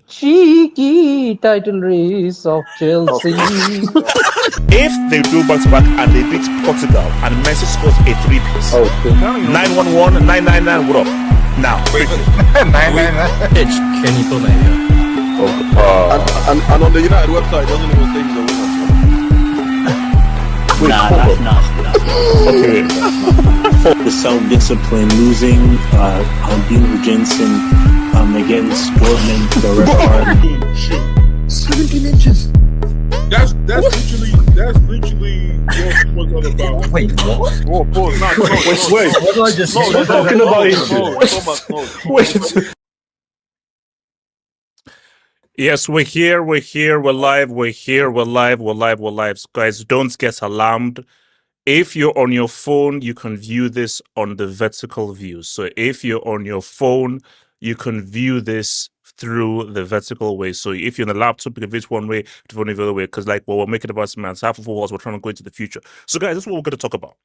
Cheeky title race of Chelsea. If they do back-to-back and they beat Portugal and Messi scores a three-piece, 911, 999, what up? Now, 999. It's Kenny Bummer. And on the United website, doesn't even say he's a winner. Nah, that's nasty. Okay. The self-discipline, losing on Dean Jensen against Dortmund, the red 17 inches. That's literally what's all about. Wait, what? Wait. What did I just say? We're talking about inches. Yes, we're here, we're live. So guys, don't get alarmed. If you're on your phone, you can view this on the vertical view. So if you're on your phone, you can view this through the vertical way. So if you're on a laptop, you can view it one way, the other way, because we're making about some half of us, we're trying to go into the future. So guys, this is what we're going to talk about.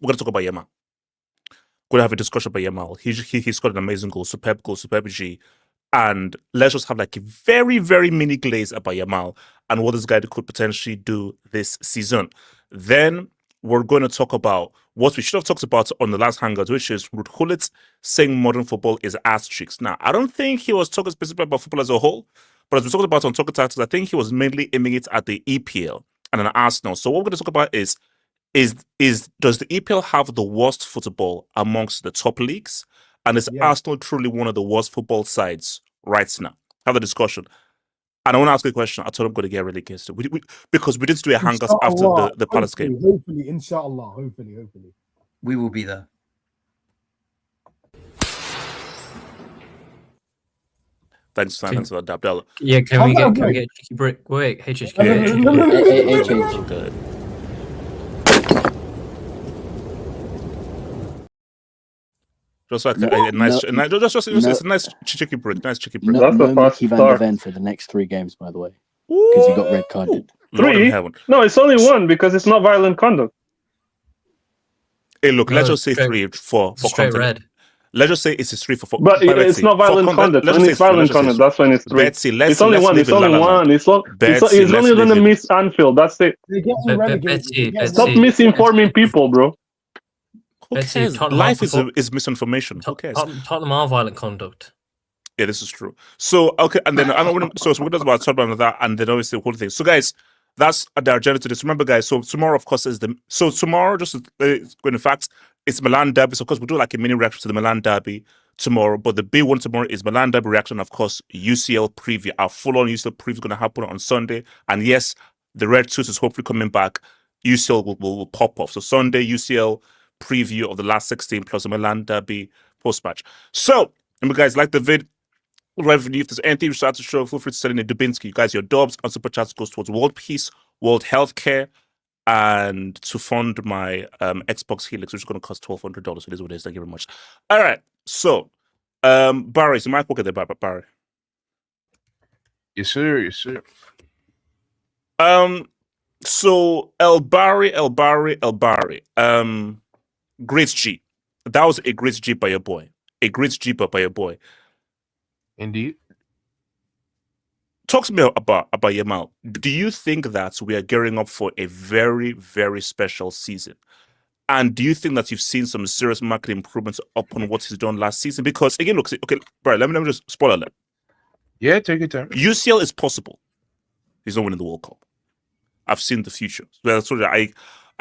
We're going to talk about YAMAL. We're going to have a discussion about YAMAL. He's got an amazing goal, superb G. And let's just have a very, very mini glaze about YAMAL and what this guy could potentially do this season. Then we're going to talk about what we should have talked about on the last hangout, which is Ruud Gullit saying modern football is ass cheeks. Now, I don't think he was talking specifically about football as a whole, but as we talked about on Talking Tactics, I think he was mainly aiming it at the EPL and an Arsenal. So what we're going to talk about is does the EPL have the worst football amongst the top leagues? And is Arsenal truly one of the worst football sides right now? Have the discussion. And I want to ask you a question. I told him I'm going to get relegated. Because we did do a hangout after the Palace game. Hopefully, inshallah. Hopefully. We will be there. Thanks for that, Abdallah. Yeah, can we get a cheeky brick? Wait, HHK. Okay. Just like a nice, it's a nice cheeky brick. Nice cheeky brick. That's the fast start. Van for the next 3 games, by the way, because he got red carded. 3? No, it's only 1 because it's not violent conduct. Hey, look, let's just say 3 for straight red. Let's just say it's a 3 for. But it's not violent conduct. When it's violent conduct, that's when it's 3. It's only 1. It's only 1. It's only going to miss Anfield. That's it. Stop misinforming people, bro. Who cares? Life is misinformation. Who cares? Tottenham are violent conduct. Yeah, this is true. So okay, and then I don't want to. So we're just about that, and then obviously the whole thing. So guys, that's the agenda to this. Remember, guys. So tomorrow, of course, is tomorrow. Just in fact, it's Milan derby. So of course, we'll do like a mini reaction to the Milan derby tomorrow. But the big one tomorrow is Milan derby reaction. Of course, UCL preview. Our full-on UCL preview is going to happen on Sunday. And yes, the Red Suits is hopefully coming back. UCL will pop off. So Sunday UCL preview of the last 16 plus a Milan derby post-match. So, remember guys, like the vid, revenue, if there's anything you start to show, feel free to send in a Dubinsky. You guys, your dobs and super chats goes towards world peace, world healthcare, and to fund my Xbox Helix, which is going to cost $1,200. It is what it is. Thank you very much. All right. So, Barry, so Mike, look at the Barry. Yes, sir. So El Barry. Great G. That was a great G by your boy. A great G by your boy. Indeed. talk to me about YAMAL. Do you think that we are gearing up for a very, very special season? And do you think that you've seen some serious market improvements upon what he's done last season? Because again, look, okay, bro, let me just spoiler alert. Yeah, take your time. UCL is possible. He's not winning the World Cup. I've seen the future. So I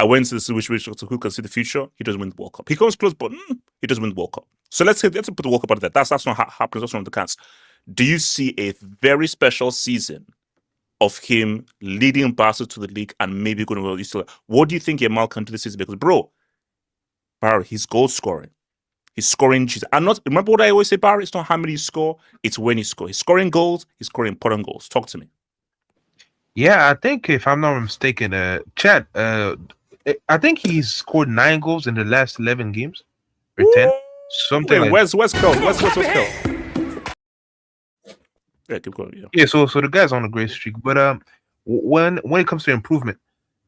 went to the which who can see the future. He doesn't win the World Cup. He comes close, but he doesn't win the World Cup. So let's put the World Cup out of that. That's not happening. That's not on the cards. Do you see a very special season of him leading Barca to the league and maybe going to UCL? What do you think YAMAL can do this season? Because bro, Barry, he's goal scoring. He's scoring. I'm not. Remember what I always say, Barry? It's not how many you score; it's when you score. He's scoring goals. He's scoring important goals. Talk to me. Yeah, I think if I'm not mistaken, Chad, I think he's scored 9 goals in the last 11 games or 10. Something. Wait, where's Kel? Where's Kel? Yeah, keep going. Yeah. So the guy's on a great streak, but when it comes to improvement,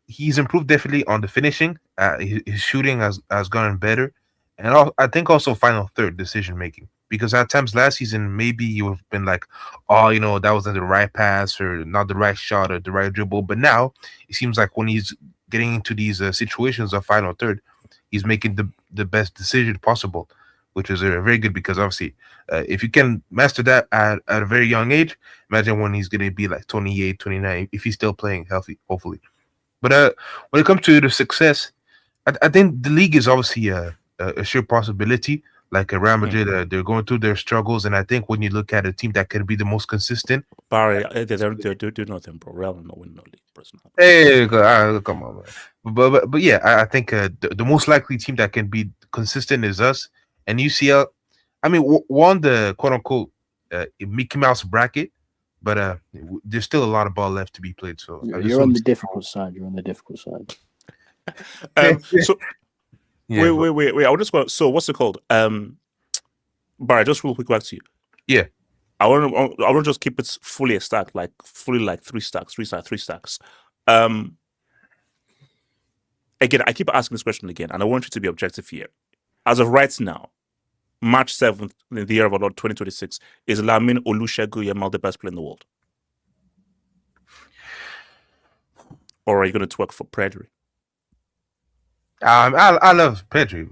he's improved definitely on the finishing. His shooting has gotten better, and I think also final third decision making. Because at times last season, maybe you have been like, oh, that wasn't the right pass or not the right shot or the right dribble. But now it seems like when he's getting into these situations of final third, he's making the best decision possible, which is very good because obviously if you can master that at a very young age, imagine when he's going to be like 28, 29, if he's still playing healthy, hopefully. But when it comes to the success, I think the league is obviously a sure possibility. Like Real Madrid, they're going through their struggles, and I think when you look at a team that can be the most consistent, Barry, they're nothing, bro. Real not winning no league, bro. Hey, come on, man. But yeah, I think the most likely team that can be consistent is us and UCL. I mean, won the quote unquote Mickey Mouse bracket, but there's still a lot of ball left to be played. So you're on the difficult side. You're on the difficult side. So. Yeah, wait. I want to go. So, what's it called? Barry, just real quick back to you. Yeah. I want to just keep it fully a stack, like three stacks. Again, I keep asking this question again, and I want you to be objective here. As of right now, March 7th, in the year of our Lord 2026, is Lamine Olusegun YAMAL the best player in the world? Or are you going to twerk for Pedri? I love Pedri.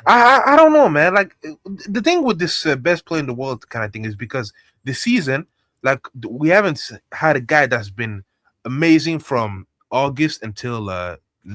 I don't know, man. Like the thing with this best player in the world kind of thing is because this season, like we haven't had a guy that's been amazing from August until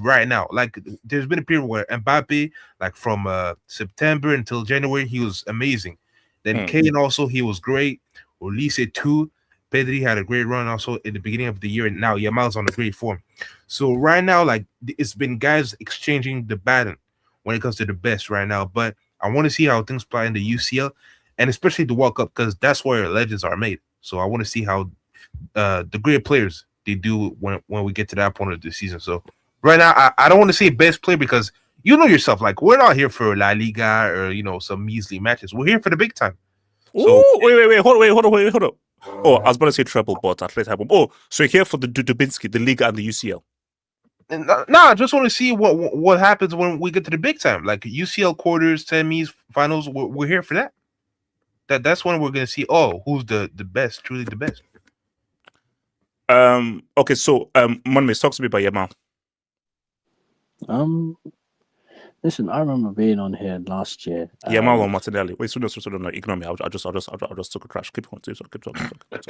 right now. Like there's been a period where Mbappe, like from September until January, he was amazing. Then Kane also, he was great. Olise too. Pedri had a great run also in the beginning of the year, and now Yamal's on a great form. So right now, like it's been guys exchanging the baton when it comes to the best right now. But I want to see how things play in the UCL and especially the World Cup because that's where legends are made. So I want to see how the great players they do when we get to that point of the season. So right now, I don't want to say best player because you know yourself, like we're not here for La Liga or some measly matches. We're here for the big time. So wait, hold on. Oh, I was about to say treble, but athlete happened. Oh, so you're here for the Dubinsky, the Liga and the UCL? No, I just want to see what happens when we get to the big time, like UCL quarters, semis, finals. We're here for that. That's when we're gonna see. Oh, who's the best, truly the best. Okay, so Monmouth, talk to me about YAMAL. Listen, I remember being on here last year. YAMAL or Martinelli? Wait, so no, ignore me. I just took a crash. Keep talking.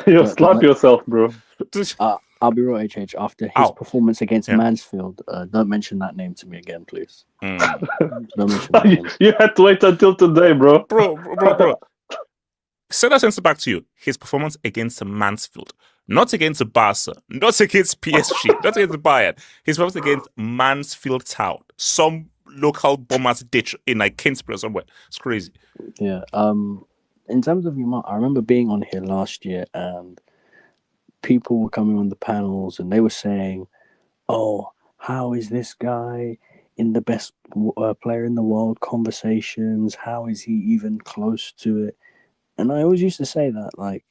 You slap yourself, bro. I'll be real, HH. After his performance against Mansfield, don't mention that name to me again, please. Don't mention that name. You had to wait until today, bro. Bro. Send that sense back to you. His performance against Mansfield, not against Barca, not against PSG, not against Bayern. His performance against Mansfield Town, some local bombers ditch in like Kingsbury or somewhere. It's crazy. Yeah. In terms of YAMAL, I remember being on here last year and people were coming on the panels and they were saying, "Oh, how is this guy in the best player in the world conversations? How is he even close to it?" And I always used to say that, like,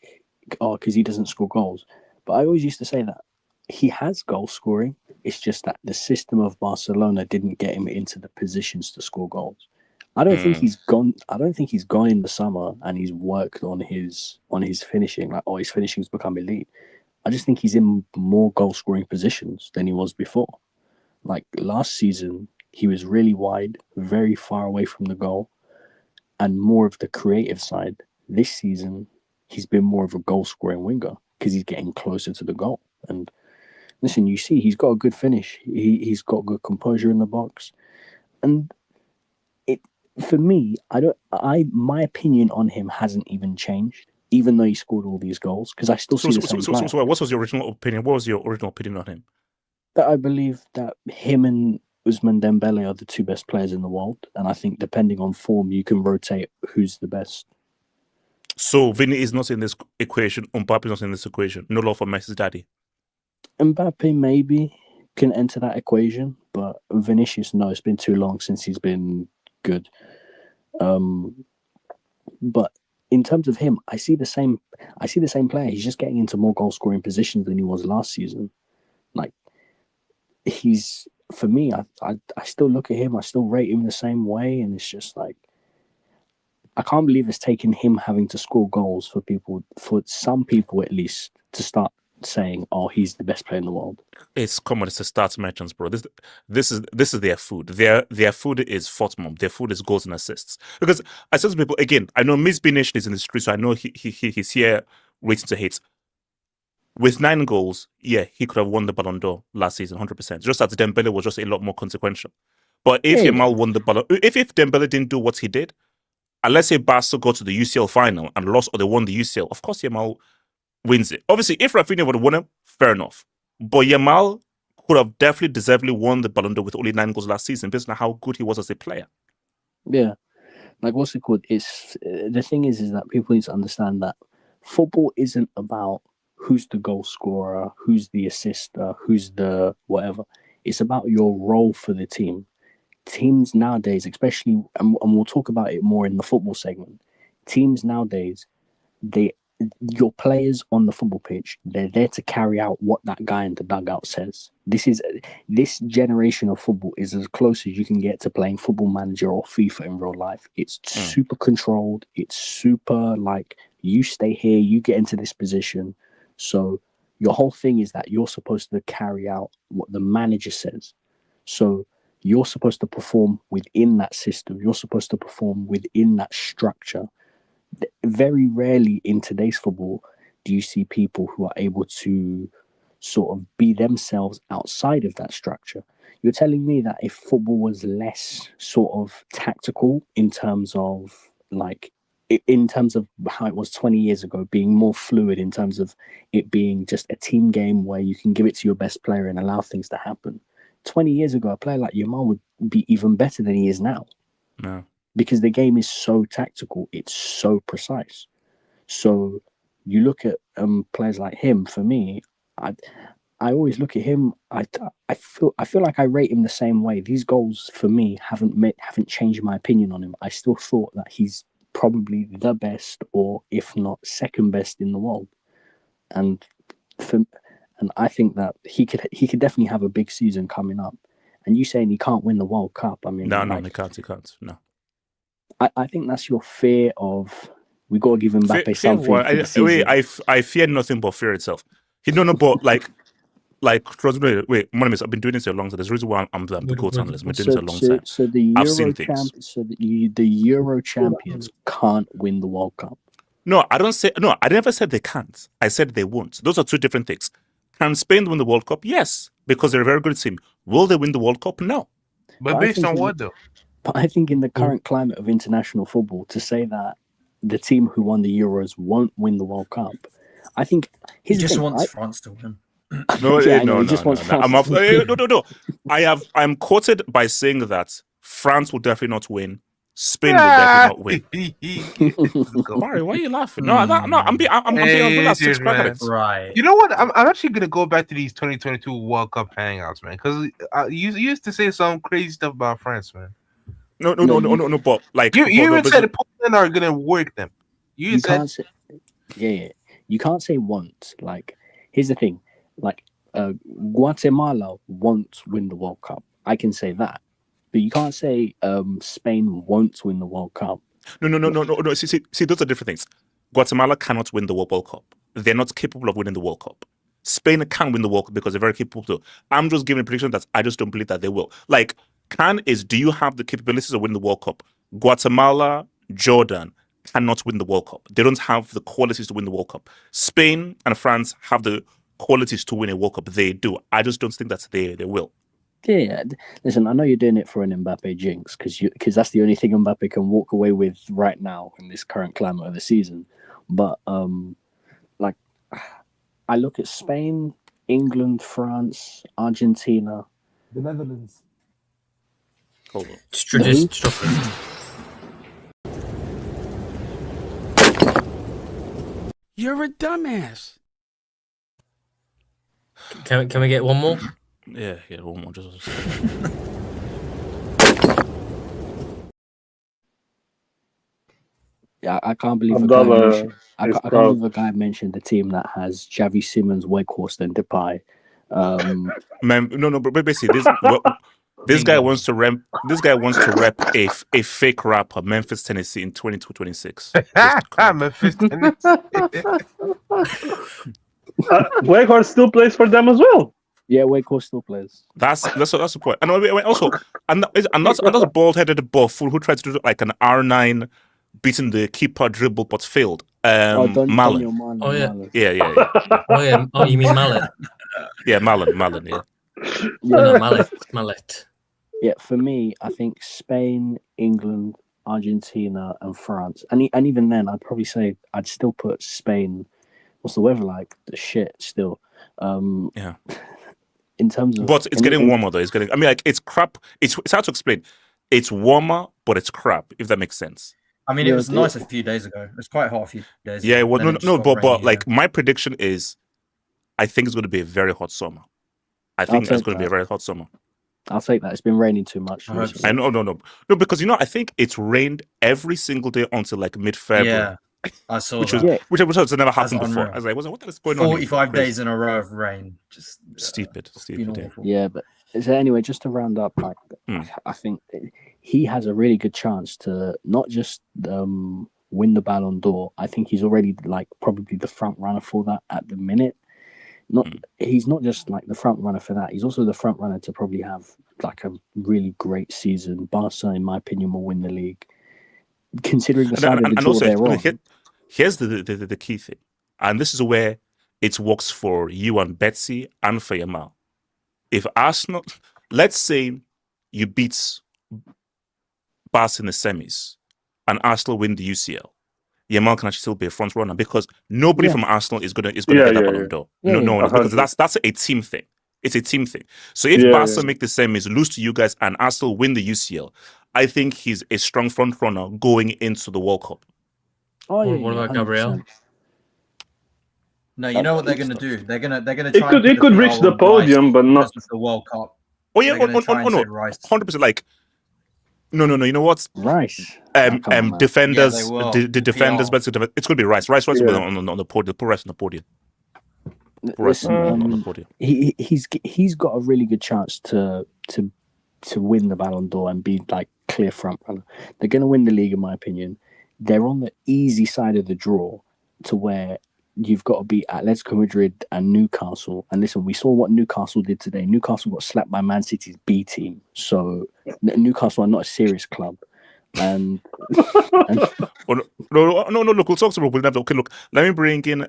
because he doesn't score goals. But I always used to say that he has goal scoring. It's just that the system of Barcelona didn't get him into the positions to score goals. I don't think he's gone. I don't think he's gone in the summer and he's worked on his finishing. Like, his finishing's become elite. I just think he's in more goal scoring positions than he was before. Like last season, he was really wide, very far away from the goal, and more of the creative side. This season, he's been more of a goal scoring winger because he's getting closer to the goal. And listen, you see, he's got a good finish. He's got good composure in the box, and for me, my opinion on him hasn't even changed, even though he scored all these goals, because I still see the same player. So what was your original opinion? What was your original opinion on him? That I believe that him and Ousmane Dembele are the two best players in the world, and I think depending on form, you can rotate who's the best. So Vinny is not in this equation. Mbappe is not in this equation. No love for Messi's daddy. Mbappe maybe can enter that equation, but Vinicius, no. It's been too long since he's been good. But in terms of him, I see the same player. He's just getting into more goal scoring positions than he was last season. Like, for me, I still look at him, I still rate him the same way, and it's just like, I can't believe it's taken him having to score goals for some people at least, to start saying, "Oh, he's the best player in the world." It's common. It's a stats merchants, bro. This is their food. Their food is Fortnum. Their food is goals and assists. Because I said to people again, I know Miss B Nation is in the street, so I know he's here waiting to hate. With 9 goals, yeah, he could have won the Ballon d'Or last season, 100%. Just as Dembele was just a lot more consequential. But if Yamal won the Ballon, if Dembele didn't do what he did, and let's say Barca got to the UCL final and lost, or they won the UCL, of course Yamal wins it. Obviously, if Rafinha would have won it, fair enough. But Yamal could have definitely deservedly won the Ballon d'Or with only 9 goals last season, based on how good he was as a player. Yeah, like, what's it called? It's the thing is that people need to understand that football isn't about who's the goal scorer, who's the assister, who's the whatever. It's about your role for the team. Teams nowadays, especially, and we'll talk about it more in the football segment. Teams nowadays, your players on the football pitch, they're there to carry out what that guy in the dugout says. This generation of football is as close as you can get to playing Football Manager or FIFA in real life. It's super controlled. It's super like, you stay here, you get into this position. So your whole thing is that you're supposed to carry out what the manager says. So you're supposed to perform within that system. You're supposed to perform within that structure. Very rarely in today's football do you see people who are able to sort of be themselves outside of that structure. You're telling me that if football was less sort of tactical in terms of how it was 20 years ago, being more fluid in terms of it being just a team game where you can give it to your best player and allow things to happen. 20 years ago, a player like Yamal would be even better than he is now. No. Because the game is so tactical, it's so precise. So you look at players like him. For me, I always look at him. I feel like I rate him the same way. These goals for me haven't changed my opinion on him. I still thought that he's probably the best, or if not second best in the world. And I think that he could definitely have a big season coming up. And you saying he can't win the World Cup? I mean, no, he can't. No. I think that's your fear of, we got to give Mbappe something. I fear nothing but fear itself. But like, wait, I've been doing this a long time. There's a reason why I'm the GOAT analyst. I've been doing this a long time. So the Euro champions can't win the World Cup. No, I never said they can't. I said they won't. Those are two different things. Can Spain win the World Cup? Yes, because they're a very good team. Will they win the World Cup? No. But based on what, though? But I think in the current climate of international football, to say that the team who won the Euros won't win the World Cup, I think he just wants France to win. No. I'm quoted by saying that France will definitely not win. Spain will definitely not win. Barry, why are you laughing? No, I'm being right. You know what? I'm actually gonna go back to these 2022 World Cup hangouts, man, because you used to say some crazy stuff about France, man. No, but like you even said Poland are gonna work them. You can't say, you can't say won't. Like, here's the thing, like Guatemala won't win the World Cup. I can say that. But you can't say Spain won't win the World Cup. No. See, those are different things. Guatemala cannot win the World Cup. They're not capable of winning the World Cup. Spain can win the World Cup because they're very capable. So I'm just giving a prediction that I just don't believe that they will. Like, do you have the capabilities of winning the World Cup? Guatemala, Jordan cannot win the World Cup. They don't have the qualities to win the World Cup. Spain and France have the qualities to win a World Cup. They do. I just don't think that they will. Yeah. Listen, I know you're doing it for an Mbappe jinx because that's the only thing Mbappe can walk away with right now in this current climate of the season. But like, I look at Spain, England, France, Argentina, the Netherlands. Hold on. You're a dumbass. Can we get one more? Yeah, one more. Just yeah, I can't believe a guy mentioned. I can't believe a guy mentioned the team that has Xavi Simons, Weghorst, and Depay. Man, no, but basically this guy wants to rep. This guy wants to rep a fake rapper, Memphis, Tennessee, in 22-26. Memphis, Tennessee. Weghorst still plays for them as well. Yeah, Weghorst still plays. That's the point. And also, another bald-headed buff who tried to do like an R9 beating the keeper dribble but failed. Malin. Oh yeah. Yeah. Oh yeah. Oh, you mean Malin? Yeah, Malin. Yeah. No, Mallet. Yeah, for me, I think Spain, England, Argentina, and France, and even then, I'd probably say I'd still put Spain. What's the weather like? The shit still. Yeah. In terms of, but it's getting warmer though. It's getting. I mean, like it's crap. It's hard to explain. It's warmer, but it's crap. If that makes sense. I mean, it was nice a few days ago. It was quite hot a few days ago. Yeah, well, but like here. my prediction is, I think it's going to be a very hot summer. I think it's going to be a very hot summer. I'll take that. It's been raining too much. I know, no, because I think it's rained every single day until like mid-February. Yeah, I saw which that. Which has never happened before. I was like, what is going on? 45 days in a row of rain. Just stupid. Yeah, but so anyway, just to round up, like I think he has a really good chance to not just win the Ballon d'Or. I think he's already like probably the front runner for that at the minute. He's not just like the front runner for that. He's also the front runner to probably have like a really great season. Barca, in my opinion, will win the league. Considering the side of the draw they're on. Here's the key thing, and this is where it works for you and Betsy and for YAMAL. If Arsenal, let's say you beat Barca in the semis, and Arsenal win the UCL. YAMAL can actually still be a front runner because nobody from Arsenal is gonna get that Ballon d'Or. No one, because that's a team thing. It's a team thing. So if Barca make the semis, lose to you guys, and Arsenal win the UCL, I think he's a strong front runner going into the World Cup. Oh yeah. What about Gabriel? No, you know what they're gonna do? They're gonna try. It could reach the podium, but not the World Cup. Oh yeah, no, 100%. Like. No. You know what? Rice. Defenders. The defenders. But it's going to be Rice. Rice will be on the podium. Put Rice on the podium. Listen, he's got a really good chance to win the Ballon d'Or and be like clear front runner. They're going to win the league, in my opinion. They're on the easy side of the draw to where you've got to beat Atletico Madrid and Newcastle. And listen, we saw what Newcastle did today. Newcastle got slapped by Man City's B team. So Newcastle are not a serious club. And no, look, we'll talk to Ruud. Okay, look, let me bring in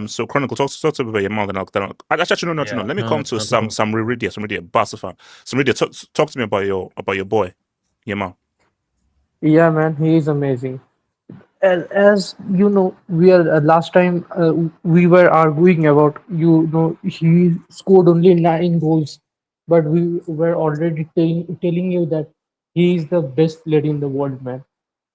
so Chronicle talk to me about YAMAL, then I'll actually no. Let me come to some Ridia, Barca fan. Some Ridia, talk to me about your boy, YAMAL. Yeah, man, he is amazing. As you know, we are last time we were arguing about he scored only 9 goals, but we were already telling you that he is the best player in the world, man.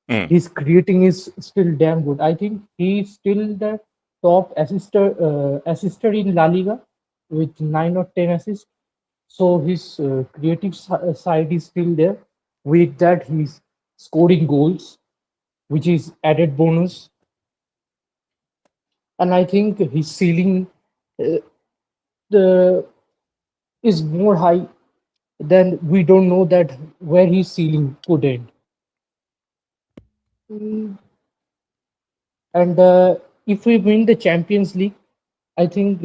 His creating is still damn good. I think he is still the top assister in La Liga with 9 or 10 assists. So his creative side is still there. With that, he's scoring goals, which is added bonus. And I think his ceiling is more high then we don't know that where his ceiling could end. Mm, And if we win the Champions League, I think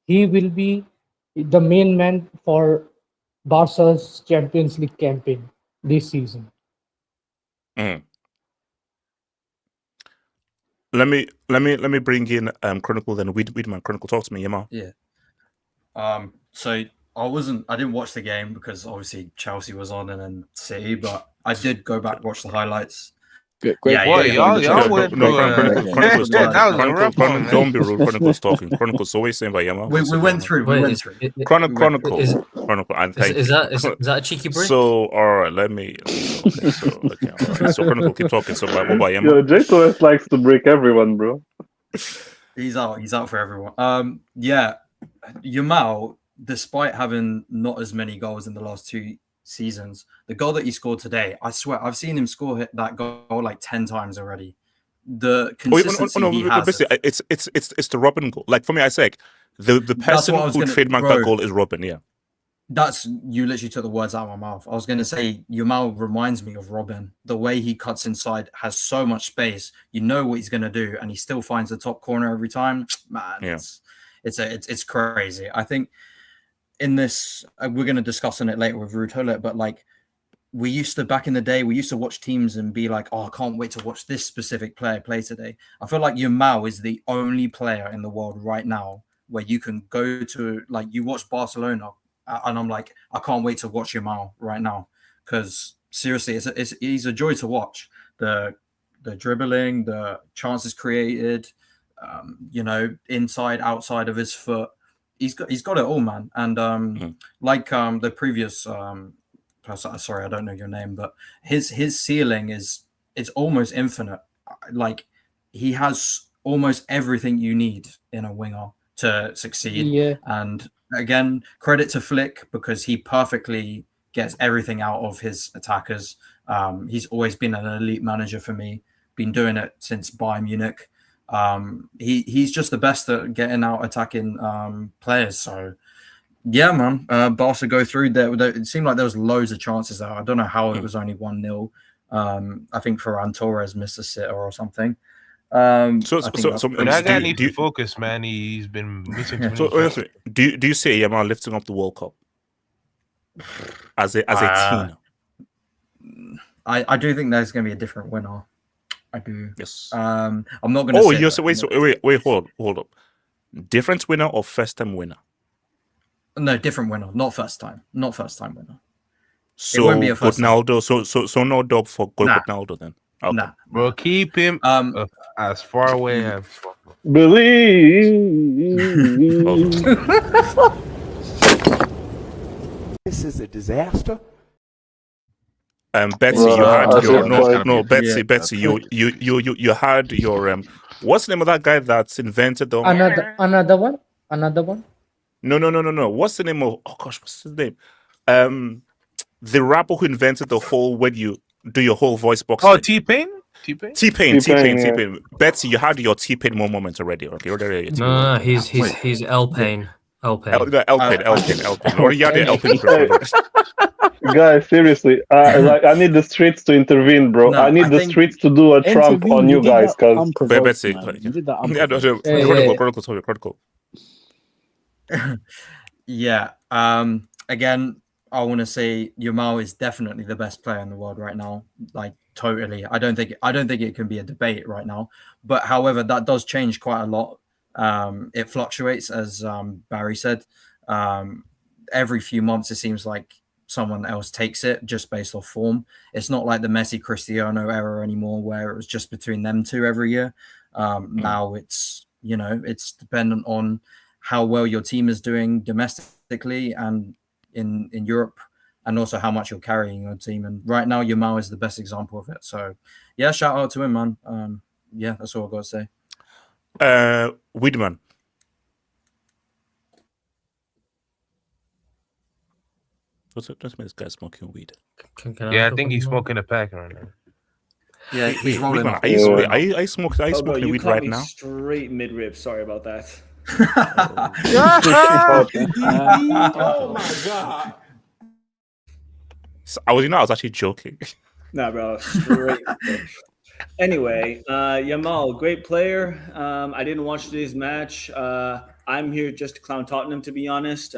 he will be the main man for Barca's Champions League campaign this season. Mm. Let me bring in Chronicle then. Weedman, Chronicle, talk to me, Yamal. Yeah. So I didn't watch the game because obviously Chelsea was on and then City, but I did go back watch the highlights. Great, y'all went through Chronicle's talking. that was a rough one, man. Don't be rude. Chronicle's talking. Chronicle's always saying about Yamal. We went through. Chronicle. And thank Is that a cheeky break? So all right, let me. Okay, all right. So Chronicle, keep talking. So what about Yamal? Yo, J2S likes to break everyone, bro. He's out for everyone. Yeah, Yamal, despite having not as many goals in the last 2 seasons, the goal that he scored today, I swear I've seen him score that goal like 10 times already. The consistency he has. Basically, it's the Robin goal. Like for me, I say the person who trademarked that goal is Robin. Yeah, you literally took the words out of my mouth. I was going to say Yamal reminds me of Robin. The way he cuts inside, has so much space. You know what he's going to do, and he still finds the top corner every time. Man, yeah. It's crazy. I think in this, we're going to discuss on it later with Ruud Gullit, but like back in the day, we used to watch teams and be like, oh, I can't wait to watch this specific player play today. I feel like Yamal is the only player in the world right now where you can go to, like, you watch Barcelona and I'm like, I can't wait to watch Yamal right now, because seriously, he's a joy to watch. The dribbling, the chances created, inside, outside of his foot. He's got it all, man. And like the previous person, sorry, I don't know your name, but his ceiling it's almost infinite. Like, he has almost everything you need in a winger to succeed. Yeah. And again, credit to Flick, because he perfectly gets everything out of his attackers. He's always been an elite manager for me. Been doing it since Bayern Munich. He's just the best at getting out attacking players. So yeah, man, Barca go through there. It seemed like there was loads of chances there. I don't know how it was only 1-0. I think Ferran Torres missed a sitter or something. So that guy needs to focus, man. He's been missing too many shots. Do you see Yamal lifting up the World Cup as a team? I do think there's going to be a different winner. I do. Yes. I'm not going to. Wait, hold up. Different winner or first time winner? No, different winner. Not first time. Not first time winner. So it won't be a first Ronaldo. So no dub for Ronaldo then. Okay. Nah, bro, keep him as far away as possible. Believe. This is a disaster. Betsy, you had your Betsy, you had your what's the name of that guy that's invented the another one? No. What's the name of what's his name? The rapper who invented the whole when you do your whole voice box. Oh, T-Pain. T-Pain. Betsy, you had your T-Pain moment already. Okay, no, he's L-Pain. L-Pain. Or you had the L-Pain. Guys, seriously, I need the streets to intervene, bro. No, I need the streets to do a Trump on you guys, because Betsy, critical. Yeah. Again, I want to say Yamal is definitely the best player in the world right now. Like, totally. I don't think it can be a debate right now. But however, that does change quite a lot. It fluctuates, as Barry said. Every few months, it seems like someone else takes it just based off form. It's not like the Messi Cristiano era anymore, where it was just between them two every year. Now it's dependent on how well your team is doing domestically and in Europe, and also how much you're carrying your team. And right now, Yamal is the best example of it. So yeah, shout out to him, man. Yeah, that's all I got to say. Weedman. What's it? Doesn't mean this guy's smoking weed. I think he's smoking a pack right now. Yeah, he's rolling. Are you smoking weed right now? Straight mid-rib. Sorry about that. Oh my god. I was actually joking. Nah, bro. Straight. Anyway, Yamal, great player. I didn't watch today's match. I'm here just to clown Tottenham, to be honest.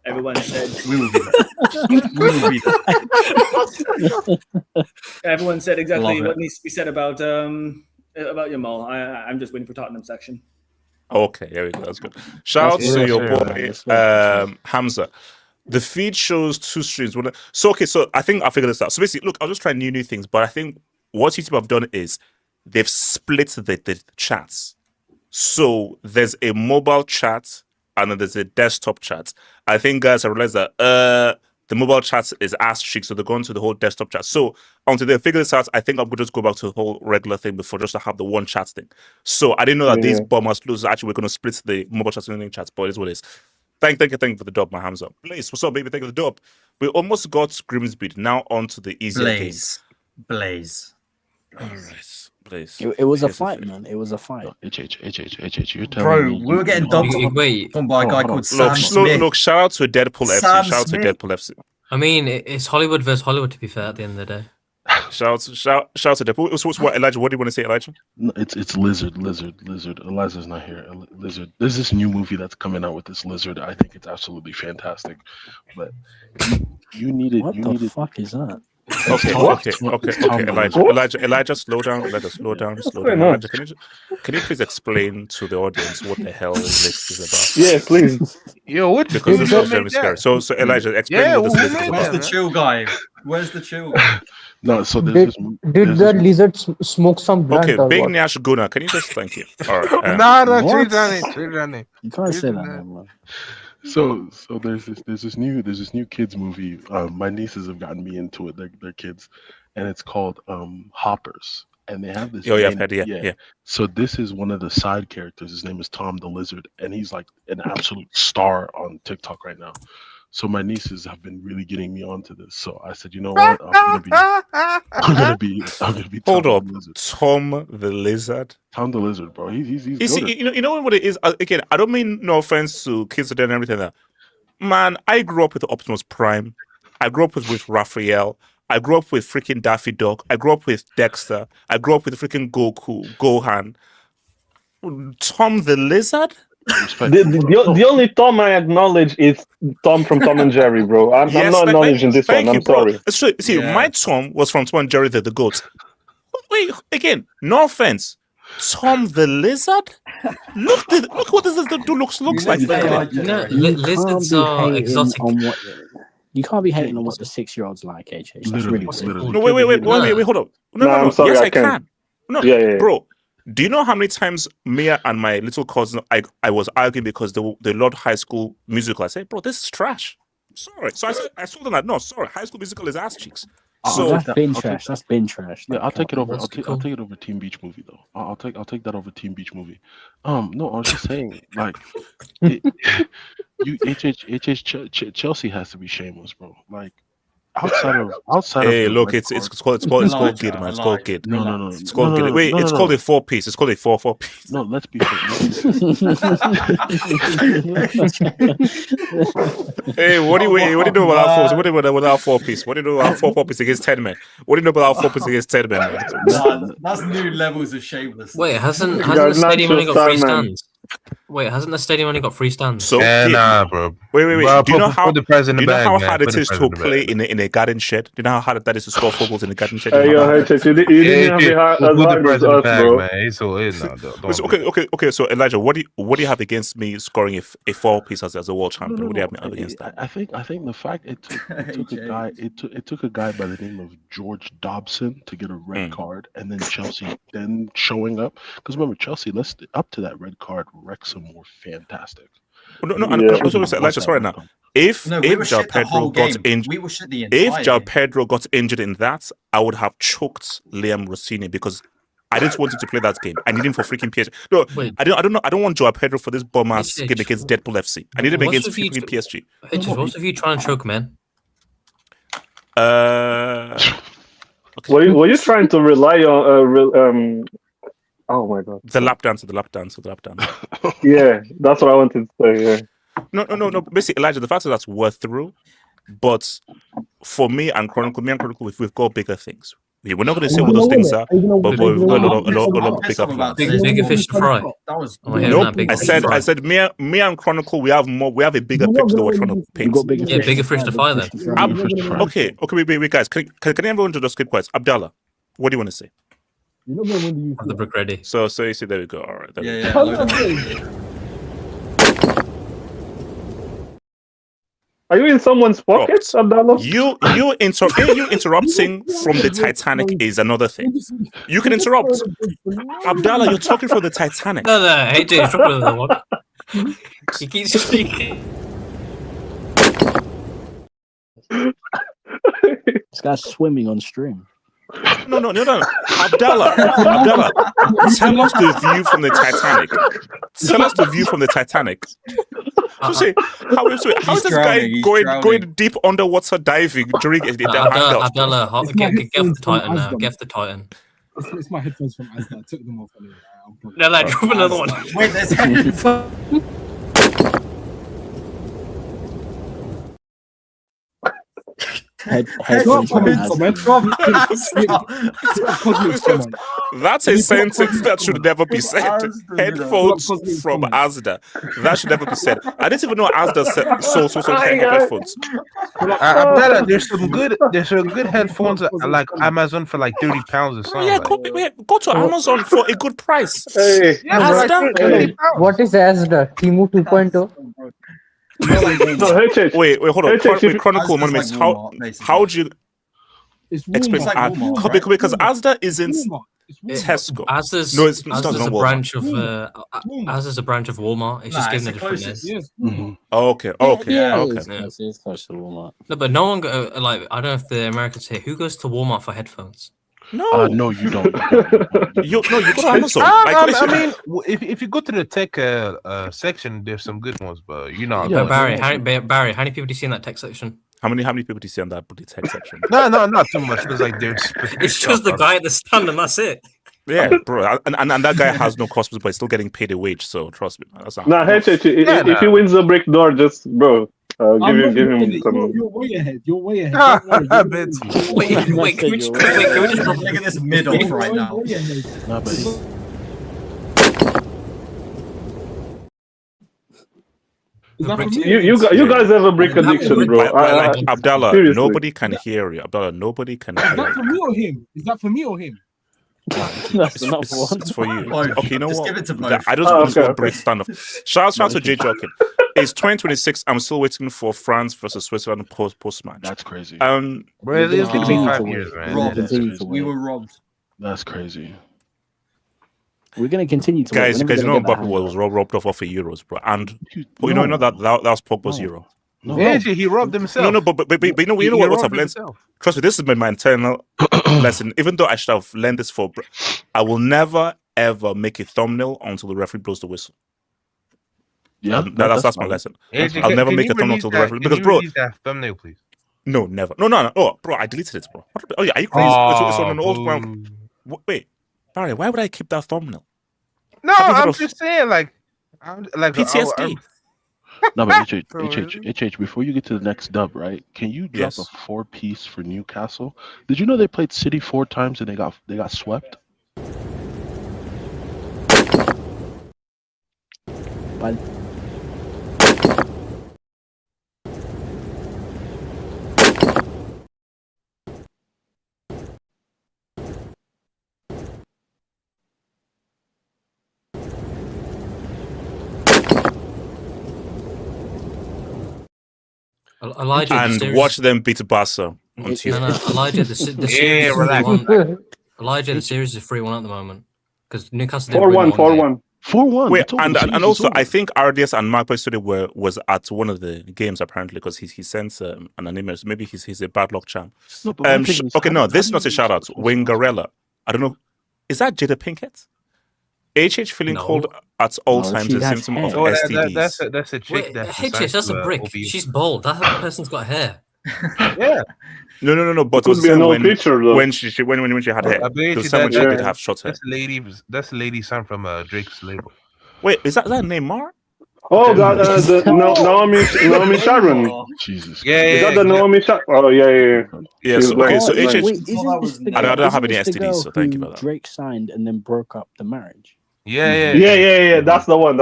Everyone said we will be there. We will be there. Everyone said exactly what needs to be said about Yamal. I'm just waiting for Tottenham section. Okay, there we go. That's good. Shout out to your boy Hamza. The feed shows two streams. So I think I figured this out. So basically, look, I was just trying new things, but I think what YouTube have done is they've split the chats. So there's a mobile chat and then there's a desktop chat. I think guys have realized that the mobile chat is ass cheek, so they're going to the whole desktop chat. So until they figure this out, I think I'm going to just go back to the whole regular thing before just to have the one chat thing. So I didn't know that these bombers losers actually we're going to split the mobile chats and the chats, but it is what it is. Thank you for the dub, my Hamza. Blaze, what's up, baby? Thank you for the dub. We almost got Grimsby. Now on to the easier game. Blaze. All right, Blaze. It was a fight, man. It was a fight. HH, you're telling me. We were getting dubbed on by a guy called Sam Smith. Look, shout out to Deadpool FC. Shout out to Deadpool FC. I mean, it's Hollywood versus Hollywood, to be fair, at the end of the day. Shout out to Deadpool. What, Elijah? What do you want to say, Elijah? No, it's lizard. Elijah's not here. Lizard. There's this new movie that's coming out with this lizard. I think it's absolutely fantastic. But you need it. What the fuck is that? Okay. Elijah, slow down. Let us slow down. Elijah, can you please explain to the audience what the hell this is about? Yeah, please. Yo, what? Because this is very scary. So Elijah, explain what this is about. Where's the chill guy? Where's the chill guy? No, so did the lizard smoke some blunt? Okay, Big Nash Guna, can you just thank you? All right. No, chill. You can't say that, man. So there's this new kids movie. My nieces have gotten me into it. They're kids, and it's called Hoppers. And they have this. Oh yeah. So this is one of the side characters. His name is Tom the Lizard, and he's like an absolute star on TikTok right now. So my nieces have been really getting me onto this. So I said, you know what? I'm gonna be. Hold up, Tom the Lizard. Tom the Lizard, bro. He's you see, you know what it is. Again, I don't mean no offense to kids today and everything like that. Man, I grew up with Optimus Prime. I grew up with Raphael. I grew up with freaking Daffy Duck. I grew up with Dexter. I grew up with freaking Gohan. Tom the Lizard. The only Tom I acknowledge is Tom from Tom and Jerry, bro. I'm not acknowledging this one. I'm sorry. It's true. See, my Tom was from Tom and Jerry the goat. Wait, again, no offense. Tom the Lizard? Look what this dude looks like. Lizards are exotic. You can't be hating on what the 6-year-olds like, HH. That's really No, wait, hold up. No, I'm sorry, yes, I can. No, yeah. Bro. Do you know how many times Mia and my little cousin I was arguing because they loved High School Musical? I said, bro, this is trash. I'm sorry. So I told them that no, sorry, High School Musical is ass cheeks. So that's bin trash. That's bin trash. Yeah, I'll take it over. I'll take it over Teen Beach Movie though. I'll take that over Teen Beach Movie. No, I was just saying, like, Chelsea has to be shameless, bro. Like. Outside hey, of look, it's called Gid, man. It's called Gid. No. It's called Gid. Wait, it's called a 4-piece. It's called a 4-piece. No, let's be fair. Hey, what do you know about our 4? What do you know about our 4-piece? What do you know about 4-piece against 10 men? What do you know about our 4-piece against 10 men? That's new levels of shameless. Wait, hasn't the stadium only got 3 stands? Wait, hasn't the stadium only got 3 stands? So nah, bro. Wait. Well, do you know how hard it is to play play in a garden shed? Do you know how hard that is to score 4 goals in a garden shed? You didn't have as hard as us, bro. It's all in now. Okay. So Elijah, what do you have against me scoring a 4-piece as a world champion? What do you have against that? I think the fact it took a guy by the name of George Dobson to get a red card, and then Chelsea then showing up, because remember Chelsea, up to that red card, Wrexham were fantastic. No, I'm also saying, Elijah, sorry now. If João Pedro got injured, if João Pedro got injured in that, I would have choked Liam Rossini because I didn't want him to play that game. I need him for freaking PSG. No, wait. I don't want João Pedro for this bum ass game against Deadpool FC. I need him against freaking PSG. What's with you trying to choke, man? Okay. Were you trying to rely on oh my god. The lap dance. Yeah, that's what I wanted to say, yeah. No. Basically, Elijah, the fact is that's worth through, but for me and Chronicle, we've got bigger things. We're not going to say what those things are, but we've got a lot of bigger plans. Bigger fish to fry. That was Nope. I said, me and Chronicle, we have a bigger picture that we're trying to paint. Bigger fish to fry then. Okay, wait, guys. Can everyone just keep quiet? Abdallah, what do you want to say? You're not going to win the Have the brick ready. So you see, there we go. All right. Are you in someone's pockets, Abdallah? You interrupting from the Titanic is another thing. You can interrupt. Abdallah, you're talking from the Titanic. No, hey, dude, drop another one. He keeps speaking. This guy's swimming on stream. No. Abdallah, tell us the view from the Titanic. Tell us the view from the Titanic. So say, how is this guy going deep underwater diving during the Abdallah, get off the Titan now. Get off the Titan. It's my headphones from Asda. I took them off anyway. No, drop another one. Wait, there's headphones. That's a sentence that should never be said. Headphones from Asda. That should never be said. I didn't even know Asda sold headphones. Abdallah, there's some good headphones at like Amazon for like £30 or something. Yeah, go to Amazon for a good price. Hey. Asda. What is Asda? Timu 2.0? Wait, hold on. Chronicle Monuments. How do you explain? Because Asda isn't Tesco. Asda's a branch of Asda's a branch of Walmart. It's just given a different name. Okay. It's close to Walmart. No, but no one I don't know if the Americans say who goes to Walmart for headphones. No, you don't. You go to Amazon. I mean, if you go to the tech section, there's some good ones, but you know. Yeah, Barry, how many people do you see in that tech section? How many people do you see on that tech section? No, not too much. There's like it's just the guy at the stand, and that's it. Yeah, bro, and that guy has no cost, but he's still getting paid a wage. So trust me, that's not. If he wins the brick door, just bro. Give him some. You're way ahead. You're way ahead. Wait, can we just look at this middle right now? You guys have a brick addiction, bro. Abdallah, seriously. Nobody can hear you. Abdallah, nobody can hear you. Is that for me or him? It's for you. Okay, you know what? Give it to both. I just want to break stand off. Shout out to J Joking. It's 2026. I'm still waiting for France versus Switzerland post match. That's crazy. Bro, it's gonna be 5 years, man. We were robbed. That's crazy. We're going to continue to guys. You know Mbappe was robbed off of Euros, bro. And you know that was Pogba's Euro. No. Yeah, he robbed himself. No, but you know what I've learned? Trust me, this is my internal lesson. Even though I should have learned this I will never ever make a thumbnail until the referee blows the whistle. Yeah, that's my lesson. I'll never make a thumbnail until the referee because, bro. That thumbnail, please. No, never. No. Oh, bro, I deleted it, bro. Oh yeah, are you crazy? It's on an old ground. Wait, Barry, why would I keep that thumbnail? No, I'm just saying, like PTSD. No, but HH, before you get to the next dub, right? Can you drop a 4-piece for Newcastle? Did you know they played City 4 times and they got swept? But Elijah, and watch them beat Barca on Tuesday. No, Elijah, the series Elijah, the series is 3-1 at the moment because Newcastle 4-1. 4-1. Wait, and also I think RDS and Mark Studio was at one of the games apparently because he sent an anonymous. Maybe he's a bad luck charm. No, this is not a shout out. Wingarella. I don't know. Is that Jada Pinkett? HH feeling cold at all times is a symptom of STDs. That's a chick. HH, that's a brick. She's bald. That person's got hair. Yeah. No. But it was when she had hair. Because someone she did have short hair. That's the lady son from Drake's label. Wait, is that Neymar? Oh, Naomi Sharon. Jesus. Yeah, Is that the Naomi Sharon? Oh, yeah. Yeah, She's so, nice. okay, so Wait, HH, wait, isn't this the I girl? don't have any Isn't this the STDs, girl so thank you who for that. Drake signed and then broke up the marriage? Yeah. That's the one.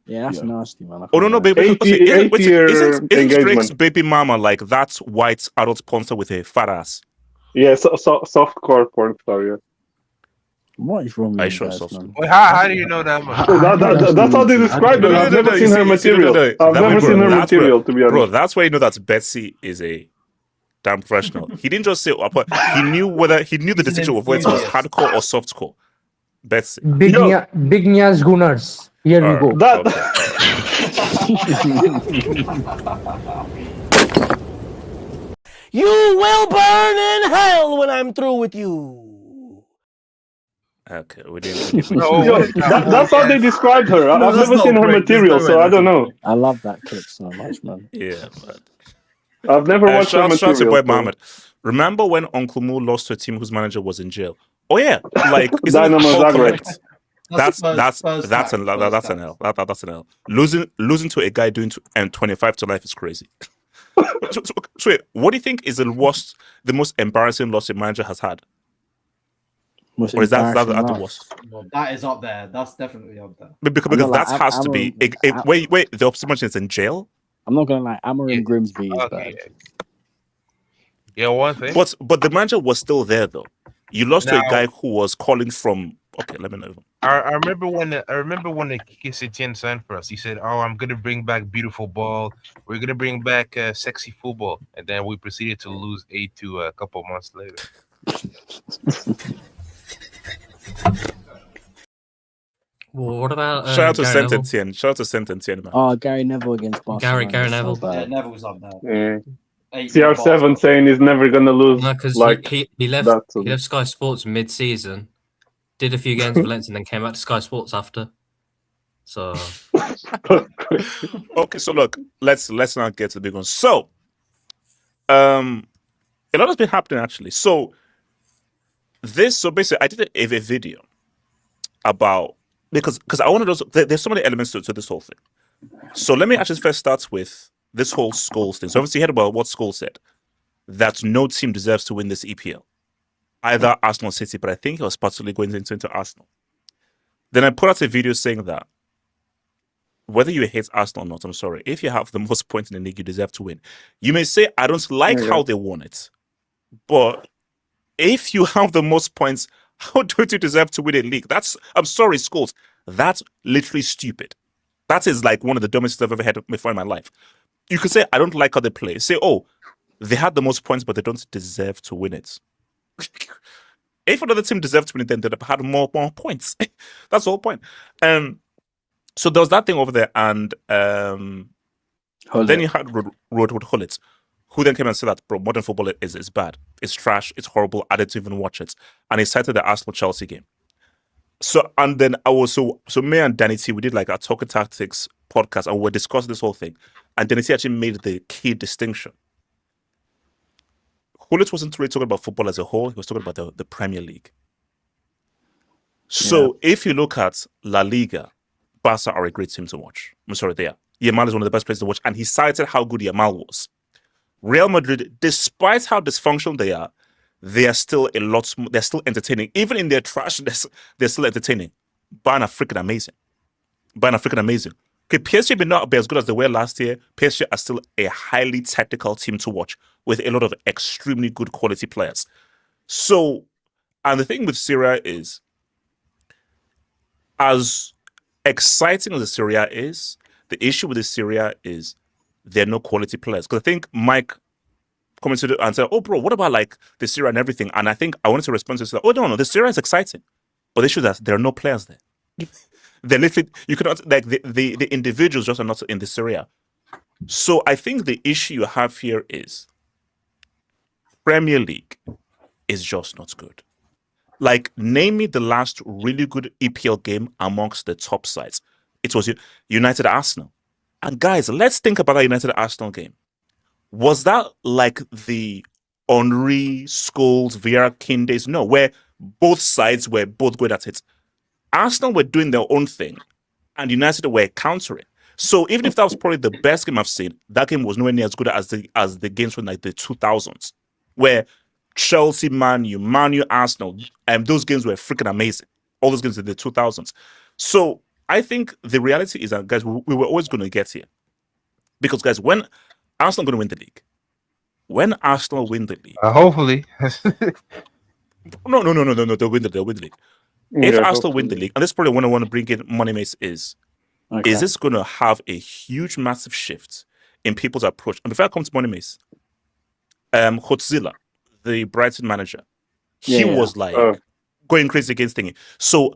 Yeah, that's nasty, man. Oh no, baby. Eight year Isn't Drake's engagement. baby mama like that white adult sponsor with a fat ass? Yeah, soft core porn star. Yeah. What is wrong Are you with you sure guys, soft? man? Wait, how do you know that much? That's how they describe it. I've never seen her material. I've never seen her material, to be honest. Bro, that's why you know that Betsy is a damn professional. He didn't just say, but he knew the distinction of whether it was hardcore or softcore. Betsy. Big Nya's Gunners. Here we go. You will burn in hell when I'm through with you. Okay, we didn't. That's how they described her. I've never seen her material, so I don't know. I love that clip so much, man. Yeah, but I've never watched her shout to material. boy Mohammed. Remember when Uncle Mo lost to a team whose manager was in jail? Oh yeah, like Dynamo Zagreb. That's an L. That's an L. Losing to a guy doing 25 to life is crazy. So wait, what do you think is the most embarrassing loss a manager has had? Or is that the worst? Well, that is up there. That's definitely up there. Because that has to be. Wait, the opposite manager is in jail? I'm not gonna lie, Amarim Grimsby is bad. Yeah, one thing. But the manager was still there though. You lost to a guy who was calling from. Okay, let me know. I remember when the Kike Setien signed for us. He said, "Oh, I'm gonna bring back beautiful ball. We're gonna bring back sexy football," and then we proceeded to lose 8-2 a couple months later. Well, what about shout out to Gary Saint-Etienne? Shout out to Saint-Etienne, man. Oh, Gary Neville against Barcelona. Gary Neville. Yeah, Neville's up there. CR7 saying he's never gonna lose. No, because he left Sky Sports mid-season, did a few games for Valencia, and then came back to Sky Sports after. So okay, so look, let's not get to the big one. So, a lot has been happening actually. So basically, I did a video about because I wanted to. There's so many elements to this whole thing. So let me actually first start with this whole Scholes thing. So obviously, you heard about what Scholes said, that no team deserves to win this EPL, either Arsenal or City, but I think it was partially going into Arsenal. Then I put out a video saying that whether you hate Arsenal or not, I'm sorry, if you have the most points in the league, you deserve to win. You may say, I don't like how they won it, but if you have the most points, how don't you deserve to win a league? I'm sorry, Scholes, that's literally stupid. That is like one of the dumbest I've ever had before in my life. You could say, I don't like how they play. Say, oh, they had the most points, but they don't deserve to win it. If another team deserved to win it, then they'd have had more points. That's the whole point. So there was that thing over there, and then you had Ruud Gullit, who then came and said that, bro, modern football is bad. It's trash. It's horrible. I didn't even watch it. And he cited the Arsenal-Chelsea game. So, and then so me and Danny T, we did like our Talking Tactics podcast, and we were discussing this whole thing. And Danny T actually made the key distinction. Gullit wasn't really talking about football as a whole. He was talking about the Premier League. So if you look at La Liga, Barca are a great team to watch. I'm sorry, they are. YAMAL is one of the best players to watch, and he cited how good YAMAL was. Real Madrid, despite how dysfunctional they are still they're still entertaining. Even in their trashness, they're still entertaining. Bayern are freaking amazing. Okay, PSG may not be as good as they were last year. PSG are still a highly technical team to watch with a lot of extremely good quality players. So, and the thing with Serie is, as exciting as the Serie is, the issue with the Serie is there are no quality players. Because I think Mike commented and said, oh, bro, what about like the Serie and everything? And I think I wanted to respond to that. Oh, no, the Serie is exciting. But the issue is that there are no players there. They're literally, you cannot, like the individuals just are not in the Serie. So I think the issue you have here is Premier League is just not good. Like, name me the last really good EPL game amongst the top sides. It was United Arsenal. And guys, let's think about that United Arsenal game. Was that like the Henry, Scholes, Vieira, Keane days? No, where both sides were both good at it. Arsenal were doing their own thing, and United were countering. So even if that was probably the best game I've seen, that game was nowhere near as good as the games from like the 2000s, where Chelsea, Man U, Arsenal, and those games were freaking amazing. All those games in the 2000s. So I think the reality is that, guys, we were always going to get here. Because, guys, when Arsenal going to win the league, when Arsenal win the league, hopefully, no, they'll win the league. If Arsenal win the league, and this is probably when I want to bring in Money Mace is this going to have a huge, massive shift in people's approach? And before I come to Money Mace, Hotzilla, the Brighton manager, he was like going crazy against thingy. So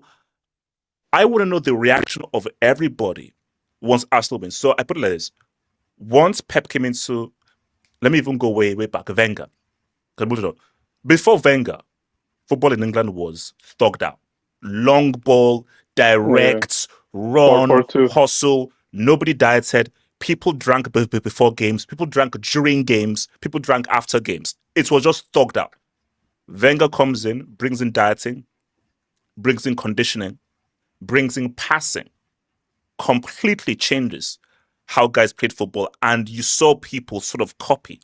I want to know the reaction of everybody once Arsenal wins. So I put it like this: once Pep came into, let me even go way back, Wenger. Before Wenger, football in England was thugged out. Long ball, direct, run, hustle. Nobody dieted. People drank before games. People drank during games. People drank after games. It was just thugged out. Wenger comes in, brings in dieting, brings in conditioning, brings in passing, completely changes how guys played football. And you saw people sort of copy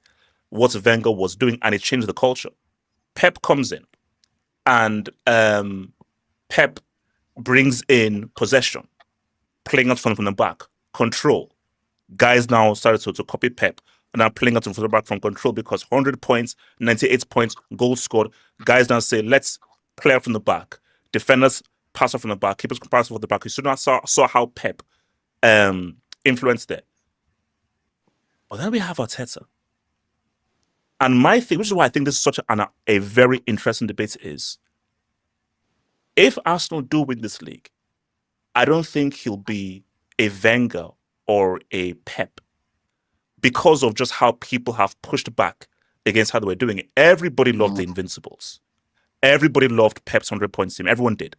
what Wenger was doing, and it changed the culture. Pep comes in, and Pep brings in possession, playing out from the back, control. Guys now started to copy Pep and are playing out from the back from control because 100 points, 98 points, goals scored. Guys now say, let's play out from the back. Defenders pass off from the back, keepers pass off the back. You saw how Pep influenced there. Well, then we have Arteta. And my thing, which is why I think this is such a very interesting debate, is if Arsenal do win this league, I don't think he'll be a Wenger or a Pep because of just how people have pushed back against how they were doing it. Everybody loved the Invincibles. Everybody loved Pep's 100-point team. Everyone did.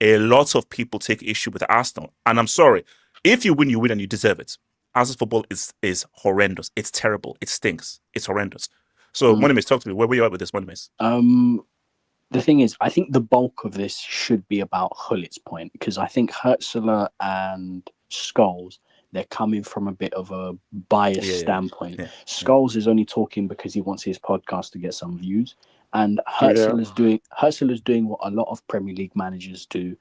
A lot of people take issue with Arsenal. And I'm sorry, if you win and you deserve it. Arsenal football is horrendous. It's terrible. It stinks. It's horrendous. So, Money Mace, talk to me. Where were you at with this, Money Mace? The thing is, I think the bulk of this should be about Gullit's point, because I think Hertzler and Scholes, they're coming from a bit of a biased standpoint. Scholes is only talking because he wants his podcast to get some views, and Hertzler's doing what a lot of Premier League managers do.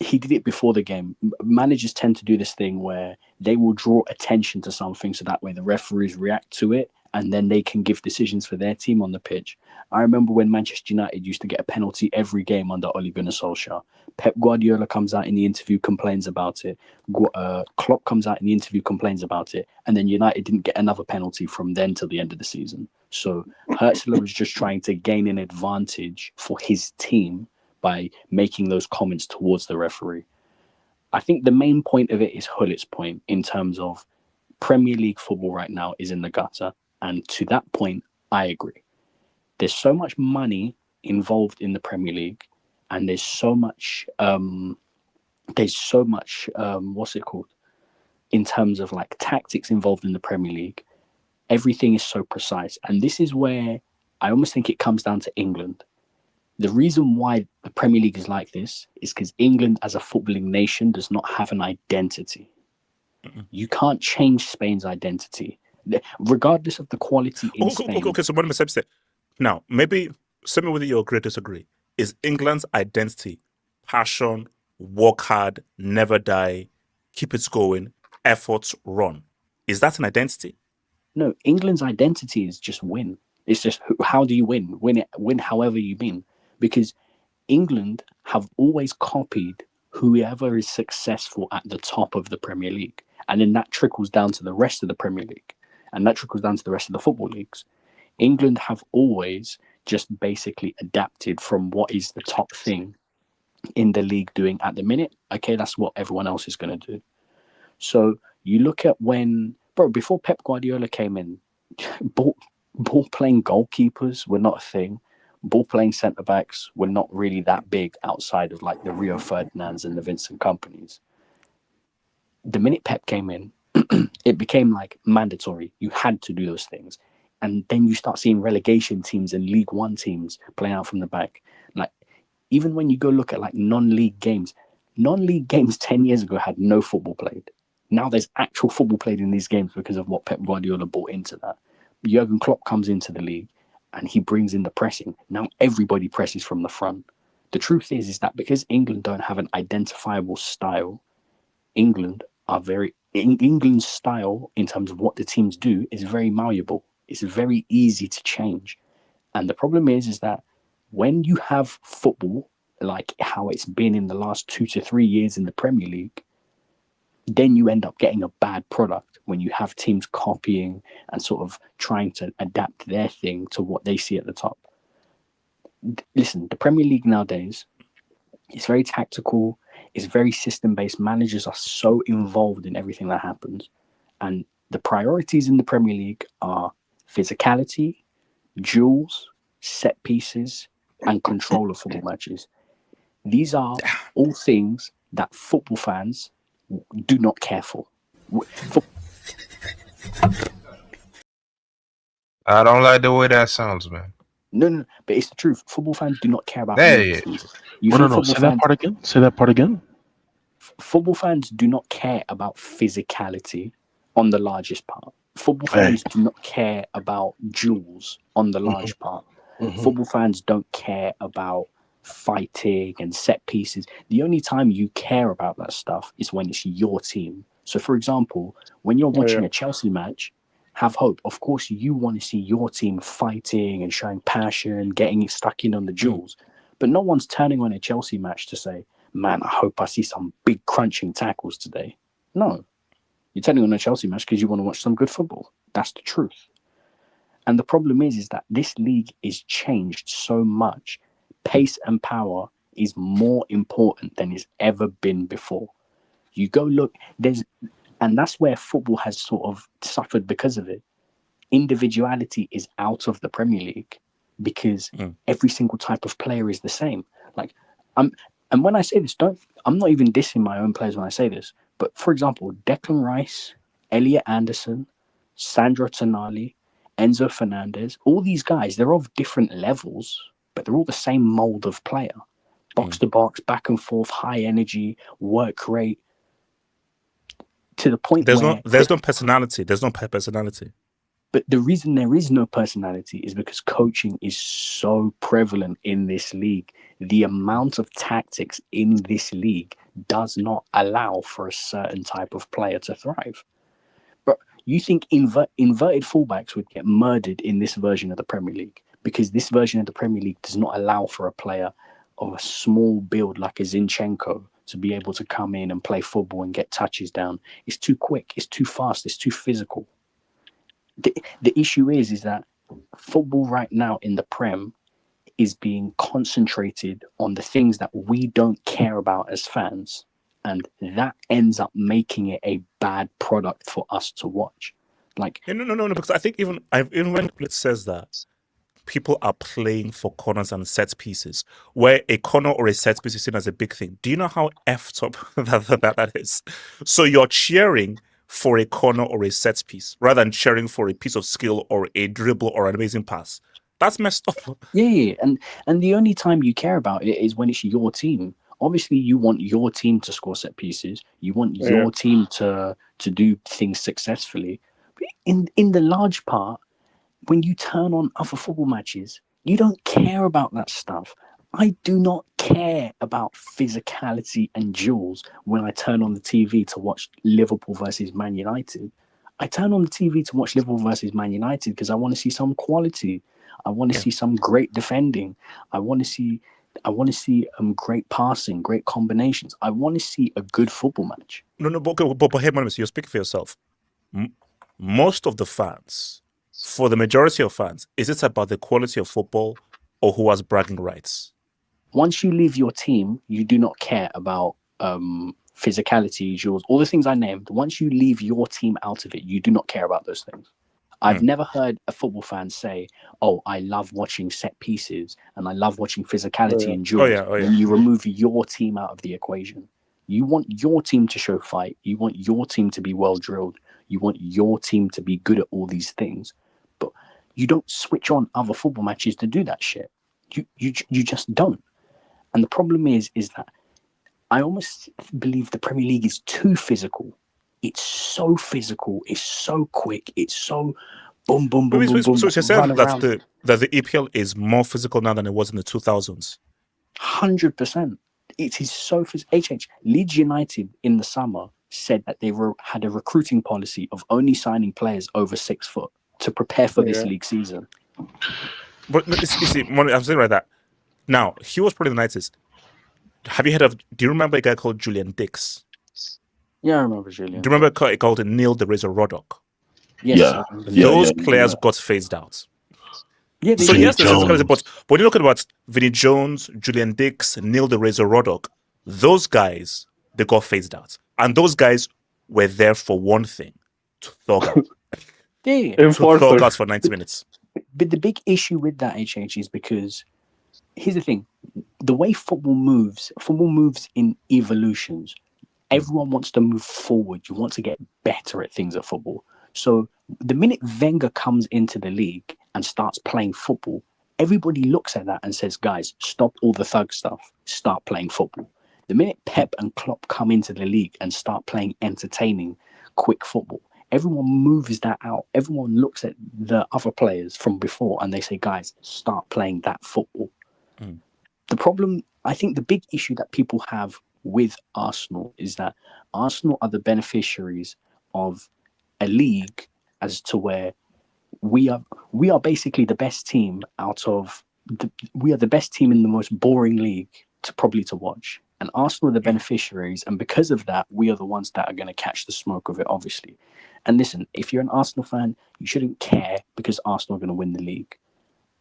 He did it before the game. Managers tend to do this thing where they will draw attention to something so that way the referees react to it, and then they can give decisions for their team on the pitch. I remember when Manchester United used to get a penalty every game under Ole Gunnar Solskjaer. Pep Guardiola comes out in the interview, complains about it. Klopp comes out in the interview, complains about it. And then United didn't get another penalty from then till the end of the season. So Hertzler was just trying to gain an advantage for his team by making those comments towards the referee. I think the main point of it is Gullit's point in terms of Premier League football right now is in the gutter. And to that point, I agree. There's so much money involved in the Premier League, and there's so much what's it called? In terms of like tactics involved in the Premier League. Everything is so precise. And this is where I almost think it comes down to England. The reason why the Premier League is like this is because England as a footballing nation does not have an identity. You can't change Spain's identity, regardless of the quality in Spain. Okay, so what am I saying? Now, maybe, tell me whether you agree or disagree. Is England's identity passion, work hard, never die, keep it going, efforts, run? Is that an identity? No, England's identity is just win. It's just how do you win? Win however you mean. Because England have always copied whoever is successful at the top of the Premier League. And then that trickles down to the rest of the Premier League. And that trickles down to the rest of the football leagues. England have always just basically adapted from what is the top thing in the league doing at the minute. Okay, that's what everyone else is going to do. So you look at before Pep Guardiola came in, ball playing goalkeepers were not a thing. Ball playing centre backs were not really that big outside of like the Rio Ferdinands and the Vincent Kompanies. The minute Pep came in, it became like mandatory. You had to do those things. And then you start seeing relegation teams and League One teams playing out from the back. Like, even when you go look at like non-league games 10 years ago had no football played. Now there's actual football played in these games because of what Pep Guardiola brought into that. Jurgen Klopp comes into the league and he brings in the pressing. Now everybody presses from the front. The truth is that because England don't have an identifiable style, England's style in terms of what the teams do is very malleable. It's very easy to change. And the problem is that when you have football, like how it's been in the last 2 to 3 years in the Premier League, then you end up getting a bad product when you have teams copying and sort of trying to adapt their thing to what they see at the top. Listen, the Premier League nowadays is very tactical, it's very system-based. Managers are so involved in everything that happens. And the priorities in the Premier League are physicality, duels, set pieces, and control of football matches. These are all things that football fans do not care for. I don't like the way that sounds, man. No, but it's the truth. Football fans do not care about Hey. any of these. Say that part again. Say that part again. Football fans do not care about physicality on the largest part. Football fans do not care about duels on the large part. Football fans don't care about fighting and set pieces. The only time you care about that stuff is when it's your team. So, for example, when you're watching a Chelsea match, have hope. Of course, you want to see your team fighting and showing passion, getting stuck in on the duels. But no one's turning on a Chelsea match to say, man, I hope I see some big crunching tackles today. No. You're turning on a Chelsea match because you want to watch some good football. That's the truth. And the problem is that this league is changed so much. Pace and power is more important than it's ever been before. You go look, and that's where football has sort of suffered because of it. Individuality is out of the Premier League because every single type of player is the same. And when I say this, I'm not even dissing my own players when I say this. But for example, Declan Rice, Elliot Anderson, Sandro Tonali, Enzo Fernandez, all these guys, they're of different levels, but they're all the same mold of player. Box to box, back and forth, high energy, work rate. To the point there's no personality. There's no personality. But the reason there is no personality is because coaching is so prevalent in this league. The amount of tactics in this league does not allow for a certain type of player to thrive. But you think inverted fullbacks would get murdered in this version of the Premier League because this version of the Premier League does not allow for a player of a small build like a Zinchenko to be able to come in and play football and get touches down. It's too quick, it's too fast, it's too physical. The issue is that football right now in the Prem is being concentrated on the things that we don't care about as fans, and that ends up making it a bad product for us to watch. Like no, because I think even when it says that people are playing for corners and set pieces, where a corner or a set piece is seen as a big thing. Do you know how effed up that is? So you're cheering for a corner or a set piece rather than cheering for a piece of skill or a dribble or an amazing pass. That's messed up. Yeah, and the only time you care about it is when it's your team. Obviously, you want your team to score set pieces. You want your team to do things successfully. But in the large part, when you turn on other football matches, you don't care about that stuff. I do not care about physicality and duels when I turn on the TV to watch Liverpool versus Man United. I turn on the TV to watch Liverpool versus Man United because I want to see some quality. I want to see some great defending. I want to see great passing, great combinations. I want to see a good football match. No, but hey, Manuel, you're speaking for yourself. Most of the fans, for the majority of fans, is it about the quality of football or who has bragging rights? Once you leave your team, you do not care about physicality, duels, all the things I named. Once you leave your team out of it, you do not care about those things. I've never heard a football fan say, oh, I love watching set pieces and I love watching physicality and duels. When you remove your team out of the equation. You want your team to show fight. You want your team to be well drilled. You want your team to be good at all these things. But you don't switch on other football matches to do that shit. You just don't. And the problem is that I almost believe the Premier League is too physical. it's so physical, it's so quick, it's so boom, boom, boom, boom, boom. So you said run that around. the EPL is more physical now than it was in the 2000s. 100%. It is so physical. Leeds United in the summer said that they had a recruiting policy of only signing players over 6 foot to prepare for this league season. But you see, I'm saying right that. Now, he was probably the nicest. Have you heard of, do you remember a guy called Julian Dix? Yeah, I remember Julian. Do you remember a guy called Neil the Razor Roddock? Yes. Those players got phased out. Yeah, so yes, there's physicality, but when you look at what Vinnie Jones, Julian Dix, Neil the Razor Roddock, those guys, they got phased out. And those guys were there for one thing, to thug out. To thug out for 90 minutes. But the big issue with that, is because, here's the thing, the way football moves in evolutions. Everyone wants to move forward. You want to get better at things at football. So the minute Wenger comes into the league and starts playing football, everybody looks at that and says, guys, stop all the thug stuff. Start playing football. The minute Pep and Klopp come into the league and start playing entertaining, quick football, everyone moves that out. Everyone looks at the other players from before and they say, guys, start playing that football. The problem, I think the big issue that people have with Arsenal is that Arsenal are the beneficiaries of a league as to where we are basically the best team we are the best team in the most boring league to watch. And Arsenal are the beneficiaries, and because of that, we are the ones that are going to catch the smoke of it, obviously. And listen, if you're an Arsenal fan, you shouldn't care because Arsenal are going to win the league.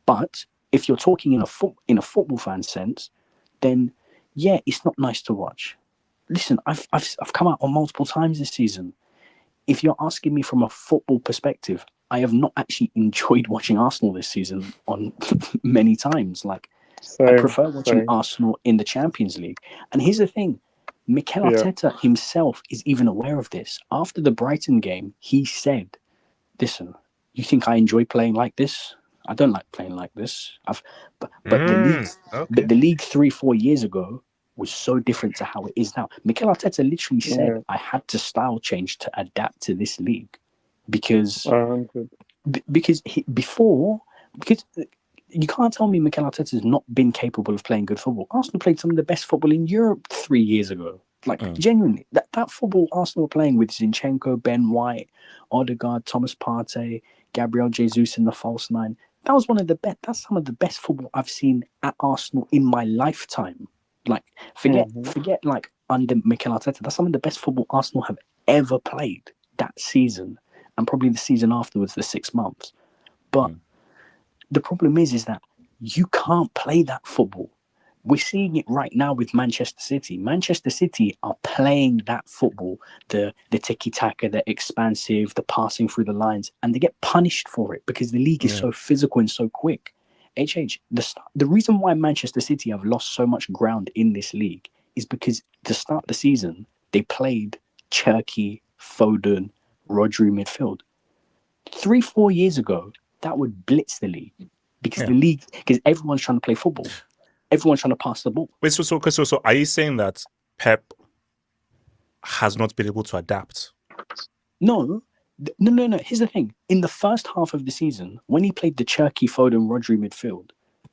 But if you're talking in a football fan sense, then yeah, it's not nice to watch. Listen, I've come out on multiple times this season. If you're asking me from a football perspective, I have not actually enjoyed watching Arsenal this season on many times. Like, I prefer watching Arsenal in the Champions League. And here's the thing, Mikel Arteta himself is even aware of this. After the Brighton game, he said, listen, you think I enjoy playing like this? I don't like playing like this. But the league 3-4 years ago was so different to how it is now. Mikel Arteta literally said, I had to style change to adapt to this league because you can't tell me Mikel Arteta has not been capable of playing good football. Arsenal played some of the best football in Europe 3 years ago. Like, genuinely, that football Arsenal were playing with Zinchenko, Ben White, Odegaard, Thomas Partey, Gabriel Jesus in the false nine. That was one of the best. That's some of the best football I've seen at Arsenal in my lifetime. Like, forget like under Mikel Arteta. That's some of the best football Arsenal have ever played that season, and probably the season afterwards, the 6 months. But the problem is that you can't play that football. We're seeing it right now with Manchester City. Manchester City are playing that football, the tiki-taka, the expansive, the passing through the lines, and they get punished for it because the league is so physical and so quick. The reason why Manchester City have lost so much ground in this league is because to start the season, they played Cherki, Foden, Rodri midfield. 3-4 years ago, that would blitz the league because everyone's trying to play football. Everyone's trying to pass the ball. Wait, so are you saying that Pep has not been able to adapt? No. Here's the thing. In the first half of the season, when he played the Cherki, Foden, Rodri midfield,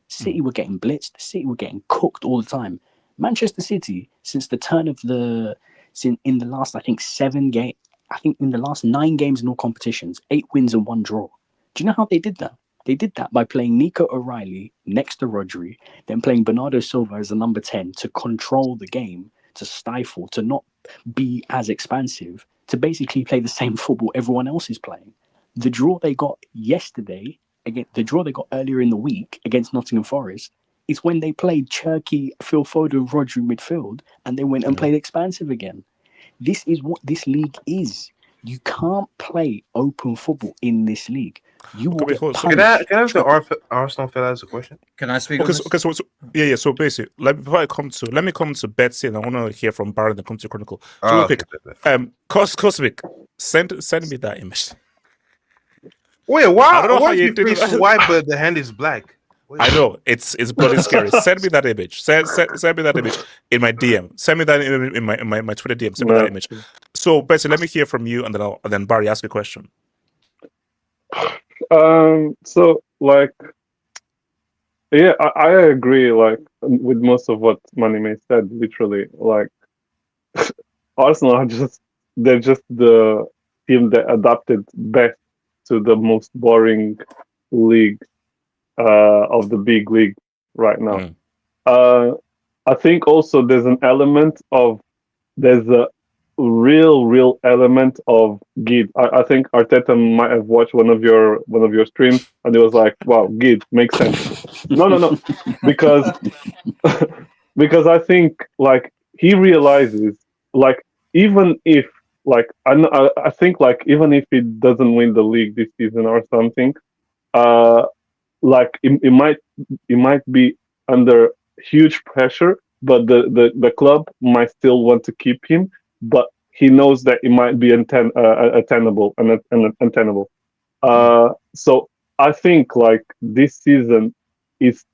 City were getting blitzed. City were getting cooked all the time. Manchester City, since the turn of in the last, in the last 9 games in all competitions, 8 wins and 1 draw. Do you know how they did that? They did that by playing Nico O'Reilly next to Rodri, then playing Bernardo Silva as the number 10 to control the game, to stifle, to not be as expansive, to basically play the same football everyone else is playing. The draw they got earlier in the week against Nottingham Forest is when they played Cherki, Phil Foden, Rodri midfield, and they went and played expansive again. This is what this league is. You can't play open football in this league. You will get punished. Can I ask the Arsenal fellas a question? Can I speak? So basically, let me come to Betsy, and I want to hear from Baron and come to Chronicle. So real quick, Cosmic, send me that image. Wait, why? Why is your face white but the hand is black? I know it's bloody scary. Send me that image. Send me that image in my DM. Send me that in my Twitter DM. Send me that image. So, Betsy, let me hear from you, and then Barry ask a question. So like, yeah, I agree like with most of what Manime said. Literally, like Arsenal are they're just the team that adapted best to the most boring league of the big league right now. I think also there's a real element of Gid. I think Arteta might have watched one of your streams and it was like, wow, Gid makes sense. No, because because I think like he realizes like even if like I think like even if he doesn't win the league this season or something, uh like it might be under huge pressure, but the club might still want to keep him, but he knows that it might be attainable and untenable. So I think like this season is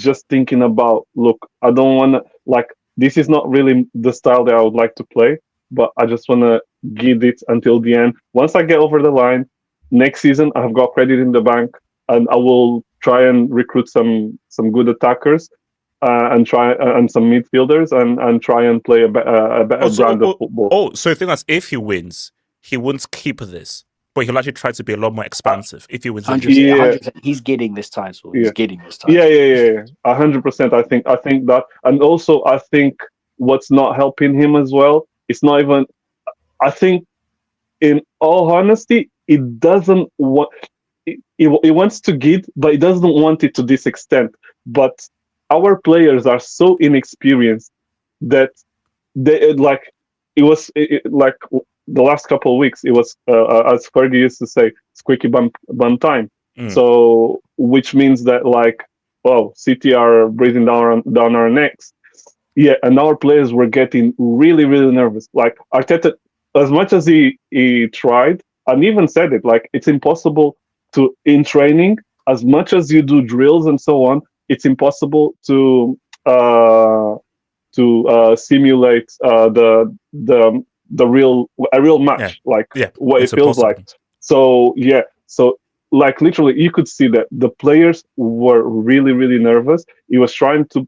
just thinking about, look, I don't want to like this is not really the style that I would like to play, but I just want to give it until the end. Once I get over the line, next season I've got credit in the bank, and I will try and recruit some good attackers. And try and some midfielders and try and play a better brand of football. Oh, so the thing is, if he wins, he won't keep this, but he'll actually try to be a lot more expansive. If he wins, 100%, he's getting this title. He's getting this title. Yeah. 100%. I think that, and also I think what's not helping him as well. It's not even. I think, in all honesty, it doesn't want. It wants to give, but it doesn't want it to this extent. But our players are so inexperienced that they like like the last couple of weeks it was as Fergie used to say, squeaky bum time. So which means that like, well, City are breathing down our necks. Yeah, and our players were getting really nervous. Like Arteta, as much as he tried and even said it, like it's impossible to in training, as much as you do drills and so on, it's impossible to simulate the real match, like what it feels like. So like literally, you could see that the players were really nervous. He was trying to.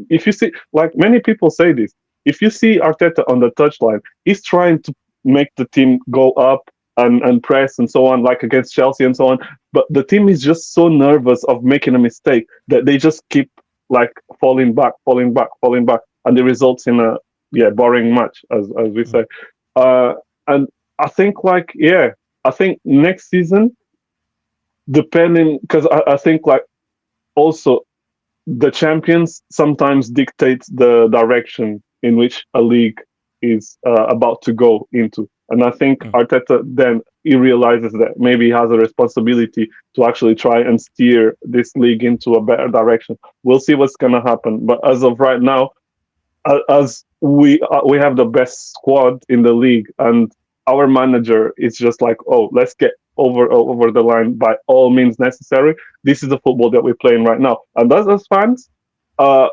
If you see, like many people say this, if you see Arteta on the touchline, he's trying to make the team go up and press and so on, like against Chelsea and so on. But the team is just so nervous of making a mistake that they just keep like falling back, and it results in a boring match, as we say. And I think like I think next season, depending, because I think like also the champions sometimes dictate the direction in which a league is about to go into. And I think Arteta then he realizes that maybe he has a responsibility to actually try and steer this league into a better direction. We'll see what's gonna happen. But as of right now, as we have the best squad in the league, and our manager is just like, oh, let's get over the line by all means necessary. This is the football that we're playing right now, and as fans, I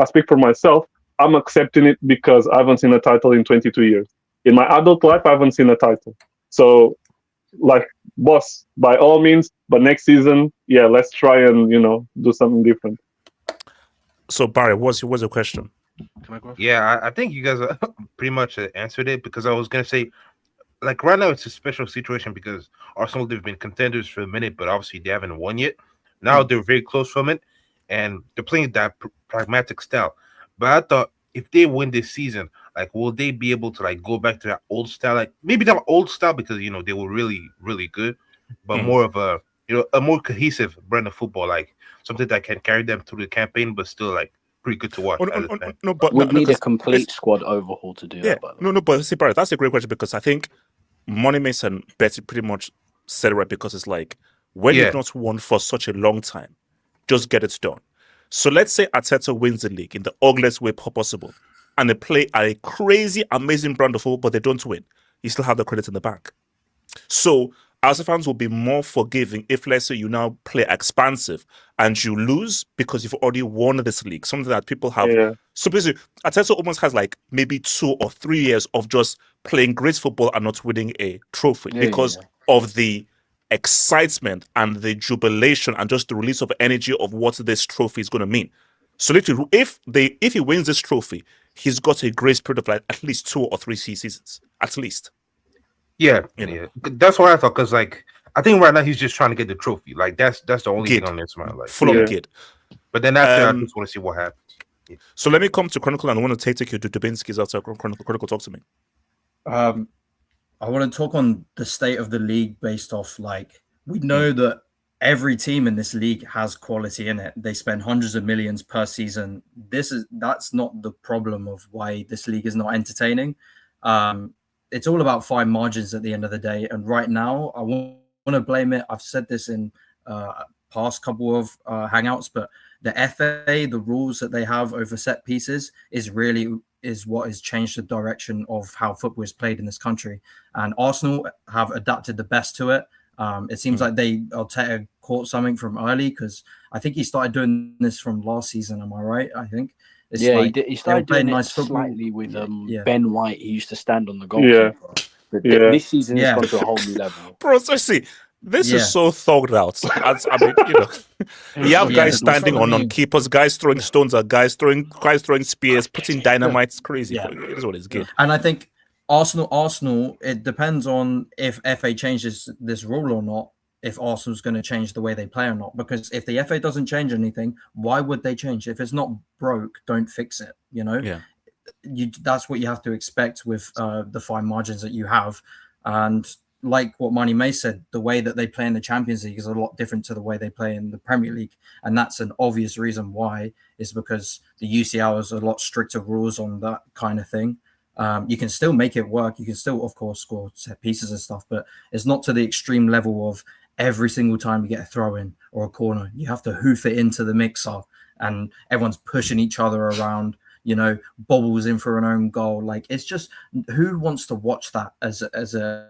speak for myself. I'm accepting it because I haven't seen a title in 22 years. In my adult life, I haven't seen a title. So, like, boss, by all means, but next season, let's try and do something different. So, Barry, what's your question? Can I go? Yeah, I think you guys pretty much answered it, because I was gonna say, like, right now it's a special situation because Arsenal, they've been contenders for a minute, but obviously they haven't won yet. Now they're very close from it, and they're playing that pragmatic style. But I thought, if they win this season, like, will they be able to like go back to that old style? Like, maybe not old style because they were really good, but more of a a more cohesive brand of football, like something that can carry them through the campaign, but still like pretty good to watch. We'd need a complete squad overhaul to do that. By the way. But see, Barry, that's a great question, because I think Money Mason Betty pretty much said it right, because it's like, when you've not won for such a long time, just get it done. So let's say Arteta wins the league in the ugliest way possible, and they play a crazy, amazing brand of football, but they don't win. You still have the credit in the bank. So Arsenal fans will be more forgiving if, let's say, you now play expansive and you lose because you've already won this league, something that people have. Yeah. So basically, Arteta almost has like maybe 2 or 3 years of just playing great football and not winning a trophy because of the excitement and the jubilation and just the release of energy of what this trophy is going to mean. So literally, if he wins this trophy, he's got a grace period of like at least 2 or 3 seasons, at least. Yeah, that's what I thought. Because like I think right now he's just trying to get the trophy. Like that's the only thing on his mind. Like full on kid. But then after, I just want to see what happens. Yeah. So let me come to Chronicle, and I want to take you to Dubinsky's after Chronicle. Chronicle, talk to me. I want to talk on the state of the league based off like we know that every team in this league has quality in it. They spend hundreds of millions per season. That's not the problem of why this league is not entertaining. It's all about fine margins at the end of the day. And right now, I want to blame it. I've said this in past couple of hangouts, but the FA, the rules that they have over set pieces is what has changed the direction of how football is played in this country. And Arsenal have adapted the best to it. It seems like Arteta caught something from early because I think he started doing this from last season. Am I right? I think. He started doing it slightly with Ben White. He used to stand on the goalkeeper. But this season has gone to a whole new level. Bro, so see, this is so thugged out. I mean, you have guys standing on keepers, guys throwing stones at guys throwing spears, putting dynamite. It's crazy. But it is what it's good. And I think Arsenal, it depends on if FA changes this rule or not. If Arsenal's going to change the way they play or not, because if the FA doesn't change anything, why would they change? If it's not broke, don't fix it. That's what you have to expect with the fine margins that you have. And like what Manny May said, the way that they play in the Champions League is a lot different to the way they play in the Premier League, and that's an obvious reason why. Is because the UCL has a lot stricter rules on that kind of thing. You can still make it work. You can still, of course, score set pieces and stuff, but it's not to the extreme level of every single time you get a throw in or a corner, you have to hoof it into the mixer and everyone's pushing each other around, bobbles in for an own goal. Like, it's just, who wants to watch that as a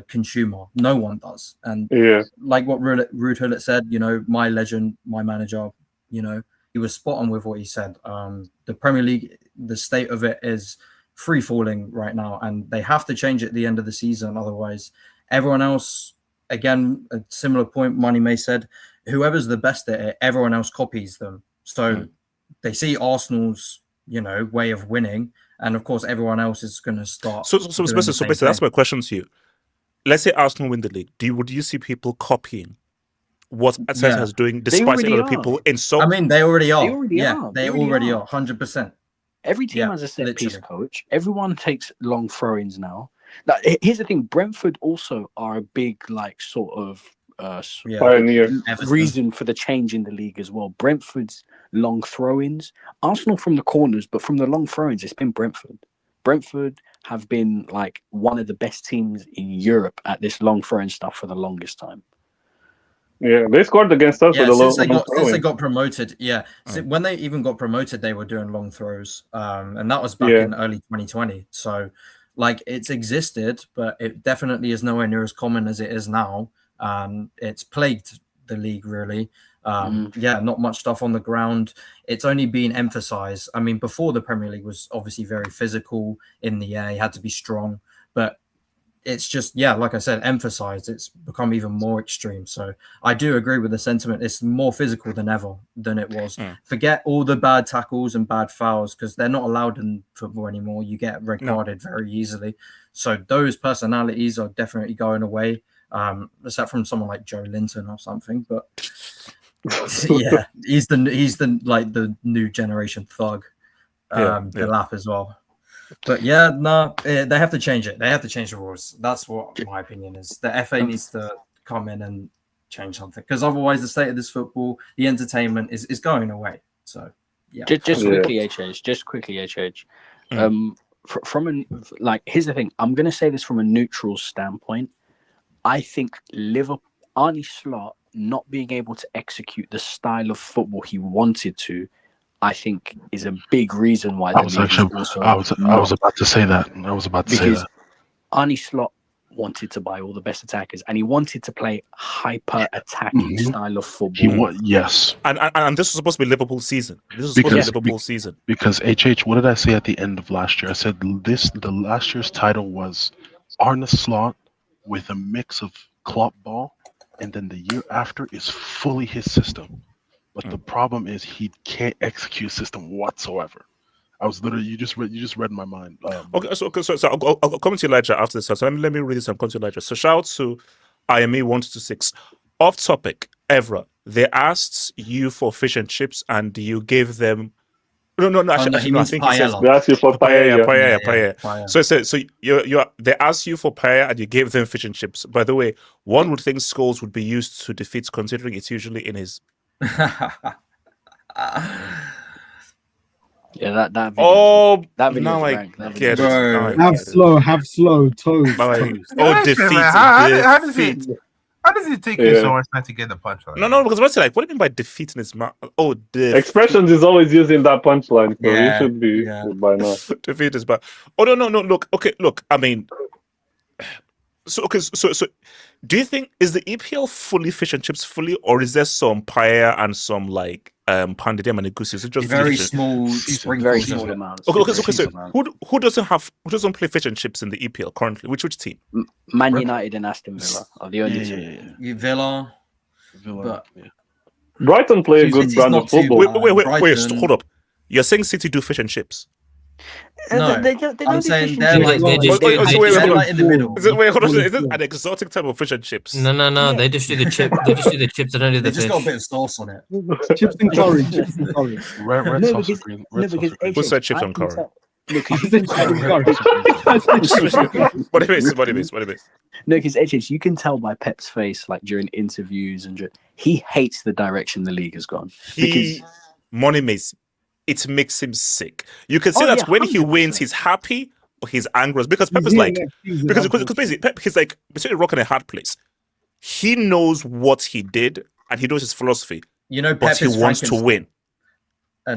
consumer? No one does. And like what Ruud Gullit said, my legend, my manager, he was spot on with what he said. The Premier League, the state of it is free falling right now, and they have to change it at the end of the season. Otherwise, everyone else, again, a similar point Manny May said, whoever's the best at it, everyone else copies them. So they see Arsenal's, way of winning, and of course everyone else is going to start. So basically, that's my question to you. Let's say Arsenal win the league. Would you see people copying what Arteta is doing, despite other people in so? I mean, they already are. They already are. 100%. Every team has a set piece coach. Everyone takes long throw-ins now. Like, here's the thing: Brentford also are a big, sort of pioneer reason for the change in the league as well. Brentford's long throw-ins, Arsenal from the corners, but from the long throw-ins, it's been Brentford. Brentford have been one of the best teams in Europe at this long throw-in stuff for the longest time. Yeah, they scored against us with a long since they got promoted. Yeah, when they even got promoted, they were doing long throws, and that was back in early 2020. So. It's existed, but it definitely is nowhere near as common as it is now. It's plagued the league, really. Not much stuff on the ground. It's only been emphasized. I mean, before the Premier League was obviously very physical in the air. You had to be strong. But it's just, like I said, emphasized. It's become even more extreme. So I do agree with the sentiment. It's more physical than ever than it was. Forget all the bad tackles and bad fouls, because they're not allowed in football anymore. You get red carded very easily. So those personalities are definitely going away, except from someone like Joe Linton or something. But he's the new generation thug. The lap as well. But they have to change it. They have to change the rules. That's what my opinion is. The FA needs to come in and change something, because otherwise the state of this football, the entertainment is going away. So Just quickly, HH. Here's the thing. I'm going to say this from a neutral standpoint. I think Arne Slot not being able to execute the style of football he wanted to, I think, is a big reason why. I was about to say that. Arne Slot wanted to buy all the best attackers, and he wanted to play hyper attacking style of football. Yes. And this was supposed to be Liverpool season. This was supposed to be Liverpool season. Because what did I say at the end of last year? I said the last year's title was Arne Slot with a mix of Klopp ball, and then the year after is fully his system. But the problem is he can't execute system whatsoever. I was literally you just read my mind. Okay, so I'll come to Elijah after this. So let me read this and come to Elijah. So shout out to IME 126. Off topic, Evra. They asked you for fish and chips, and you gave them. No. Actually, I think he says they asked you for paella. So they asked you for paella, and you gave them fish and chips. By the way, one would think Scholes would be used to defeats, considering it's usually in his. Yeah, that video. Oh, that video. now I get it. Have slow toes. Oh, defeat. How does it take you so much time to get the punchline? No, because what's it like? What do you mean by defeating his mouth? Oh, expressions is always using that punchline, so you should be by now. Defeat is bad. Oh no. Look. I mean, so do you think is the EPL fully fish and chips fully, or is there some paella and some like pounded yam and egusi? Is it just very small amounts? Okay. So who doesn't play fish and chips in the EPL currently? Which team? Man United and Aston Villa are the only two. Villa. Brighton play a good brand of football. Wait, hold up. You're saying City do fish and chips? No, they don't I'm do saying fish they're and like, chips. they're like in the middle. Wait, hold on. Is this an exotic type of fish and chips? No. They just do the chip. They just do the chips. They don't do the They fish. just got a bit of sauce on it. Chips and curry. Red sauce and green. Who said chips and curry? What it is. No, because HH, you can tell by Pep's face, like during interviews, and he hates the direction the league has gone. Money makes it makes him sick. You can see that when he wins, he's happy, but he's angry because Pep is like because basically Pep is like between a rock and a hard place. He knows what he did and he knows his philosophy. You know, but Pep he wants to win.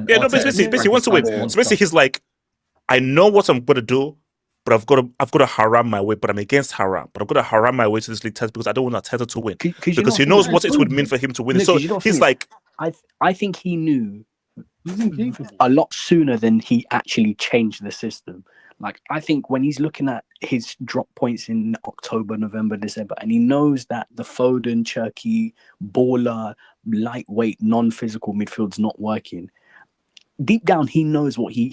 Basically he wants to win. So basically, he's like, I know what I'm gonna do, but I've got to haram my way. But I'm against haram. But I've got to haram my way to this league test because I don't want Arteta to win. Because he knows what it would mean for him to win. So he's like, I think he knew a lot sooner than he actually changed the system. Like, I think when he's looking at his drop points in October, November, December, and he knows that the Foden, Cherky, baller, lightweight, non-physical midfield's not working. Deep down, he knows what he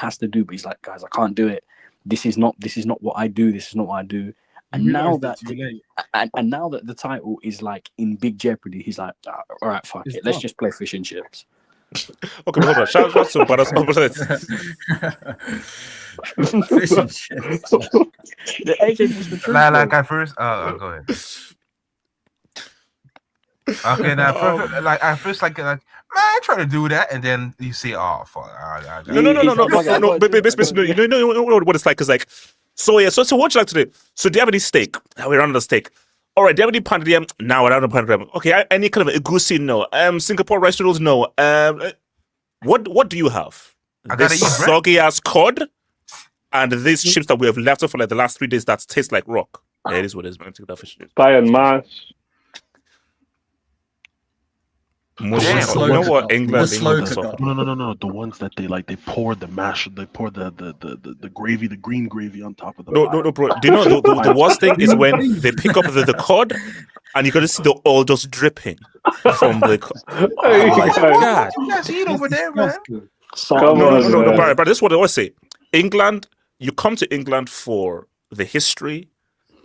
has to do, but he's like, guys, I can't do it. This is not what I do. This is not what I do. And now that the title is like in big jeopardy, he's like, all right, fuck it. Let's just play fish and chips. Okay, hold on. Shout out to Baras. Fish and chips. Like at first, go ahead. Okay, now at first, like man, I try to do that, and then you see, oh fuck. No. You know what it's like? Cause like, so what would you like to do? So do you have any steak? We're on the steak. All right, do you have any pounded yam? No, I don't have pounded yam. Okay, any kind of egusi? No. Singapore rice noodles? No. What do you have? This soggy ass cod and these chips that we have left for like the last 3 days that taste like rock. Yeah, it is what it is, man. Take that fish. Pie and mash. You know what England No. The ones that they pour the mash, they pour the gravy, the green gravy on top of the No, bro. Do you know the worst thing is when they pick up the cod and you're gonna see the oil just dripping from the cod. Oh my god! You guys eat over there, man. No, but this is what I always say. England, you come to England for the history,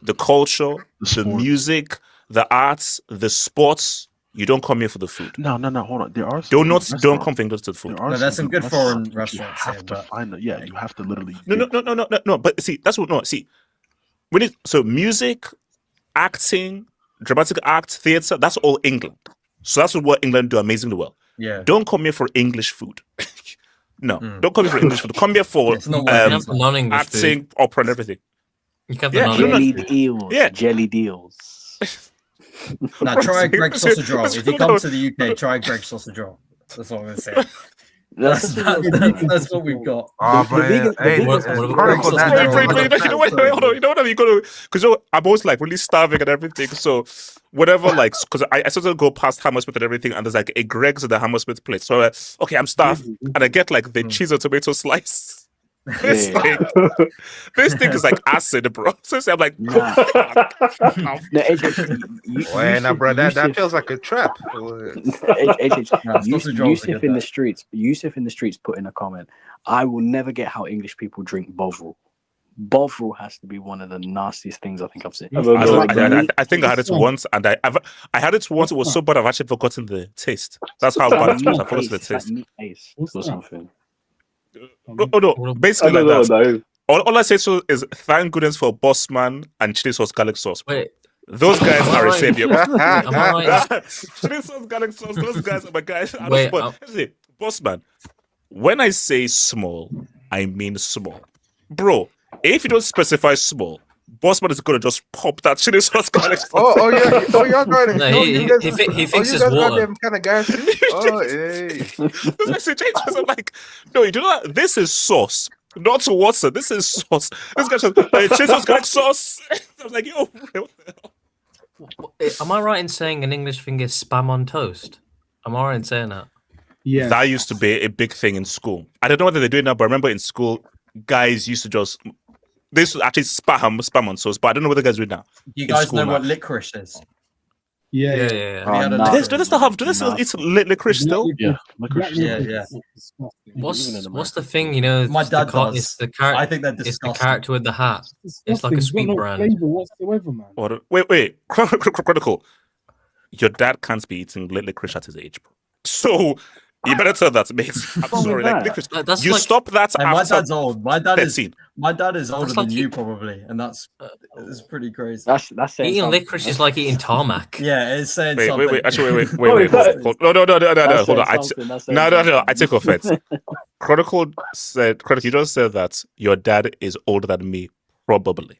the culture, the music, the arts, the sports. You don't come here for the food. No. Hold on. There are don't come for England to the food. No, there's some good foreign restaurants. You have to find it. Yeah, you have to literally. No. But see, that's what. No, see, so music, acting, dramatic act, theatre. That's all England. So that's what England do amazingly well. Yeah. Don't come here for English food. No, don't come here for English food. Come here for acting, opera, and everything. You can have jelly deals. Now try Greg's sausage roll. If you come to the UK, try Greg's sausage roll. That's what I'm going to say. That's what we've got. Oh, but You know what I mean? Because I'm always like really starving and everything. So whatever, like, because I sometimes go past Hammersmith and everything, and there's like a Greg's at the Hammersmith place. So okay, I'm starved, and I get like the cheese and tomato slice. This thing is like acid, bro. So I'm like, nah, bro, that feels like a trap. Yusuf in the streets. Yusuf in the streets put in a comment. I will never get how English people drink Bovril. Bovril has to be one of the nastiest things I think I've seen. I think I had it once, and I had it once. It was so bad I've actually forgotten the taste. That's how bad it was. I forgot the taste. Or something. No. Basically, like that. All I say so is thank goodness for Bossman and chili sauce garlic sauce. Wait, those guys are a savior. Chili sauce garlic sauce. Those guys are my guys. Wait, Bossman. When I say small, I mean small, bro. If you don't specify small, Bossman is gonna just pop that chili sauce garlic sauce. Y'all got it. No, he fixes water. Them kind of guys too? Hey. I'm like, no, you do not. This is sauce, not water. This is sauce. This guy just chili sauce garlic sauce. I was like, yo, what the hell? Am I right in saying an English thing is spam on toast? Am I right in saying that? Yeah, that used to be a big thing in school. I don't know whether they do it now, but I remember in school, guys used to just. This was actually spam on sauce, but I don't know what the guys do now. You guys know what licorice is? Yeah. Do they still have? Do they still eat licorice still? Yeah, licorice. Yeah. What's the thing? You know, my dad does. It's the character. I think that it's the character with the hat. It's like a sweet brand. Whatsoever, man. Wait, Chronicle. Your dad can't be eating licorice at his age, bro. So you better tell that, mate. I'm sorry, like licorice. That's you like, stop that after. My dad's old. My dad 13. is older than you probably, and that's pretty crazy. That's eating licorice is like eating tarmac. Yeah, it's saying wait, something. wait. Actually, wait. Hold on. Hold on. No. I take offense. Chronicle, you just said that your dad is older than me, probably.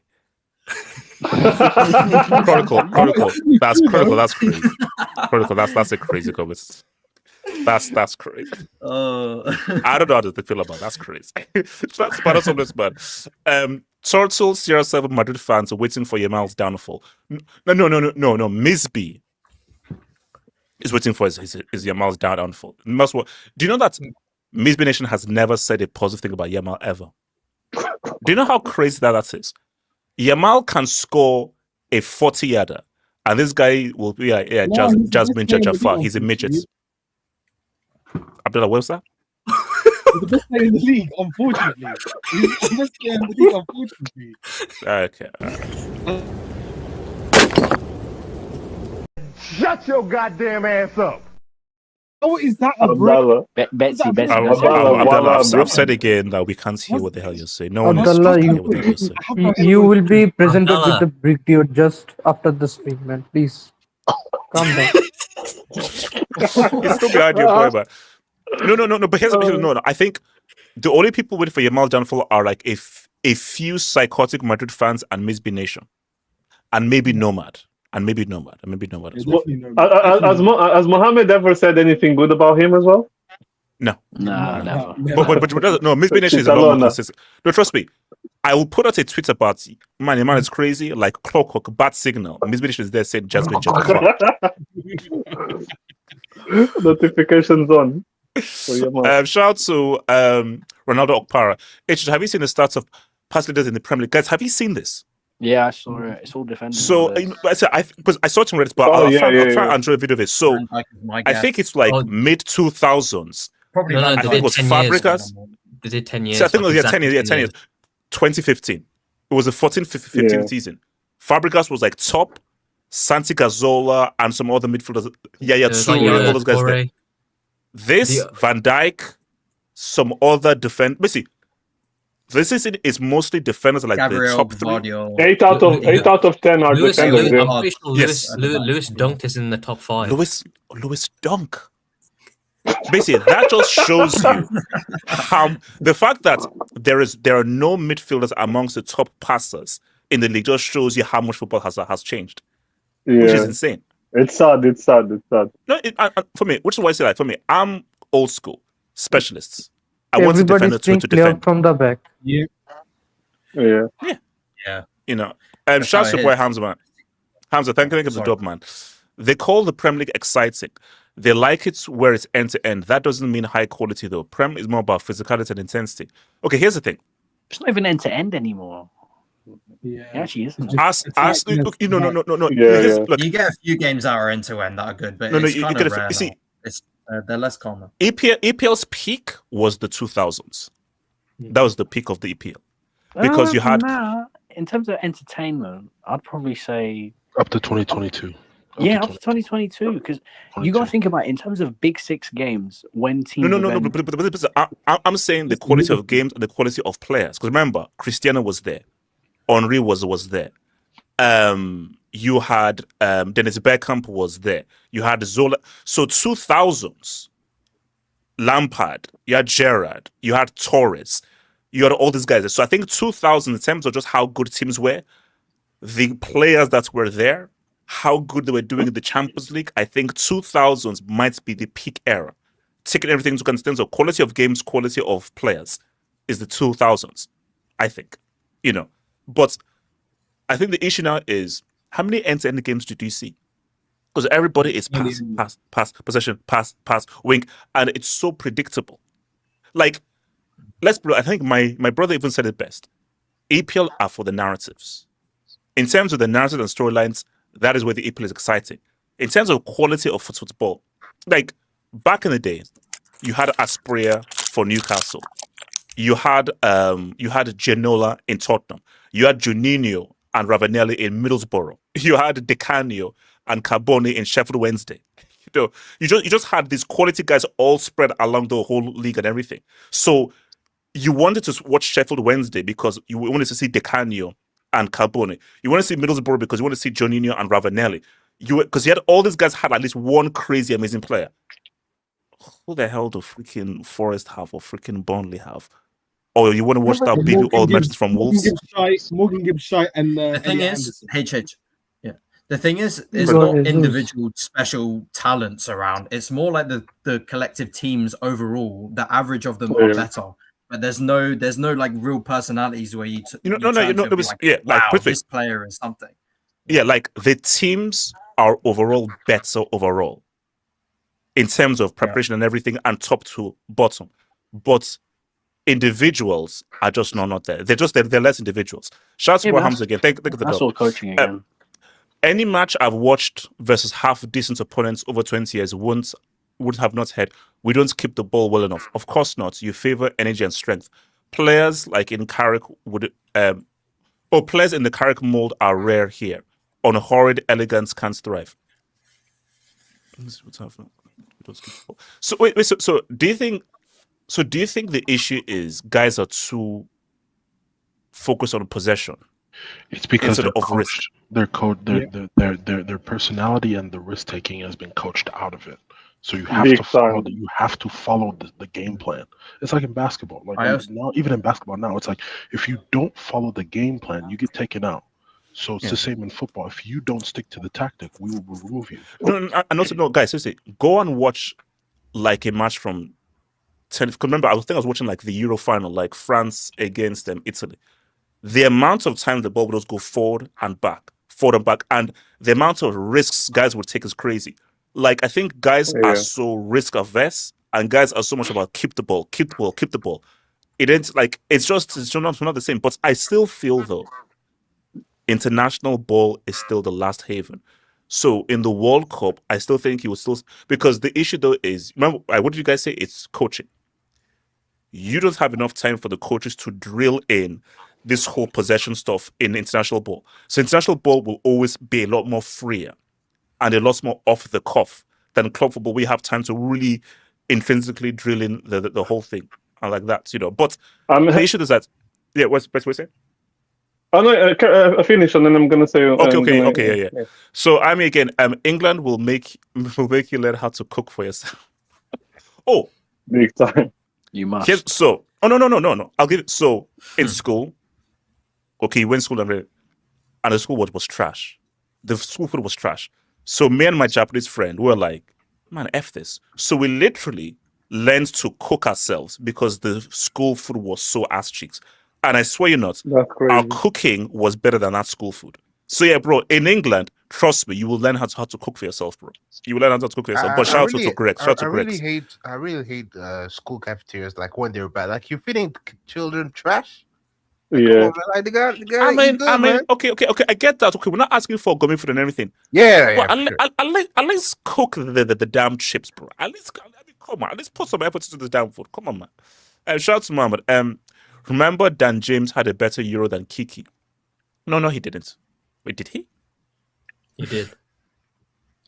Chronicle. That's crazy. Chronicle, that's a crazy comment. That's crazy. I don't know how to feel about that's crazy. That's part of something bad. Turtle CR7 Madrid fans are waiting for Yamal's downfall. No. Miss B is waiting for his Yamal's downfall. Do you know that Miss B Nation has never said a positive thing about Yamal ever? Do you know how crazy that is? Yamal can score a 40-yarder, and this guy will be Jasmine Jafar. He's a midget. Abdullah, what's that? He's the best player in the league, unfortunately. He's the best player in the league, unfortunately. Okay. Shut your goddamn ass up. Oh, is that a break? Betsy. I've said again that we can't hear what the hell you're saying. No one is Abdullah, hear what the hell you're saying. you will be presented with the brick deal just after the speak, man. Please. Calm down. It's still behind your boy, but no. But here's no. I think the only people waiting for Yamal downfall are like a few psychotic Madrid fans and Miss B Nation, and maybe Nomad. As well. Has Mohammed ever said anything good about him as well? No. Never. But Miss B Nation is a lot more consistent. No, trust me. I will put out a tweet about man is crazy, like clockwork, bad signal. Miss B Nation is there saying Jasmine. Notifications on. Shout out to Ronaldo Okpara. Have you seen the stats of past leaders in the Premier League? Guys, have you seen this? Yeah, I saw it. It's all defenders. So, because I saw it on Reddit, but I'll try and show a video of it. So, I think it's like mid 2000s. Probably I think it was Fabregas. They did 10 years. So I think it was 10 years. 2015. It was a 14-15 season. Fabregas was like top. Santi Cazorla and some other midfielders. Toure, all those guys there. This Van Dijk, some other defense. Basically, this is mostly defenders like Gabriel, the top 3. Guardiola. 8 out of 10 are defenders. Lewis Dunk is in the top 5. Lewis Dunk. Basically, that just shows you how the fact that there are no midfielders amongst the top passers in the league just shows you how much football has changed, which is insane. It's sad. No, for me, which is why I say that. For me, I'm old school. specialists. I want the defender to defend from the back. Yeah. You know, shout out to your boy Hamza, man. Hamza, thank you for the dub, man. They call the Premier League exciting. They like it where it's end to end. That doesn't mean high quality though. Prem is more about physicality and intensity. Okay, here's the thing. It's not even end to end anymore. Yeah, it actually isn't. No. Yeah. Look, you get a few games that are end to end that are good, but it's kind of rare. You see, they're less common. EPL's peak was the 2000s. That was the peak of the EPL because you had. In terms of entertainment, I'd probably say up to 2022. Up to 2022, because you got to think about it, in terms of Big Six games when teams. But I'm saying the quality of games and the quality of players. Because remember, Cristiano was there, Henry was there. You had Dennis Bergkamp was there. You had Zola. So 2000s, Lampard. You had Gerrard. You had Torres. You had all these guys. So I think 2000, in terms of just how good teams were, the players that were there, how good they were doing in the Champions League, I think 2000s might be the peak era. Taking everything into consideration, quality of games, quality of players is the 2000s, I think. But I think the issue now is how many end-to-end games did you see? Because everybody is pass, possession, pass, wing, and it's so predictable. Like, I think my brother even said it best. EPL are for the narratives. In terms of the narrative and storylines, that is where the EPL is exciting. In terms of quality of football, like back in the day, you had Aspria for Newcastle. You had Ginola in Tottenham. You had Juninho and Ravanelli in Middlesbrough. You had De Canio and Carboni in Sheffield Wednesday. You just had these quality guys all spread along the whole league and everything. So you wanted to watch Sheffield Wednesday because you wanted to see De Canio and Carboni. You want to see Middlesbrough because you want to see Juninho and Ravanelli. Because you had all these guys had at least one crazy amazing player. Who the hell do freaking Forest have or freaking Burnley have? Or you want to watch that big old merchants from Wolves? Morgan Gibbs, and the thing is, HH. Yeah, the thing is, it's not individual special talents around. It's more like the collective teams overall. The average of them are better. But there's no like real personalities where this player is something. Yeah, like the teams are overall better overall in terms of preparation and everything, and top to bottom. But individuals are just not there. They're less individuals. Shout out to Hamza again. Thank you for the that's all coaching again. Any match I've watched versus half decent opponents over 20 years would have not had. We don't keep the ball well enough. Of course not. You favor energy and strength. Players like in Carrick players in the Carrick mold are rare here. Unhurried elegance can't thrive. So wait. So do you think the issue is guys are too focused on possession? It's because they're coached. Their personality and the risk taking has been coached out of it. So you have to follow the game plan. It's like in basketball. Now, even in basketball now, it's like if you don't follow the game plan, you get taken out. So it's the same in football. If you don't stick to the tactic, we will remove you. No, guys, seriously, go and watch like a match from 10. Remember, I was watching like the Euro final, like France against Italy. The amount of time the ball would just go forward and back, and the amount of risks guys would take is crazy. Like, I think guys are so risk averse, and guys are so much about keep the ball. It's not the same. But I still feel though, international ball is still the last haven. So in the World Cup, I still think because the issue though is, remember, what did you guys say? It's coaching. You don't have enough time for the coaches to drill in this whole possession stuff in international ball. So international ball will always be a lot more freer and a lot more off the cuff than club football. We have time to really intrinsically drill in the whole thing and like that, But the issue is that, what's saying? Oh no, I finish and then I'm gonna say. Okay, yeah. So again, England will make you learn how to cook for yourself. Oh, big time! You must. No. I'll give it. So in school, you went to school and the school was trash. The school food was trash. So me and my Japanese friend were like, man, F this. So we literally learned to cook ourselves because the school food was so ass cheeks. And I swear you not, our cooking was better than that school food. So yeah, bro, in England, trust me, you will learn how to cook for yourself, bro. You will learn how to cook for yourself. But shout out to Greg. Shout out to Greg. I really hate school cafeterias, like when they're bad. Like, you're feeding children trash. Like, yeah. come on, man. Like, the guy, man. Okay. I get that. Okay, we're not asking for gummy food and everything. Yeah, but sure. at least cook the damn chips, bro. At least, come on. At least put some effort into the damn food. Come on, man. Shout out to Mohammed. Remember Dan James had a better Euro than Kiki? No, he didn't. Wait, did he? He did.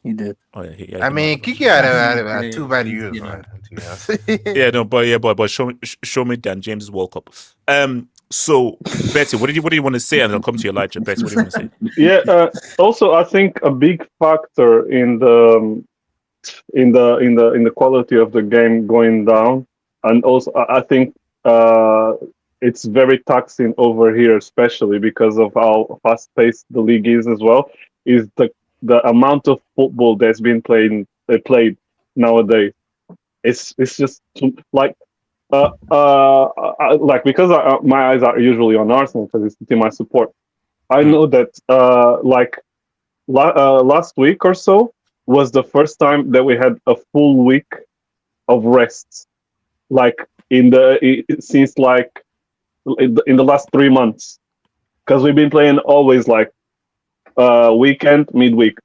He did. Oh yeah. I mean, Kiki had a 2 bad years, man. But show me Dan James' World Cup. So Betty, what do you want to say? And I'll come to your Elijah. Betty, what do you want to say? Yeah. Also, I think a big factor in the quality of the game going down, and also I think it's very taxing over here, especially because of how fast-paced the league is as well. Is the amount of football that's been played nowadays? It's just like because my eyes are usually on Arsenal because it's the team I support. I know that last week or so was the first time that we had a full week of rest, like since like in the last 3 months, because we've been playing always like weekend midweek.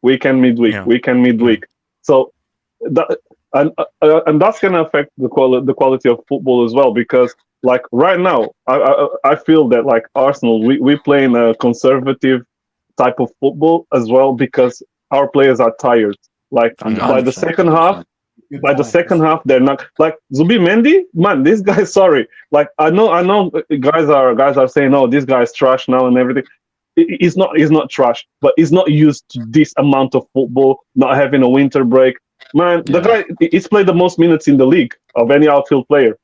So that and that's gonna affect the quality of football as well, because like right now I feel that like Arsenal we play in a conservative type of football as well, because our players are tired. Like by the second half, they're not like Zubimendi. Man, this guy, sorry. Like I know, guys are saying, "Oh, this guy's trash now" and everything. He's not trash, but he's not used to this amount of football, not having a winter break. Man, the guy he's played the most minutes in the league of any outfield player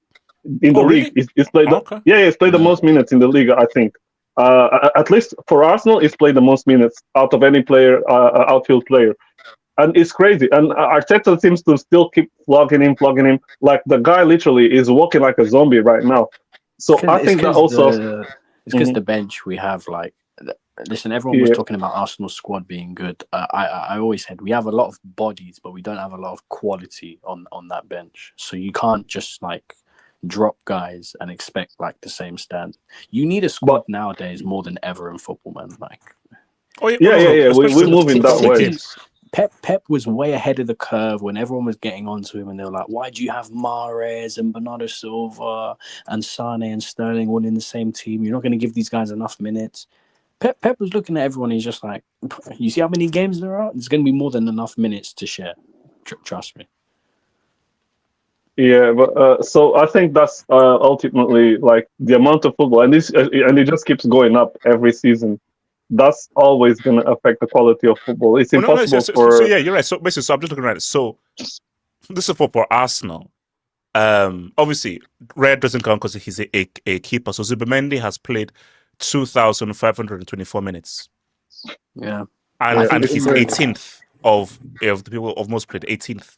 in the league. He's played he's played the most minutes in the league, I think. At least for Arsenal, he's played the most minutes out of any player, outfield player. And it's crazy. And Arteta seems to still keep flogging him. Like the guy literally is walking like a zombie right now. So I think that also... It's because the bench we have, like... Listen, everyone was talking about Arsenal's squad being good. I always said we have a lot of bodies, but we don't have a lot of quality on that bench. So you can't just, like, drop guys and expect, like, the same standard. You need a squad nowadays more than ever in football, man. Like... We're moving that way. Pep was way ahead of the curve when everyone was getting onto him, and they were like, "Why do you have Mahrez and Bernardo Silva and Sane and Sterling all in the same team? You're not going to give these guys enough minutes." Pep was looking at everyone. He's just like, "You see how many games there are? There's going to be more than enough minutes to share. Trust me." Yeah, but so I think that's ultimately like the amount of football, and it just keeps going up every season. That's always going to affect the quality of football. It's impossible So yeah, you're right. So basically, I'm just looking at it. So this is for Arsenal. Obviously, Red doesn't count because he's a keeper. So Zubimendi has played 2,524 minutes. Yeah, and he's 18th of the people of most played. 18th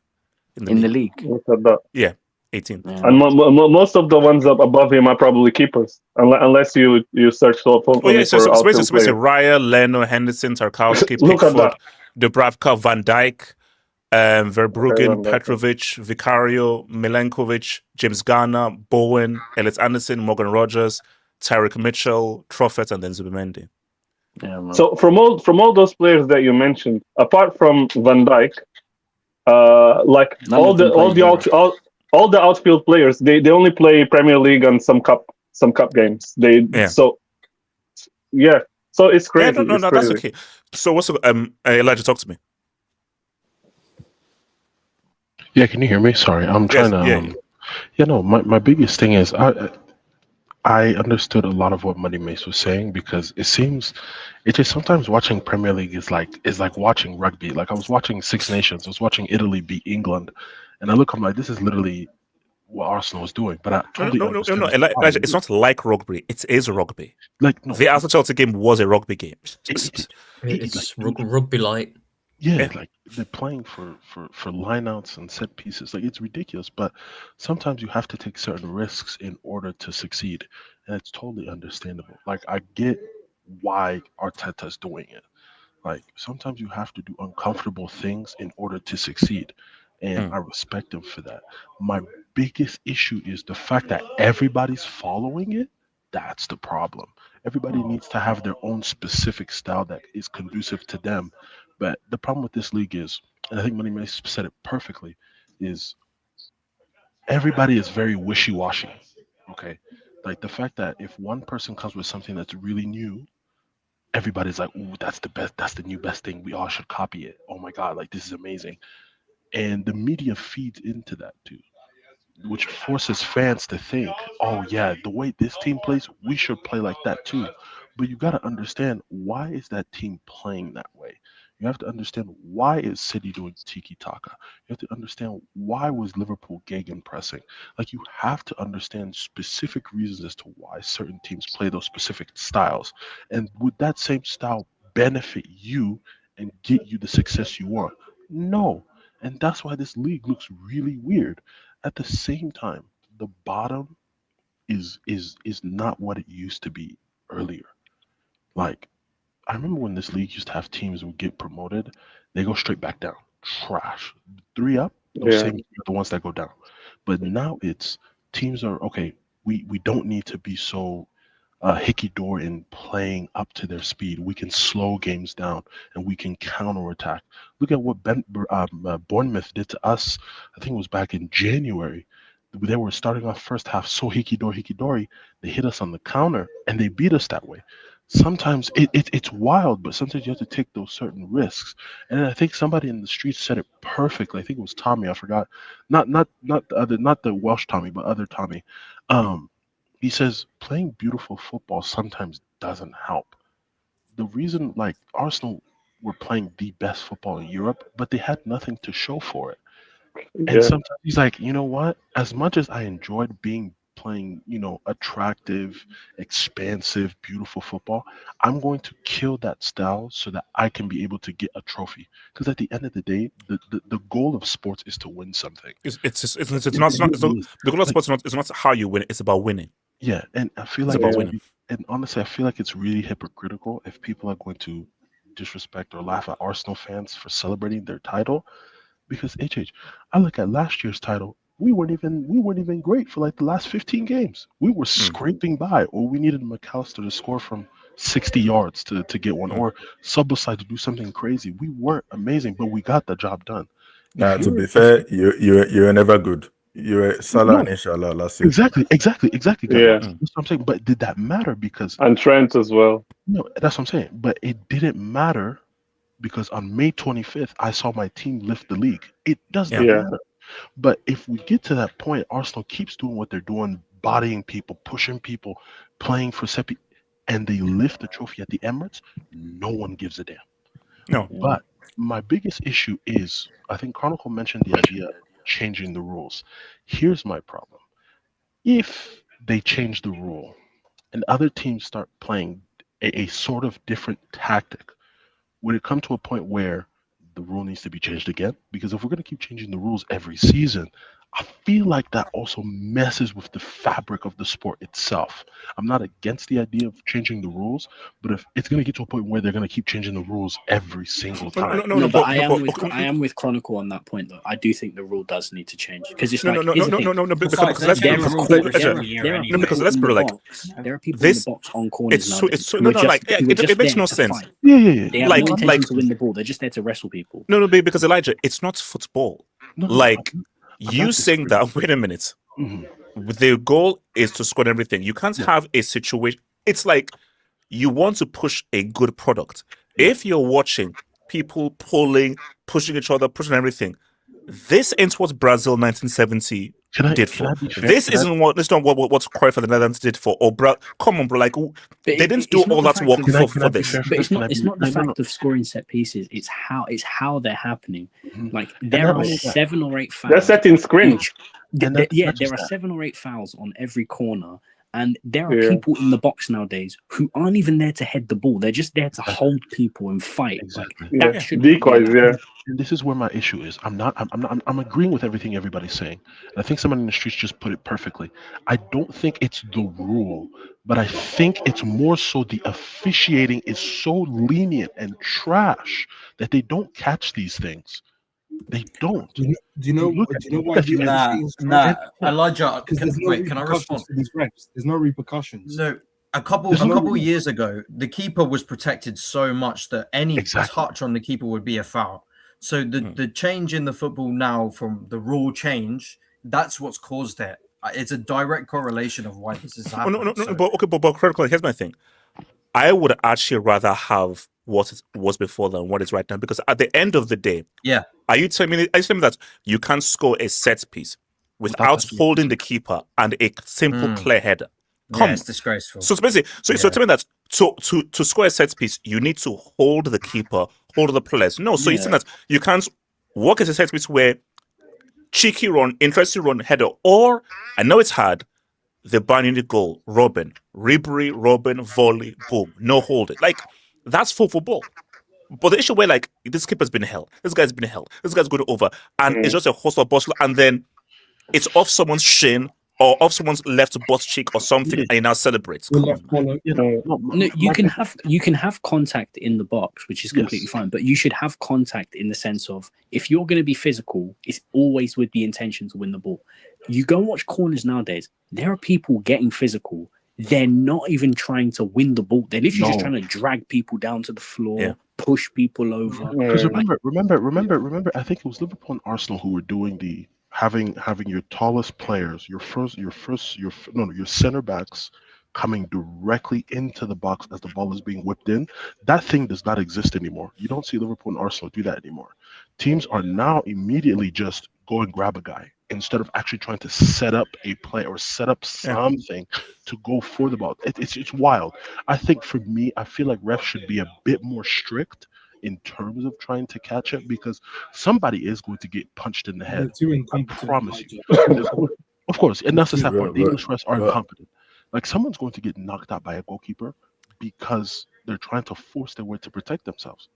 in the league. Look at that. Yeah. 18th. Yeah. And most of the ones up above him are probably keepers, unless you search for. So basically Raya, Leno, Henderson, Tarkowski, Pickford, Dubravka, Van Dijk, Verbruggen, Petrovic, Vicario, Milenkovic, James Garner, Bowen, Elliot Anderson, Morgan Rogers, Tyrick Mitchell, Truffett, and then Zubimendi. Yeah, so from all those players that you mentioned, apart from Van Dijk, like all the outfield players, they only play Premier League and some cup games. So it's crazy. No, that's okay. So what's Elijah, talk to me. Yeah, can you hear me? Sorry, I'm trying to. My biggest thing is I understood a lot of what Money Mace was saying, because it just sometimes watching Premier League is like watching rugby. Like I was watching Six Nations, I was watching Italy beat England, and I'm like, this is literally what Arsenal was doing. But I totally understand. No, Elijah, it's not like rugby. It is rugby. Like the Arsenal Chelsea game was a rugby game. It's rugby light. Yeah, like they're playing for lineouts and set pieces. Like it's ridiculous, but sometimes you have to take certain risks in order to succeed, and it's totally understandable. Like I get why Arteta's doing it. Like sometimes you have to do uncomfortable things in order to succeed, and I respect him for that. My biggest issue is the fact that everybody's following it. That's the problem. Everybody needs to have their own specific style that is conducive to them. But the problem with this league is, and I think Money said it perfectly, is everybody is very wishy-washy. Okay, like the fact that if one person comes with something that's really new, everybody's like, "Ooh, that's the best. That's the new best thing. We all should copy it. Oh my god, like this is amazing." And the media feeds into that too, which forces fans to think, "Oh yeah, the way this team plays, we should play like that too." But you got to understand, why is that team playing that way? You have to understand, why is City doing tiki taka? You have to understand, why was Liverpool gegenpressing? Like you have to understand specific reasons as to why certain teams play those specific styles, and would that same style benefit you and get you the success you want? No. And that's why this league looks really weird. At the same time, the bottom is not what it used to be earlier. Like I remember when this league used to have teams would get promoted, they go straight back down. Trash. 3 up, those Yeah. same teams are the ones that go down. But now it's teams are okay. We don't need to be so hickey door in playing up to their speed. We can slow games down and we can counterattack. Look at what Bournemouth did to us. I think it was back in January. They were starting off first half so hickey dory. They hit us on the counter and they beat us that way. Sometimes it's wild, but sometimes you have to take those certain risks. And I think somebody in the streets said it perfectly. I think it was Tommy. I forgot. Not the Welsh Tommy, but other Tommy. He says playing beautiful football sometimes doesn't help. The reason, like Arsenal were playing the best football in Europe, but they had nothing to show for it. And Yeah. sometimes he's like, you know what? As much as I enjoyed playing, attractive, expansive, beautiful football, I'm going to kill that style so that I can be able to get a trophy. Because at the end of the day, the goal of sports is to win something. The goal of sports is not how you win, it's about winning. Yeah, and I feel It's like about winning. and honestly, I feel like it's really hypocritical if people are going to disrespect or laugh at Arsenal fans for celebrating their title. Because I look at last year's title. We weren't even great for like the last 15 games. We were scraping by, or we needed McAllister to score from 60 yards to get one, or Subasai to do something crazy. We weren't amazing, but we got the job done. Now, to be fair, you were never good. You were Salah and Inshallah last year. Exactly. Yeah. That's what I'm saying. But did that matter? Because and Trent as well. No, that's what I'm saying. But it didn't matter because on May 25th, I saw my team lift the league. It does not matter. But if we get to that point, Arsenal keeps doing what they're doing, bodying people, pushing people, playing for Seppi, and they lift the trophy at the Emirates, no one gives a damn. No. But my biggest issue is, I think Chronicle mentioned the idea of changing the rules. Here's my problem. If they change the rule and other teams start playing a sort of different tactic, would it come to a point where the rule needs to be changed again? Because if we're going to keep changing the rules every season, I feel like that also messes with the fabric of the sport itself. I'm not against the idea of changing the rules, but if it's going to get to a point where they're going to keep changing the rules every single time. But I am with Chronicle on that point, though. I do think the rule does need to change because it's because let's be like, there are people in the box on corners now. It makes no sense. Yeah. They have no intention to win the ball. They're just there to wrestle people. No, because Elijah, it's not football. You saying that, wait a minute. The goal is to score everything. You can't have a situation. It's like you want to push a good product. If you're watching people pulling, pushing each other, pushing everything, this ain't what Brazil 1970 did for. This isn't what Cruyff for the Netherlands did for. Or come on, bro. Like they didn't do all that work for this. But it's not the fact of scoring set pieces. It's how they're happening. Like there are 7 or 8 fouls. They're set in screens. There are 7 or 8 fouls on every corner, And there are people in the box nowadays who aren't even there to head the ball. They're just there to hold people and fight. Exactly. Like that should decoys. And this is where my issue is. I'm agreeing with everything everybody's saying. And I think someone in the streets just put it perfectly. I don't think it's the rule, but I think it's more so the officiating is so lenient and trash that they don't catch these things. They don't. Do you know why the Elijah, Because can I respond? to these refs. There's no repercussions. No, a couple years ago, the keeper was protected so much that any touch on the keeper would be a foul. So the change in the football now from the rule change, that's what's caused it. It's a direct correlation of why this is happening. But critically, here's my thing. I would actually rather have what it was before than what is right now, because at the end of the day, are you telling me that you can't score a set piece without holding the keeper and a simple clear header? It's disgraceful. So basically, so tell me that to score a set piece, you need to hold the keeper, hold the players. No, so you're saying that you can't work as a set piece where cheeky run, interesting run, header, or I know it's hard. The binary goal, Robin, Ribery, Robin, volley, boom, no hold it. Like, that's full football. But the issue where, like, this keeper's been held, this guy's been held, this guy's going over, and it's just a hustle bustle, and then it's off someone's shin or off someone's left butt cheek or something, and he now celebrates. No, you can have contact in the box, which is completely fine, but you should have contact in the sense of, if you're going to be physical, it's always with the intention to win the ball. You go and watch corners nowadays, there are people getting physical. They're not even trying to win the ball. They're literally just trying to drag people down to the floor, push people over. Because remember, I think it was Liverpool and Arsenal who were doing the having your tallest players, your center backs coming directly into the box as the ball is being whipped in. That thing does not exist anymore. You don't see Liverpool and Arsenal do that anymore. Teams are now immediately just go and grab a guy instead of actually trying to set up a play or set up something to go for the ball. It's wild. I think for me, I feel like refs should be a bit more strict in terms of trying to catch it, because somebody is going to get punched in the head. I promise you. Of course, and that's the sad part. The English refs are incompetent. Like, someone's going to get knocked out by a goalkeeper because they're trying to force their way to protect themselves.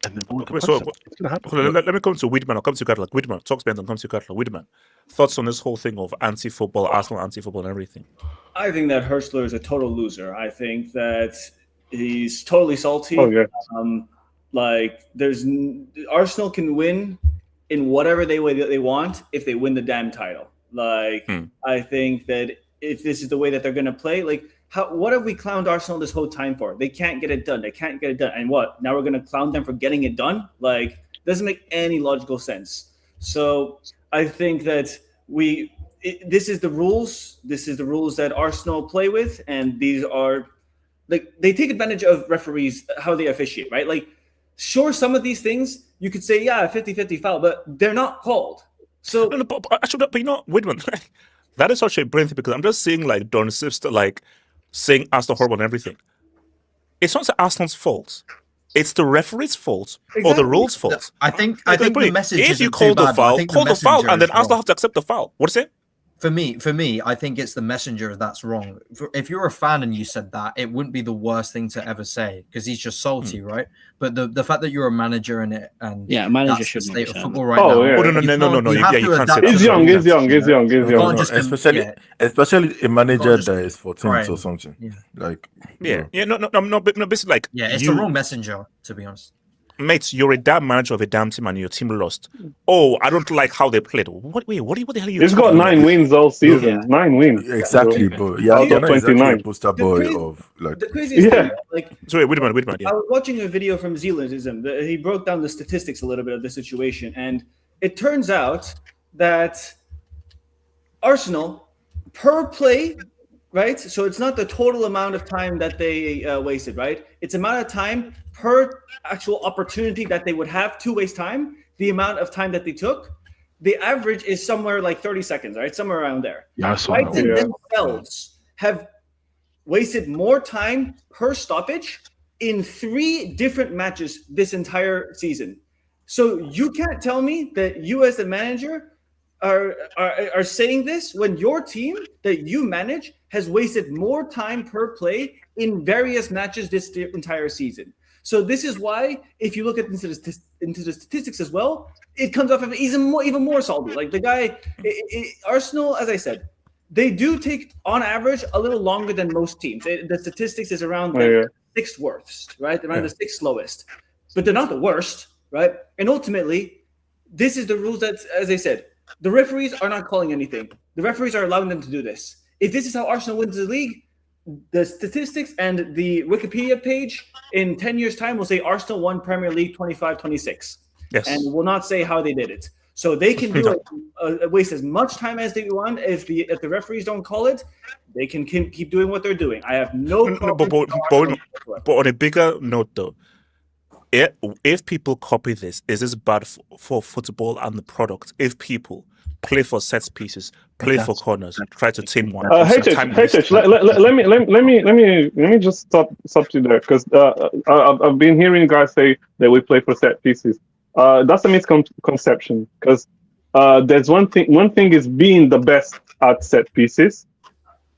And they're going to punch them. It's going to happen. Let me come to Widman. I'll come to you, Carla. Widman, talk to me and come to you, Carla. Widman, thoughts on this whole thing of anti-football, Arsenal anti-football and everything? I think that Hurstler is a total loser. I think that he's totally salty. Arsenal can win in whatever way they want if they win the damn title. I think that if this is the way that they're going to play, what have we clowned Arsenal this whole time for? They can't get it done. And what? Now we're going to clown them for getting it done? Doesn't make any logical sense. So I think that this is the rules. This is the rules that Arsenal play with, and these are they take advantage of referees, how they officiate, right? Sure, some of these things you could say, 50-50 foul, but they're not called. So but you know, Widman, that is such a brilliant thing, because I'm just seeing Don Sipster saying Arsenal horrible and everything. It's not Arsenal's fault. It's the referee's fault or the rules' fault. I think the message. If you call the foul, call the foul, and then Arsenal have to accept the foul. What's it? For me, I think it's the messenger that's wrong. If you're a fan and you said that, it wouldn't be the worst thing to ever say, because he's just salty, right? But the fact that you're a manager in it, and manager should state of football right now. No. You can't say that. He's young. Especially a manager that is 14 or something. Basically, it's the wrong messenger, to be honest. Mate, you're a damn manager of a damn team and your team lost. Oh, I don't like how they played. What the hell are you? He's got 9 wins all season. 9 wins. Exactly, bro. Yeah, out of 29. Poster boy of the craziest thing. Sorry, wait a minute. I was watching a video from Zealandism. He broke down the statistics a little bit of the situation, and it turns out that Arsenal per play, right? So it's not the total amount of time that they wasted, right? It's amount of time per actual opportunity that they would have to waste time, the amount of time that they took. The average is somewhere 30 seconds, right? Somewhere around there. Brighton themselves have wasted more time per stoppage in 3 different matches this entire season. So you can't tell me that you as the manager are saying this when your team that you manage has wasted more time per play in various matches this entire season. So this is why, if you look at into the statistics as well, it comes off of even more salty. Like the guy, Arsenal, as I said, they do take on average a little longer than most teams. The statistics is around the sixth worst, right? Around the sixth slowest, but they're not the worst, right? And ultimately, this is the rules that, as I said, the referees are not calling anything. The referees are allowing them to do this. If this is how Arsenal wins the league, the statistics and the Wikipedia page in 10 years' time will say Arsenal won Premier League 25-26. Yes. And will not say how they did it. So they can do it, waste as much time as they want. If the referees don't call it, they can keep doing what they're doing. I have no problem. But on a bigger note, though, if people copy this, is this bad for football and the product? If people play for set pieces, play for corners, try to team one. Let me just stop you there, because I've been hearing guys say that we play for set pieces. That's a misconception, because there's one thing is being the best at set pieces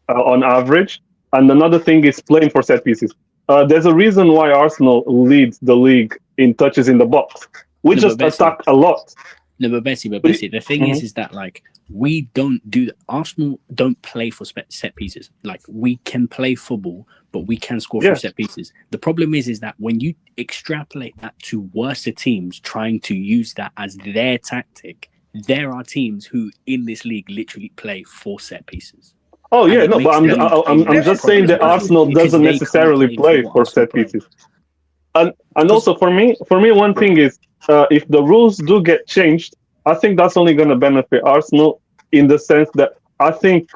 on average, and another thing is playing for set pieces. There's a reason why Arsenal leads the league in touches in the box. We just attack a lot. No, but Bessie, the thing is that like we don't do Arsenal don't play for set pieces. Like we can play football, but we can score from set pieces. The problem is that when you extrapolate that to worse teams trying to use that as their tactic, there are teams who in this league literally play for set pieces. Oh yeah, no, but I'm just saying that Arsenal doesn't necessarily play for set pieces. And also for me, one thing is if the rules do get changed, I think that's only going to benefit Arsenal in the sense that I think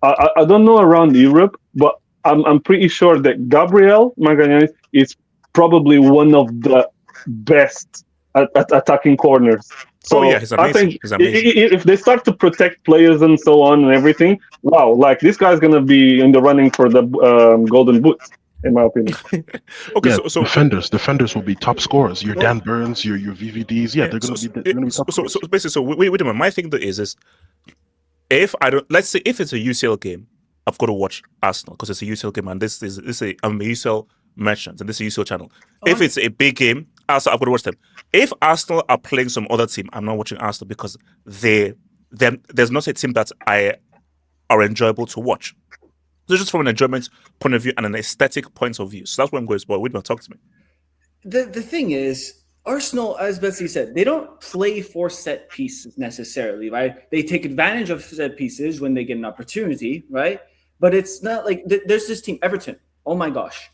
I don't know around Europe, but I'm pretty sure that Gabriel Magalhães is probably one of the best at attacking corners. So he's amazing. I think he's amazing. If they start to protect players and so on and everything, wow, like this guy's going to be in the running for the Golden Boot, in my opinion. Okay, so defenders will be top scorers. Your Dan Burns, your VVDs, they're going to be top scorers. So basically, wait a minute. My thing though is if I don't, let's say if it's a UCL game, I've got to watch Arsenal because it's a UCL game, and I'm a UCL merchant, and this is a UCL channel. If it's a big game, I've got to watch them. If Arsenal are playing some other team, I'm not watching Arsenal because there's not a team that are enjoyable to watch. So just from an enjoyment point of view and an aesthetic point of view. So that's where I'm going to Whitman, talk to me. The thing is, Arsenal, as Betsy said, they don't play for set pieces necessarily, right? They take advantage of set pieces when they get an opportunity, right? But it's not like there's this team, Everton. Oh my gosh.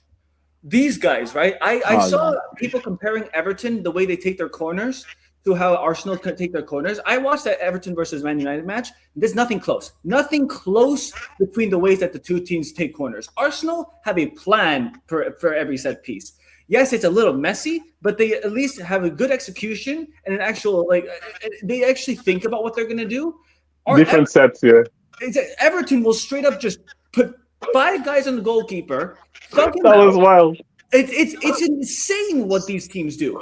These guys, right? I saw people comparing Everton, the way they take their corners, to how Arsenal could take their corners. I watched that Everton versus Man United match. There's nothing close. Nothing close between the ways that the two teams take corners. Arsenal have a plan for every set piece. Yes, it's a little messy, but they at least have a good execution and an actual, they actually think about what they're going to do. Different sets, yeah. Everton will straight up just put 5 guys on the goalkeeper. That was wild. It's insane what these teams do.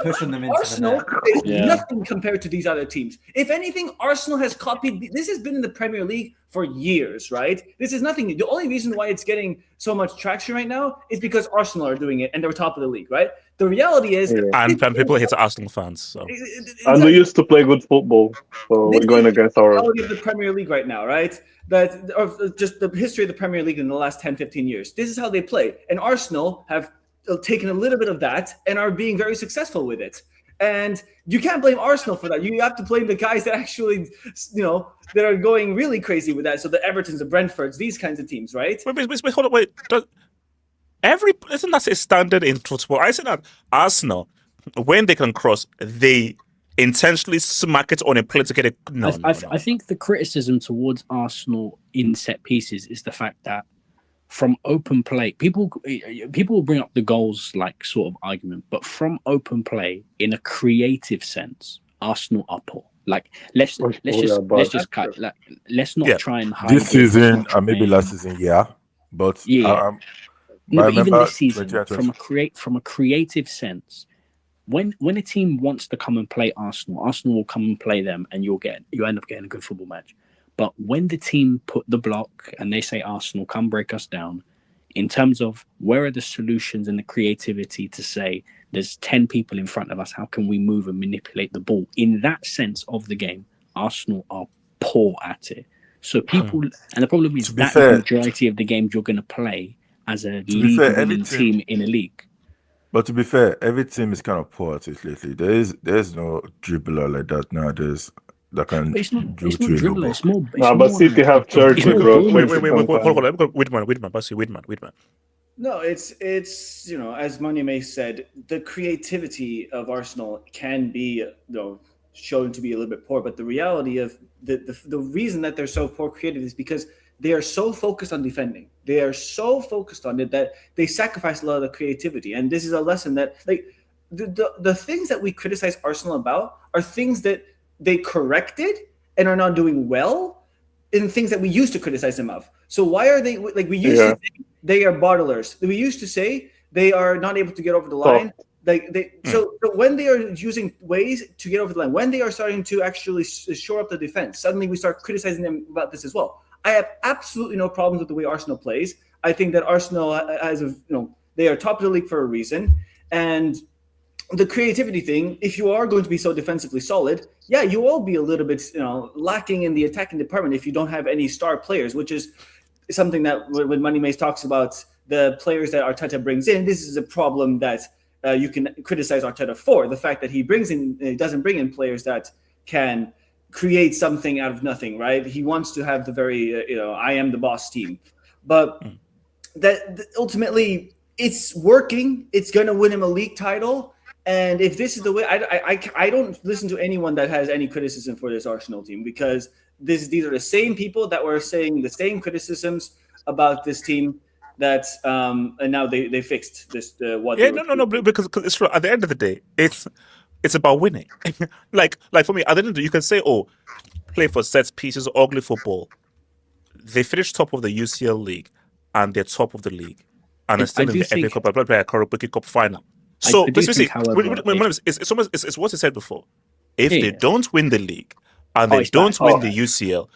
Pushing them into Arsenal is nothing compared to these other teams. If anything, Arsenal has copied. This has been in the Premier League for years, right? This is nothing new. The only reason why it's getting so much traction right now is because Arsenal are doing it and they're top of the league, right? The reality is, and people hate Arsenal fans. So. And we used to play good football, so we're going against our reality of the Premier League right now, right? That just the history of the Premier League in the last 10, 15 years. This is how they play. And Arsenal have taken a little bit of that and are being very successful with it. And you can't blame Arsenal for that. You have to blame the guys that actually, that are going really crazy with that. So the Evertons, the Brentfords, these kinds of teams, right? Wait, hold on, wait. Isn't that a standard in football? I say that Arsenal, when they can cross, they intentionally smack it on a plate to get it. No. I think the criticism towards Arsenal in set pieces is the fact that from open play, people will bring up the goals sort of argument, but from open play in a creative sense, Arsenal are poor. Let's just cut. Let's not try and hide this season and maybe last season, but no, but even this season, from a creative sense, when a team wants to come and play Arsenal, Arsenal will come and play them, and you end up getting a good football match. But when the team put the block and they say, Arsenal, come break us down, in terms of where are the solutions and the creativity to say there's 10 people in front of us, how can we move and manipulate the ball? In that sense of the game, Arsenal are poor at it. So people, and the problem is that is the majority of the games you're going to play as a league-winning team in a league. But to be fair, every team is kind of poor at it lately. There's no dribbler like that nowadays that can dribble. It's more. But City have Churchill, bro. Wait, hold on. Whitman. No, it's as Mane said, the creativity of Arsenal can be shown to be a little bit poor, but the reality of the reason that they're so poor creative is because they are so focused on defending. They are so focused on it that they sacrifice a lot of the creativity. And this is a lesson that the things that we criticize Arsenal about are things that they corrected and are now doing well in things that we used to criticize them of. So why are they we used to say they are bottlers. We used to say they are not able to get over the line. So when they are using ways to get over the line, when they are starting to actually shore up the defense, suddenly we start criticizing them about this as well. I have absolutely no problems with the way Arsenal plays. I think that Arsenal has they are top of the league for a reason. And the creativity thing, if you are going to be so defensively solid, you will be a little bit lacking in the attacking department if you don't have any star players, which is something that when Money Mace talks about the players that Arteta brings in, this is a problem that you can criticize Arteta for, the fact that he doesn't bring in players that can create something out of nothing, right? He wants to have the very, I am the boss team. But that ultimately it's working. It's going to win him a league title. And if this is the way, I don't listen to anyone that has any criticism for this Arsenal team, because these are the same people that were saying the same criticisms about this team that and now they fixed this. Because it's true. At the end of the day, it's about winning. like for me, at the end of the day, you can say, play for set pieces, ugly football. They finished top of the UCL league, and they're top of the league, and they're still in the FA Cup. I play a Carabao Cup final. So basically, it's what I said before. If they don't win the league and they don't win the UCL,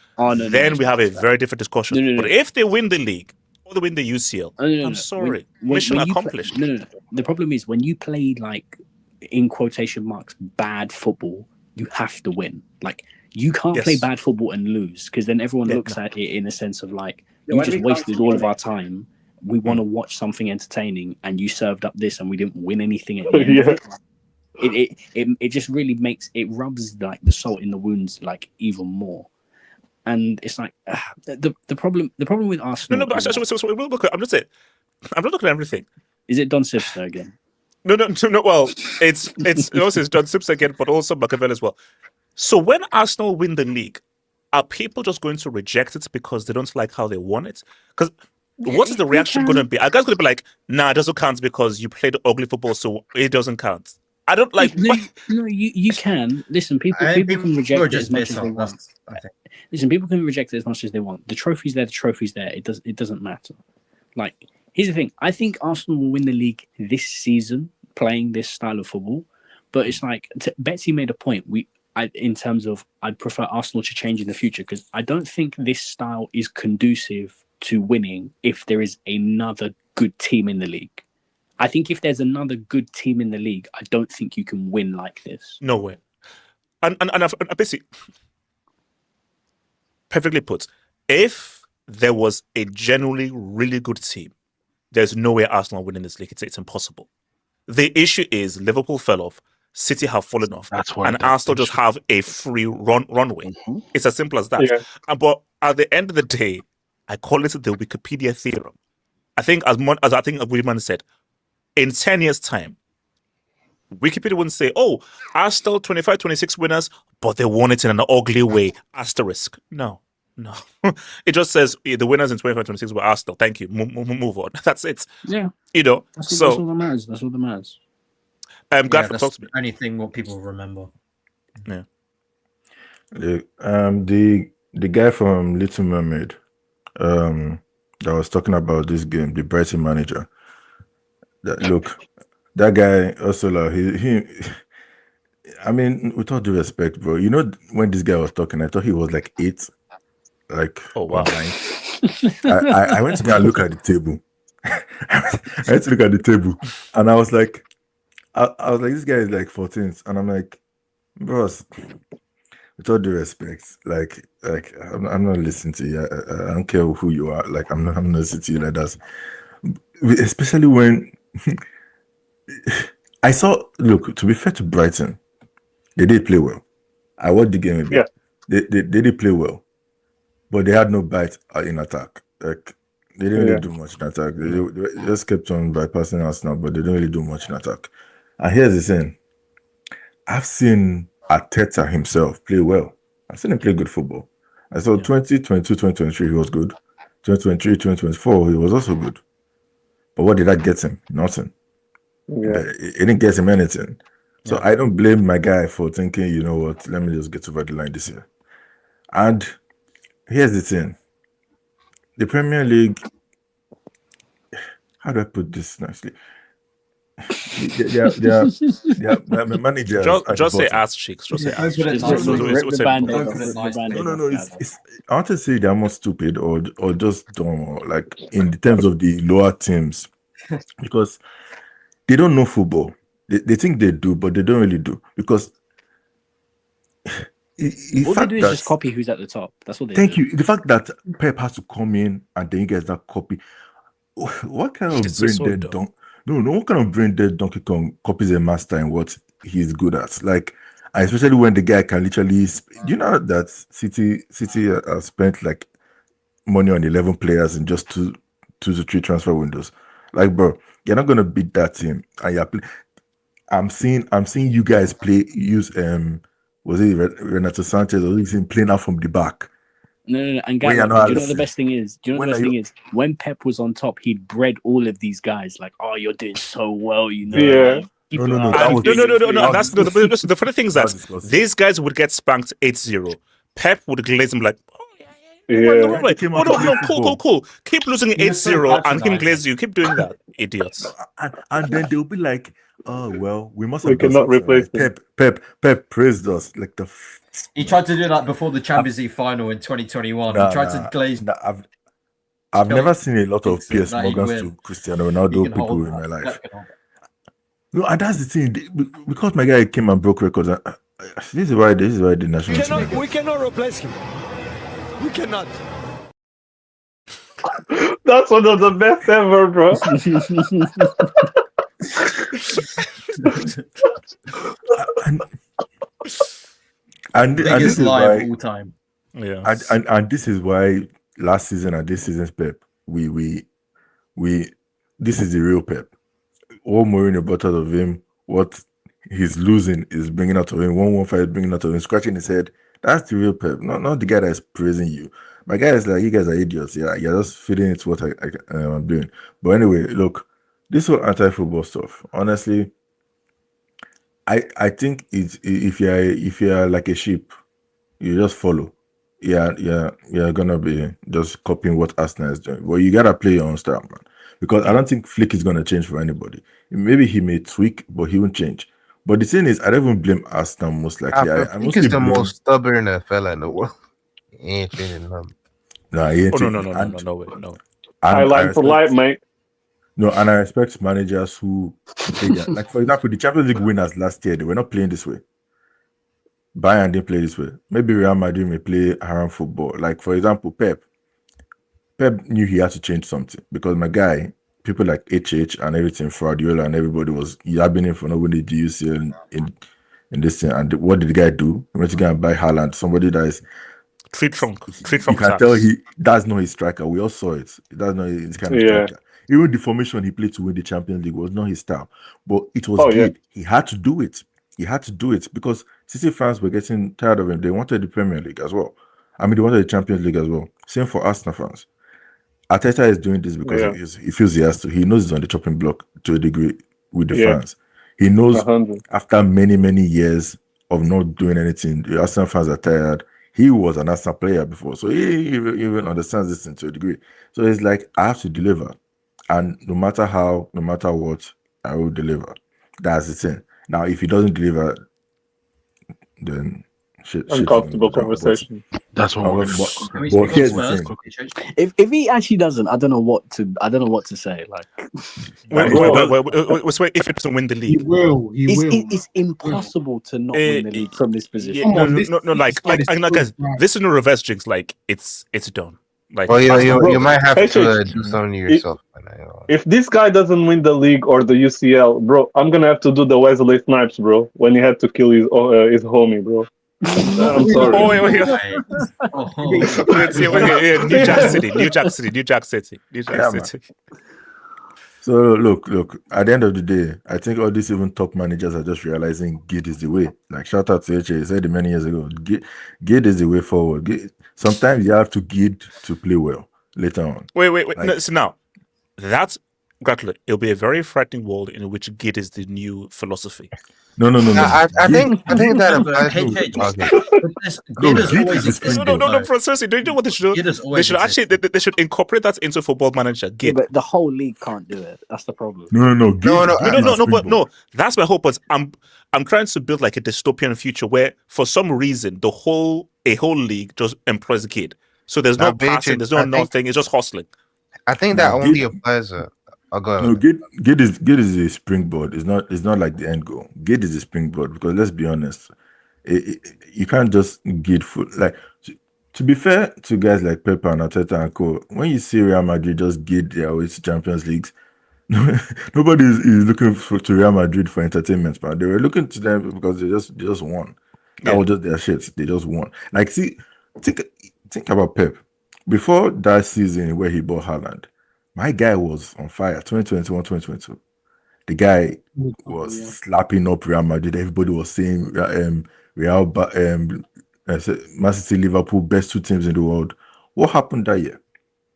then we have a very different discussion. But if they win the league or they win the UCL, I'm sorry, mission accomplished. The problem is when you play in quotation marks bad football, you have to win. You can't play bad football and lose, because then everyone looks at it in a sense of you just wasted all of our time. We want to watch something entertaining, and you served up this, and we didn't win anything at the end of it. It just really rubs the salt in the wounds even more. And it's the problem with Arsenal. No, but I'm just saying, I'm not looking at everything. Is it Don Simpson again? No. Well, it's also Don Simpson again, but also Machiavelli as well. So when Arsenal win the league, are people just going to reject it because they don't like how they won it? Because what is the reaction going to be? Are guys going to be like, nah, it doesn't count because you played ugly football, so it doesn't count? I don't like. No, you can. Listen, people can reject it as much as they want. Listen, people can reject it as much as they want. The trophy's there. It doesn't matter. Here's the thing. I think Arsenal will win the league this season playing this style of football. But it's Betsy made a point. In terms of, I'd prefer Arsenal to change in the future, because I don't think this style is conducive to winning if there is another good team in the league. I think if there's another good team in the league, I don't think you can win like this. No way. And basically, perfectly put, if there was a genuinely really good team, there's no way Arsenal winning this league. It's impossible. The issue is Liverpool fell off, City have fallen off, and Arsenal just have a free runway. Mm-hmm. It's as simple as that. Yeah. But at the end of the day, I call it the Wikipedia theorem. I think as William said, in 10 years' time, Wikipedia wouldn't say, Arsenal 25-26 winners, but they won it in an ugly way, asterisk. No. It just says the winners in 25-26 were Arsenal. Thank you. Move on. That's it. Yeah. That's all that matters. That's all that matters. That's the only thing what people remember. Yeah. The guy from Little Mermaid that was talking about this game, the Brighton manager. Look, That guy also like he I mean, with all due respect, bro, you know when this guy was talking, I thought he was like 8, like oh wow. 9. I went to go and look at the table. I went to look at the table, and I was like, this guy is like 14th, and I'm like, bros, with all due respect, like I'm not listening to you. I don't care who you are. Like I'm not listening to you like that. Especially when I saw. Look, to be fair to Brighton, they did play well. I watched the game a bit. Yeah. They did play well, but they had no bite in attack. Like they didn't really do much in attack. They just kept on bypassing Arsenal, but they didn't really do much in attack. And here's the thing: I've seen Arteta himself play well. I've seen him play good football. I saw 2022, 2023, he was good. 2023, 2024, he was also good. But what did that get him? Nothing. Yeah. It didn't get him anything. So I don't blame my guy for thinking, you know what, let me just get over the line this year. And here's the thing. The Premier League, how do I put this nicely? The managers. Just say ass cheeks. Just say ass cheeks. No. I want to say they're more stupid or just dumb, like in the terms of the lower teams, because they don't know football. They think they do, but they don't really do. Because all they do is just copy who's at the top. That's what they do. Thank you. The fact that Pep has to come in and then you guys that copy. What kind of brain dead don't? No, what kind of brain dead Donkey Kong copies a master in what he's good at? Like, especially when the guy can literally, you know that City spent like money on 11 players in just two to 3 transfer windows. Like, bro, you're not gonna beat that team. And I'm seeing you guys use was it Renato Sanchez or is he playing out from the back? No. And Gary, do you know what the best thing is? When Pep was on top, he bred all of these guys like, "Oh, you're doing so well," you know. Yeah. No. The funny thing is that these guys would get spanked 8-0. Pep would glaze them like, cool. Keep losing 8-0 and him glaze you. Keep doing that, idiots. And then they'll be like, "Oh well, we cannot replace Pep praised us like the." He tried to do that before the Champions League final in 2021. He tried to glaze. I've never seen a lot of Piers Morgans to Cristiano Ronaldo people in my life. No, and that's the thing. Because my guy came and broke records. This is why the national team. We cannot replace him. We cannot. That's one of the best ever, bro. And this is why all time. Yeah. And this is why last season and this season's Pep, we this is the real Pep. All Mourinho brought out of him, what he's losing is bringing out of him. 115 is bringing out of him, scratching his head. That's the real Pep, not the guy that is praising you. My guy is like, you guys are idiots. Yeah, you're just fitting into what I'm doing. But anyway, look, this whole anti-football stuff, honestly, I think it's if you're like a sheep, you just follow. You're gonna be just copying what Arsenal is doing. Well, you gotta play your own style, man. Because I don't think Flick is gonna change for anybody. Maybe he may tweak, but he won't change. But the thing is, I don't even blame Arsenal most likely. I think he's the most stubborn fella in the world. He ain't changing nothing. No, he ain't no. I like for life, mate. No, and I respect managers who play that. Like, for example, the Champions League winners last year, they were not playing this way. Bayern didn't play this way. Maybe Real Madrid may play haram football. Like, for example, Pep knew he had to change something because my guy, people like HH and everything, Fraudiola and everybody was yabbing him for not winning the UCL in this thing. And what did the guy do? He went to go and buy Haaland, somebody that is Treat trunk. You can tell that's not his striker. We all saw it. That's not his kind of striker. Even the formation he played to win the Champions League was not his style. But it was good. He had to do it. Because City fans were getting tired of him. They wanted the Premier League as well. I mean, they wanted the Champions League as well. Same for Arsenal fans. Arteta is doing this because he feels he has to. He knows he's on the chopping block to a degree with the fans. He knows after many, many years of not doing anything, the Arsenal fans are tired. He was an Arsenal player before, so he even understands this to a degree. So it's like, I have to deliver. And no matter how, no matter what, I will deliver. That's the thing. Now, if he doesn't deliver, then shit. Uncomfortable conversation. That's what we're But here's the thing. If he actually doesn't, I don't know what to say. Like, wait, if it doesn't win the league, he will. It's impossible to not win the league from this position. No. Like, guys, this is no reverse jinx. Like, it's done. Like, well, you might have to do something to yourself. If this guy doesn't win the league or the UCL, bro, I'm gonna have to do the Wesley Snipes, bro, when he had to kill his homie, bro. I'm sorry. New Jack City. So look. At the end of the day, I think all these even top managers are just realizing Gid is the way. Like shout out to HA, he said it many years ago. Gid is the way forward. Sometimes you have to Gid to play well later on. Wait. Like, no, so now that's gradually. It'll be a very frightening world in which Gid is the new philosophy. No. I think that applies No, seriously, do you know what they should do? They should incorporate that into Football Manager. Yeah, but the whole league can't do it. That's the problem. No. That's my hope. But I'm trying to build like a dystopian future where, for some reason, a whole league just employs Gid. So there's no passing, there's no nothing. It's just hustling. I think that only applies. No, Gid is a springboard. It's not like the end goal. Gid is a springboard because let's be honest, you can't just Gid foot. Like to be fair to guys like Pep and Arteta and co, when you see Real Madrid just Gid their way to Champions Leagues, nobody is looking to Real Madrid for entertainment, but they were looking to them because they just won. That was just their shit. They just won. Like, see, think about Pep before that season where he bought Haaland. My guy was on fire. 2021, 2022. The guy was slapping up Real Madrid. Everybody was saying Man City, Liverpool, best two teams in the world. What happened that year?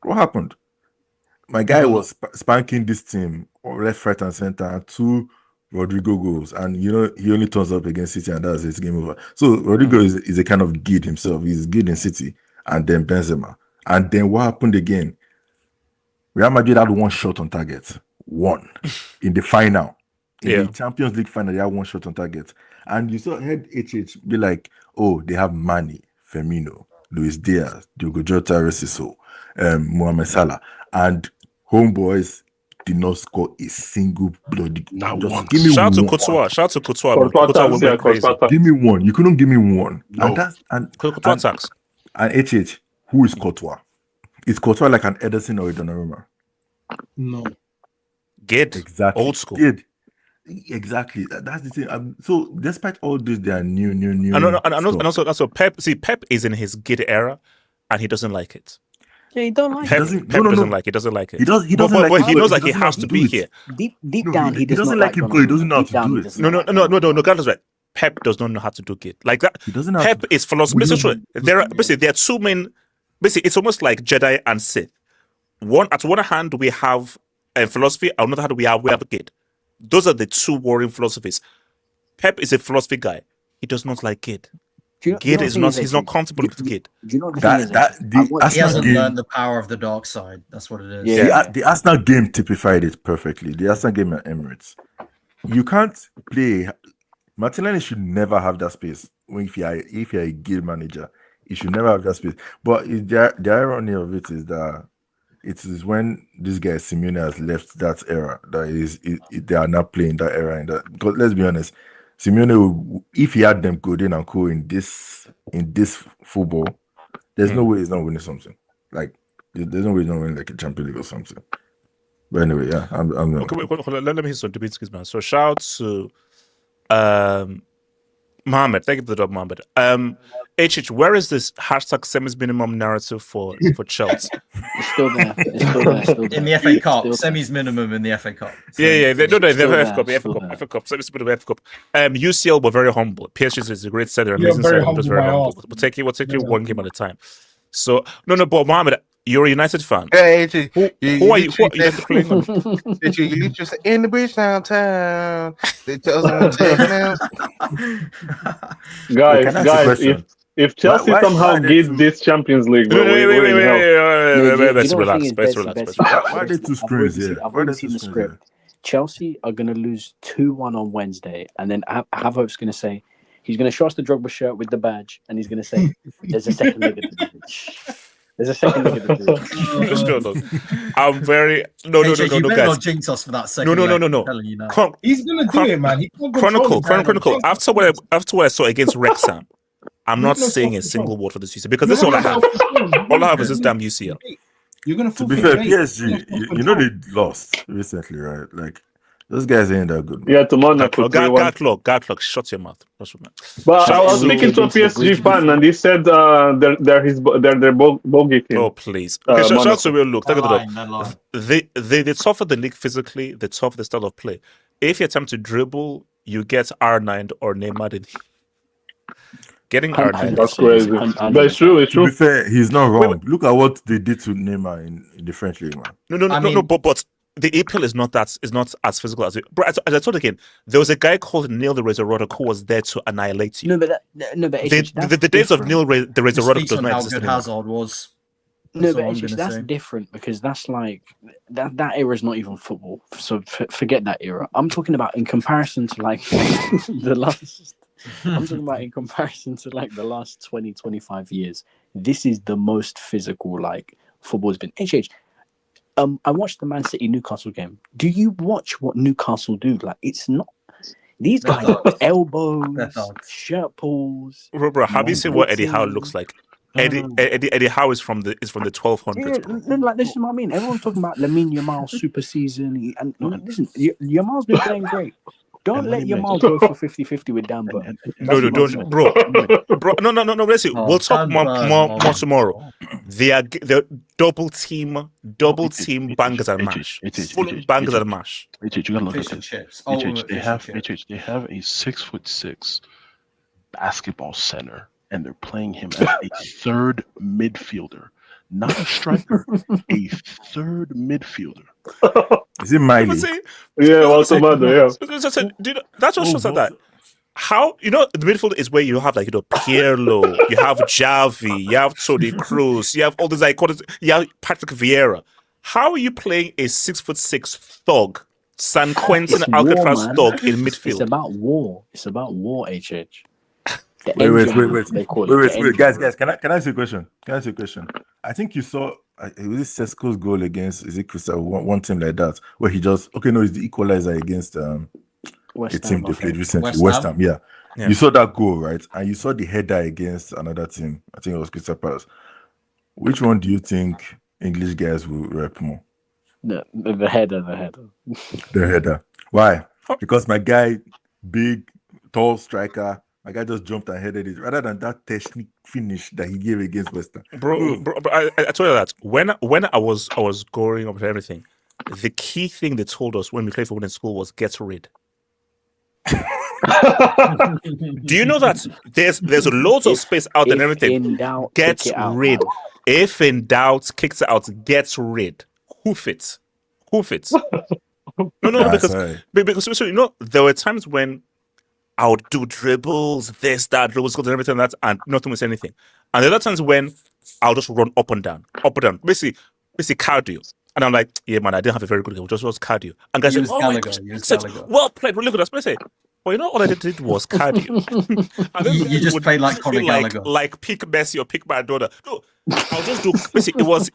What happened? My guy was spanking this team left, right, and center, and 2 Rodrigo goals. And he only turns up against City, and that's his game over. So Rodrigo is a kind of Gid himself. He's Gid in City, and then Benzema. And then what happened again? Real Madrid had 1 shot on target. 1 in the final. In the Champions League final, they had 1 shot on target. And you heard HH be like, oh, they have Mane, Firmino, Luis Diaz, Diogo Jota, Resiso, Mohamed Salah. And homeboys did not score a single bloody. Give me Shout one. Shout to Courtois. Give me one. You couldn't give me one. No. Courtois attacks. And HH, who is Courtois? Is Courtois like an Ederson or a Donnarumma? No. Gid. Exactly. Old school. Gid. Exactly. That's the thing. So despite all this, they are new. And also Pep. See, Pep is in his Gid era, and he doesn't like it. Yeah, he don't like Pep, it. Pep doesn't like it. Doesn't like it. He doesn't but like he knows like he has to be here. Deep down, he doesn't like him because he doesn't know how to do it. No. Carlos, right? Pep does not know how to do Gid like that. He doesn't know. Pep is philosophy. There are 2 main. Basically, it's almost like Jedi and Sith. At one hand, we have philosophy. On the other hand, we have Gid. Those are the 2 warring philosophies. Pep is a philosophy guy. He does not like Gid. Gid is not. He's not comfortable with Gid. Do you know what the he hasn't learned the power of the dark side. That's what it is. Yeah. The Arsenal game typified it perfectly. The Arsenal game at Emirates. You can't play. Martinelli should never have that space. If you're a Gid manager, you should never have that space. But the irony of it is that it is when this guy Simeone has left that era they are not playing that era. Because let's be honest, Simeone, if he had them Godin and co in this football, there's no way he's not winning something. Like there's no way he's not winning like a Champions League or something. But anyway, yeah, I'm okay, let me hear some Dubinsky's man. So shout to Mohammed. Thank you for the dog, Mohammed. HH, where is this hashtag semis minimum narrative for Chelsea? It's still there. In the FA Cup, semis minimum in the FA Cup. The FA Cup, semis minimum FA Cup. UCL were very humble. PSG is a great center, amazing center, just very humble. We'll take you 1 game at a time. So no, but Mohammed, you're a United fan. Yeah, who are you playing on? You just in the bridge downtown. They tell them guys, if Chelsea somehow get this Champions League, let's relax. Why are there 2 screens here? I've already seen the script. Chelsea are going to lose 2-1 on Wednesday, and then Havertz's going to say he's going to show us the Drogba shirt with the badge, and he's going to say, "There's a second leg of the bridge. There's a second leg of the bridge." Just hold on. I'm very no, you better guys. not jinx us for that second. No. I'm telling you now. He's gonna do it, man. He can't Chronicle. After what I saw against Wrexham, I'm not saying a single word for this season because this is all I have. All I have is this damn UCL. You're gonna. To be fair, PSG, you know they lost recently, right? Like those guys ain't that good. Yeah, to Monaco. Gatlock, shut your mouth. But I was speaking to a PSG fan, and he said they're bogey team. Oh please. Okay, shout out to real look. They suffer the league physically. They suffer the style of play. If you attempt to dribble, you get R9 or Neymar in. Getting R9. That's crazy. But it's true. To be fair, he's not wrong. Look at what they did to Neymar in the French league, man. No. But the EPL is not as physical as it. Bro, as I told again, there was a guy called Neil the Razor Roddick who was there to annihilate you. The days of Neil the Razor Roddick does not exist anymore. Hazard was. No, but that's different because that's like that era is not even football. So forget that era. I'm talking about in comparison to like the last. I'm talking about in comparison to like the last 20, 25 years. This is the most physical like football's been. I watched the Man City Newcastle game. Do you watch what Newcastle do? Like it's not these guys elbows, shirt pulls. Bro, have you seen what Eddie Howe looks like? Eddie Howe is from the 1200s. Yeah, like this is what I mean. Everyone's talking about Lamine Yamal super season, and listen, Yamal's been playing great. Don't let Yamal go for 50-50 with Dan Burn. No, don't, bro. No. Listen, we'll talk more tomorrow. They're double team bangers and mash. Full bangers and mash. You gotta look at this. They have a 6'6" basketball center, and they're playing him as a third midfielder. Not a striker, a third midfielder. Is it Miley? Yeah, what's the matter? Yeah. That's what shows like that. How the midfield is where you have Pirlo, you have Javi, you have Toni Kroos, you have all these icons, you have Patrick Vieira. How are you playing a 6'6" thug, San Quentin Alcatraz thug in midfield? It's about war. It's about war, HH. Wait, guys. Can I ask you a question? I think you saw it was Sesko's goal against Crystal one team like that where he just it's the equalizer against a team they played recently, West Ham. Yeah. You saw that goal, right? And you saw the header against another team. I think it was Crystal Palace. Which one do you think English guys will rep more? The header. The header. Why? Because my guy, big, tall striker. My guy just jumped and headed it rather than that technique finish that he gave against West Ham. Bro, I told you that when I was growing up and everything, the key thing they told us when we played football in school was get rid. Do you know that there's loads of space out there and everything? Get rid. If in doubt, kicks it out. Get rid. Hoof it. No, because there were times when I would do dribbles, dribbles, and everything like that, and nothing was anything. And there are times when I'll just run up and down. Basically cardio. And I'm like, yeah, man, I didn't have a very good game. Just was cardio. And guys said, Gallagher. Well played. Look at us. I say, well, all I did was cardio. you just played like Conor Gallagher, like pick Messi or pick Maradona. No, I'll just do. Basically, it was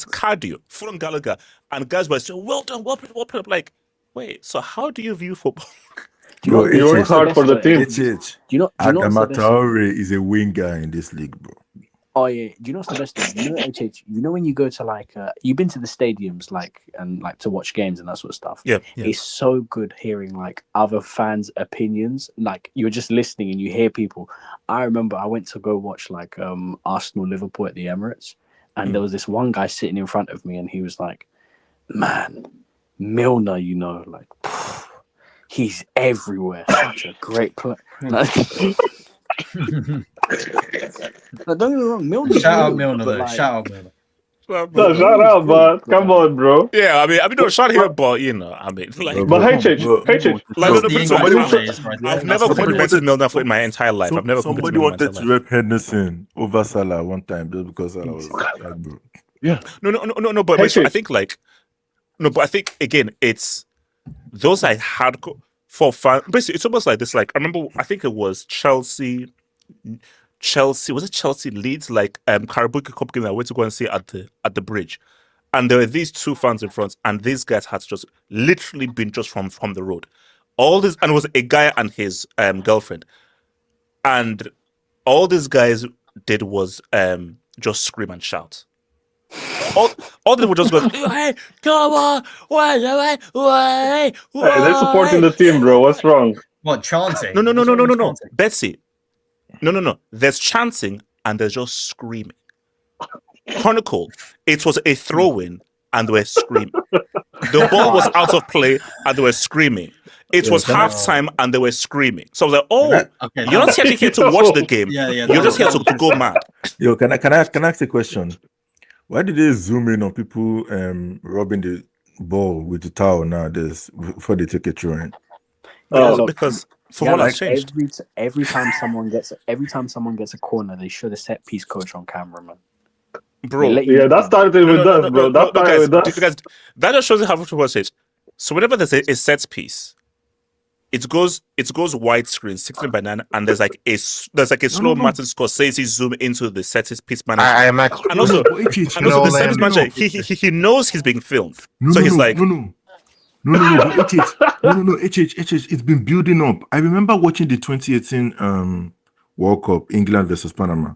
cardio, full on Gallagher, and guys were saying, well done, well played. I'm like, wait, so how do you view football? You work hard for the team. Adama Traore is a winger in this league, bro. Oh yeah, do you know what's the best thing? HH, when you go to you've been to the stadiums and to watch games and that sort of stuff. Yeah. It's so good hearing other fans' opinions. Like you're just listening and you hear people. I remember I went to go watch Arsenal Liverpool at the Emirates, and there was this one guy sitting in front of me, and he was like, "Man, Milner, he's everywhere. Such a great player." Don't get me wrong, Milner. Shout out Milner. Shout out, but come on, bro. Yeah, I mean, don't shout here, but but I've never complimented Milner in my entire life. Somebody wanted to rep Henderson over Salah one time just because Salah was like, bro. Yeah. No. But I think but I think again, it's those are hardcore for fun. Basically, it's almost like this. Like I remember, I think it was Chelsea. Was it Chelsea Leeds? Like Carabao Cup game I went to go and see at the bridge, and there were these two fans in front, and these guys had just literally been just from the road. All this, and it was a guy and his girlfriend, and all these guys did was just scream and shout. All they would just go, hey, come on, why? Hey, they're supporting the team, bro. What's wrong? What, chanting? No. Betsy. No. There's chanting and there's just screaming. Chronicle, it was a throw-in and they were screaming. The ball was out of play and they were screaming. It was halftime and they were screaming. So I was like, you're not actually here to watch the game. You're just here to go mad. Yo, can I ask a question? Why did they zoom in on people rubbing the ball with the towel nowadays before they take a throw in? Because for what has changed. Every time someone gets a corner, they show the set piece coach on camera, man. Bro, that started with us, bro. That started with us. Guys, that just shows you how football is. So whenever there's a set piece, it goes widescreen, 16:9, and there's like a slow Martin Scorsese zoom into the set piece manager. And also the set piece manager, he knows he's being filmed, so he's like, no, it's been building up. I remember watching the 2018 World Cup, England versus Panama.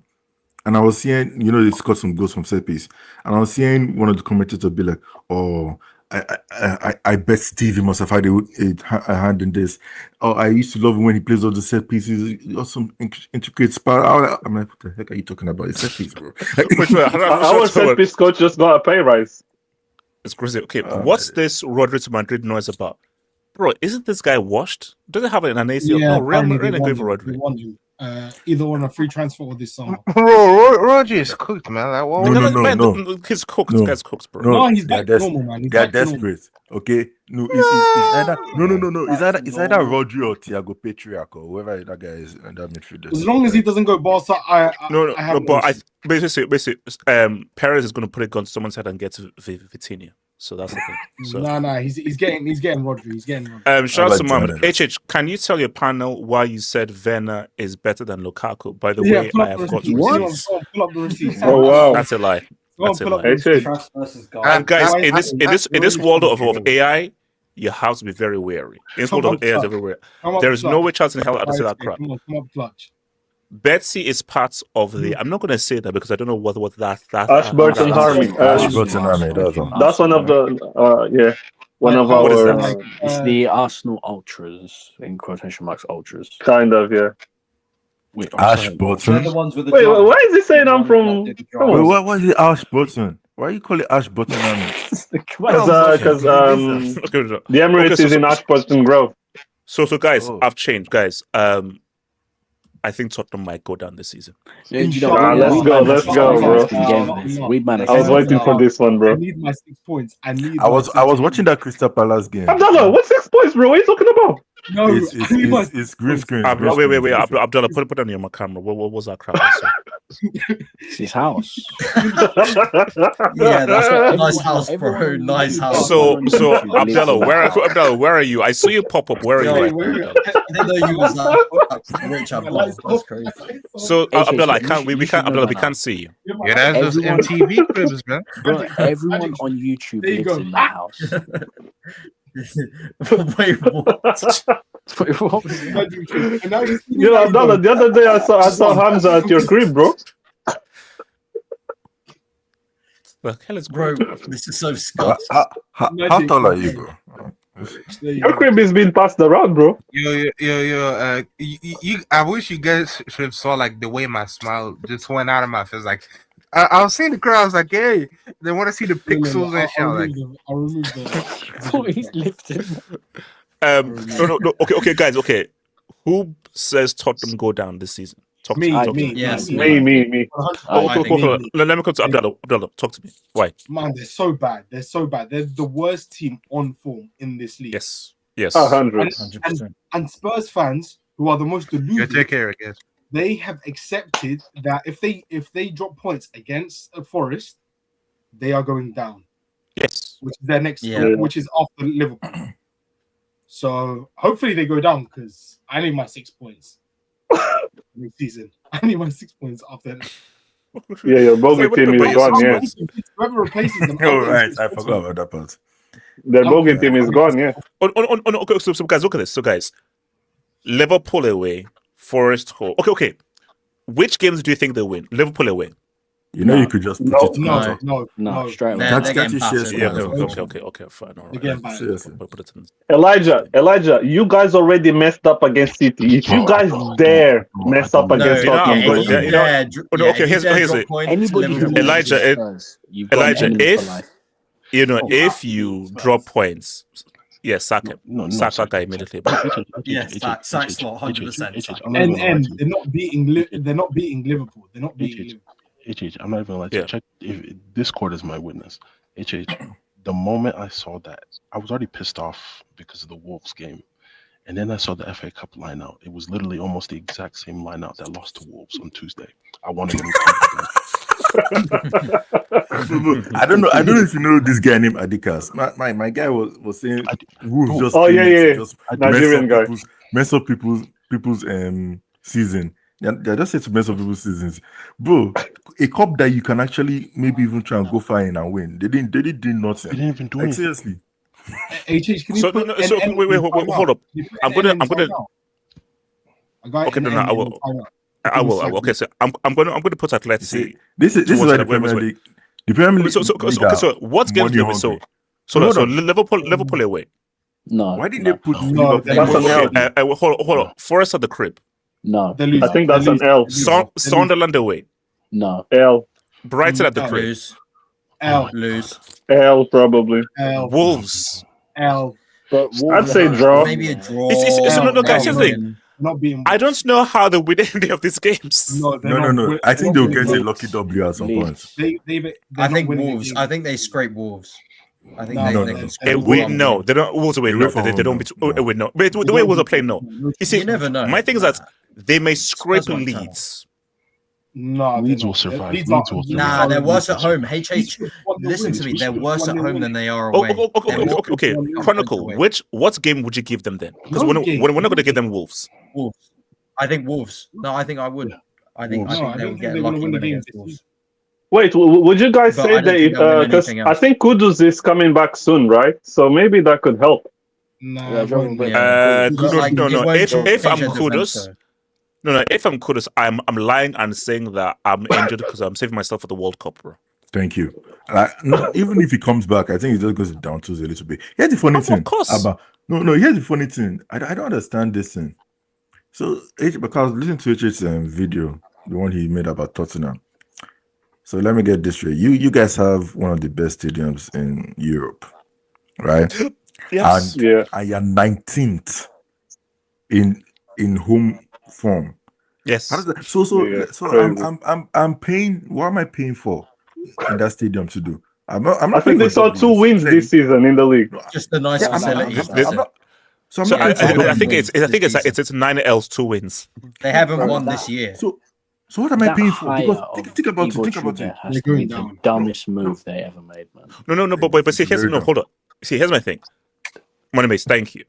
And I was seeing, they scored some goals from set piece. And I was seeing one of the commentators be like, oh, I bet Stevie must have had a hand in this. Oh, I used to love when he plays all the set pieces. Some intricate spot. I'm like, what the heck are you talking about? It's set piece, bro. Our set piece coach just got a pay rise. It's crazy. Okay, what's this Rodri to Madrid noise about? Bro, isn't this guy washed? Does it have an ACL? Yeah, no, Real Madrid going for Rodri. Either on a free transfer or this summer. Bro, Roger is cooked, man. Like, no. He's cooked. This guy's cooked, bro. No, he's back to normal, man. They're desperate. Okay, no, it's either It's either Rodri or Thiago Patriarch or whoever that guy is in that midfielder. As long as he doesn't go Barca, basically, Perez is going to put a gun to someone's head and get to Vitinha. So that's the thing. So. No, he's getting Rodri. He's getting Rodri. Shout out to Mohammed. HH, can you tell your panel why you said Werner is better than Lukaku? By the way, I have got receipts. Pull up the receipts. Oh wow, that's a lie. That's a lie. And guys, in this world of AI, you have to be very wary. In this world of AI, everywhere. There is no way chance in hell I'd say that crap. Come on, clutch. Betsy is part of the. I'm not going to say that because I don't know what that. Ashburton Army. Ashburton Army. That's one of the. One of our. What is that? It's the Arsenal ultras, in quotation marks, ultras. Kind of, yeah. Wait, Ashburton. Wait, why is he saying I'm from? Wait, what is it, Ashburton? Why you call it Ashburton Army? Because the Emirates is in Ashburton Grove. So guys, I've changed, guys. I think Tottenham might go down this season. Let's go, bro. I was waiting for this one, bro. I need my 6 points. I was watching that Crystal Palace game. Abdullah, what 6 points, bro? What are you talking about? No, it's green screen. Wait, Abdullah, put it on your camera. What was that crap? It's his house. Yeah, that's a nice house, bro. Nice house. So Abdullah, where are you? I saw you pop up. Where are you? I didn't know you was rich. That's crazy. So Abdullah, we can't see you. Yeah, that's those MTV cribs, man. Bro, everyone on YouTube lives in that house. Wait, what? Abdullah, the other day I saw Hamza at your crib, bro. The hell is bro? This is so disgusting. How tall are you, bro? Your crib is being passed around, bro. Yo. I wish you guys should have saw like the way my smile just went out of my face. Like I was seeing the crowd. I was like, hey, they want to see the pixels and shit. I'll remove the. He's lifted. No. Okay, guys. Okay, who says Tottenham go down this season? Me. Yes, me. Okay. Let me come to Abdullah. Talk to me. Why? Man, they're so bad. They're the worst team on form in this league. Yes. 100%. And Spurs fans, who are the most deluded, take care, I guess. They have accepted that if they drop points against Forest, they are going down. Yes. Which is their next, which is after Liverpool. So hopefully they go down because I need my 6 points next season. I need my 6 points after that. Yeah, your bogey team is gone. Yeah. Whoever replaces them. Oh, right. I forgot about that part. Their bogey team is gone. Yeah. Okay, so guys, look at this. So guys, Liverpool away, Forest home. Okay. Which games do you think they'll win? Liverpool away. You know, you could just put it No, straight away. They're getting battered. Yeah, okay, fine. All right. Seriously. Elijah, you guys already messed up against City. If you guys dare mess up against Tottenham, here's it. Elijah, if you drop points, yes, sack him. Sack that guy immediately. Yes, sack slot, 100%. And they're not beating Liverpool. They're not beating Liverpool. I'm not even gonna let you check. If Discord is my witness. The moment I saw that, I was already pissed off because of the Wolves game, and then I saw the FA Cup lineout. It was literally almost the exact same lineout that lost to Wolves on Tuesday. I wanted them to I don't know if you know this guy named Adikas. My guy was saying Wolves just just Nigerian guy mess up people's season. They're just saying to mess up people's seasons, bro. A cup that you can actually maybe even try and go far in and win. They didn't do nothing. They didn't even do anything. Seriously. Wait, hold up. I'm gonna. I will. Okay, so I'm gonna put Atleti. This is why the Premier League. The Premier League. So what games do we so Liverpool away? No. Why didn't they put Liverpool? That's an L. Hold on. Forest at the crib. No. I think that's an L. Sunderland away. No. L. Brighton at the crib. Lose. L probably. L. Wolves. L. But I'd say draw. Maybe a draw. No, guys, here's the thing. Not being. I don't know how they win any of these games. No. I think they'll get a lucky W at some point. I think Wolves. I think they scrape Wolves. I think they can scrape no, they don't. Wolves away. No, they don't. Wait, no. Wait, the way Wolves are playing, no. You see, you never know. My thing is that they may scrape Leeds. No, Leeds will survive. Nah, they're worse at home. HH, listen to me. They're worse at home than they are away. Okay. Chronicle. What game would you give them then? Because we're not going to give them Wolves. Wolves. I think Wolves. No, I think I would. I think they would get lucky against Wolves. Wait, would you guys say that? Because I think Kudus is coming back soon, right? So maybe that could help. No. If I'm Kudus, I'm lying and saying that I'm injured because I'm saving myself for the World Cup, bro. Thank you. Even if he comes back, I think it just goes down to a little bit. Here's the funny thing. Of course. Here's the funny thing. I don't understand this thing. So, because listen to HH's video, the one he made about Tottenham. So let me get this straight. You guys have one of the best stadiums in Europe, right? Yes. And you're 19th in home form. Yes. How does that, so I'm paying. What am I paying for in that stadium to do? I think they saw 2 wins this season in the league. Just a nice facility. I think it's 9 L's, 2 wins. They haven't won this year. So what am I paying for? Because think about it. Has to be the dumbest move they ever made, man. No, but see, hold on. See, here's my thing. Moneymates, thank you.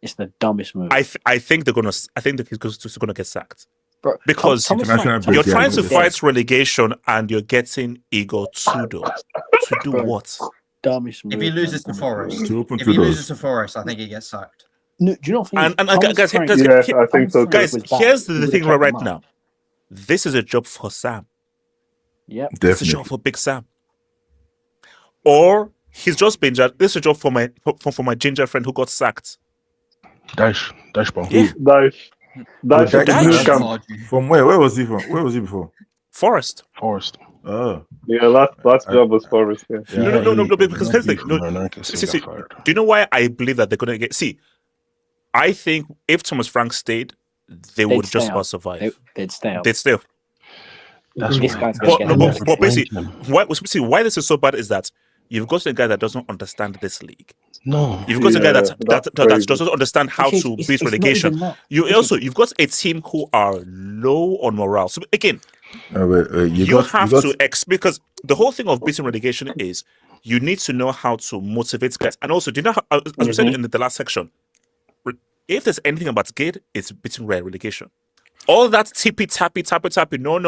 It's the dumbest move. I think he's gonna get sacked. Bro, because you're trying to fight relegation and you're getting Igor Tudor to do what? Dumbest move. If he loses to Forest, I think he gets sacked. No, do you not think? Guys, I think so. Guys, here's the thing right now. This is a job for Sam. Yeah, it's a job for Big Sam. Or he's just been. This is a job for my ginger friend who got sacked. Dash ball. Yeah. Dash. From where? Where was he from? Where was he before? Forest. Oh. Yeah, last job was Forest. Yeah. No, because here's the thing. Do you know why I believe that they're gonna get? See, I think if Thomas Frank stayed, they would just about survive. They'd stay up. They'd stay up. That's but basically, why this is so bad is that you've got a guy that doesn't understand this league. No, you've got a guy that doesn't understand how to beat relegation. You've got a team who are low on morale. So again, you have to because the whole thing of beating relegation is you need to know how to motivate guys. And also, do you know how, as we said in the last section, if there's anything about gate, it's between relegation. All that tippy tappy. No.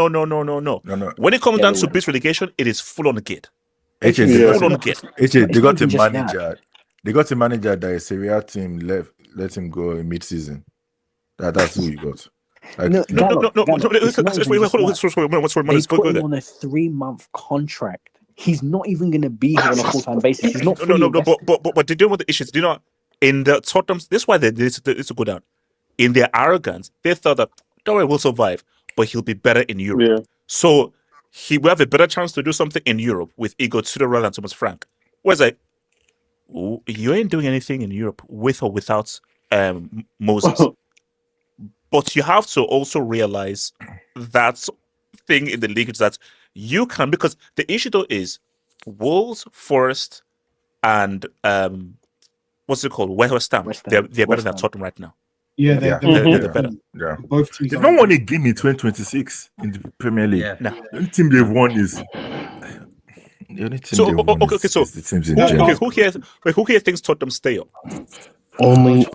When it comes down to beat relegation, it is full on gate. They got a manager. They got a manager that a Serie team let him go in mid-season. That's who you got. They put him on a 3-month contract. He's not even going to be here on a full-time basis. He's not. But they don't want the issues. Do you know? In the Tottenham, this is why they need to go down. In their arrogance, they thought that don't worry, we'll survive, but he'll be better in Europe. Yeah. So he will have a better chance to do something in Europe with Igor Tudor rather than Thomas Frank. Whereas like, you ain't doing anything in Europe with or without Moses. But you have to also realize that thing in the league is that you can, because the issue though is Wolves, Forest, and what's it called? West Ham. They're better than Tottenham right now. Yeah, they're better. Yeah. Both teams. They don't want a game in 2026 in the Premier League. Yeah. The only team they've won is the only team so they've won okay, is so the teams in general. who here thinks Tottenham stay up? Only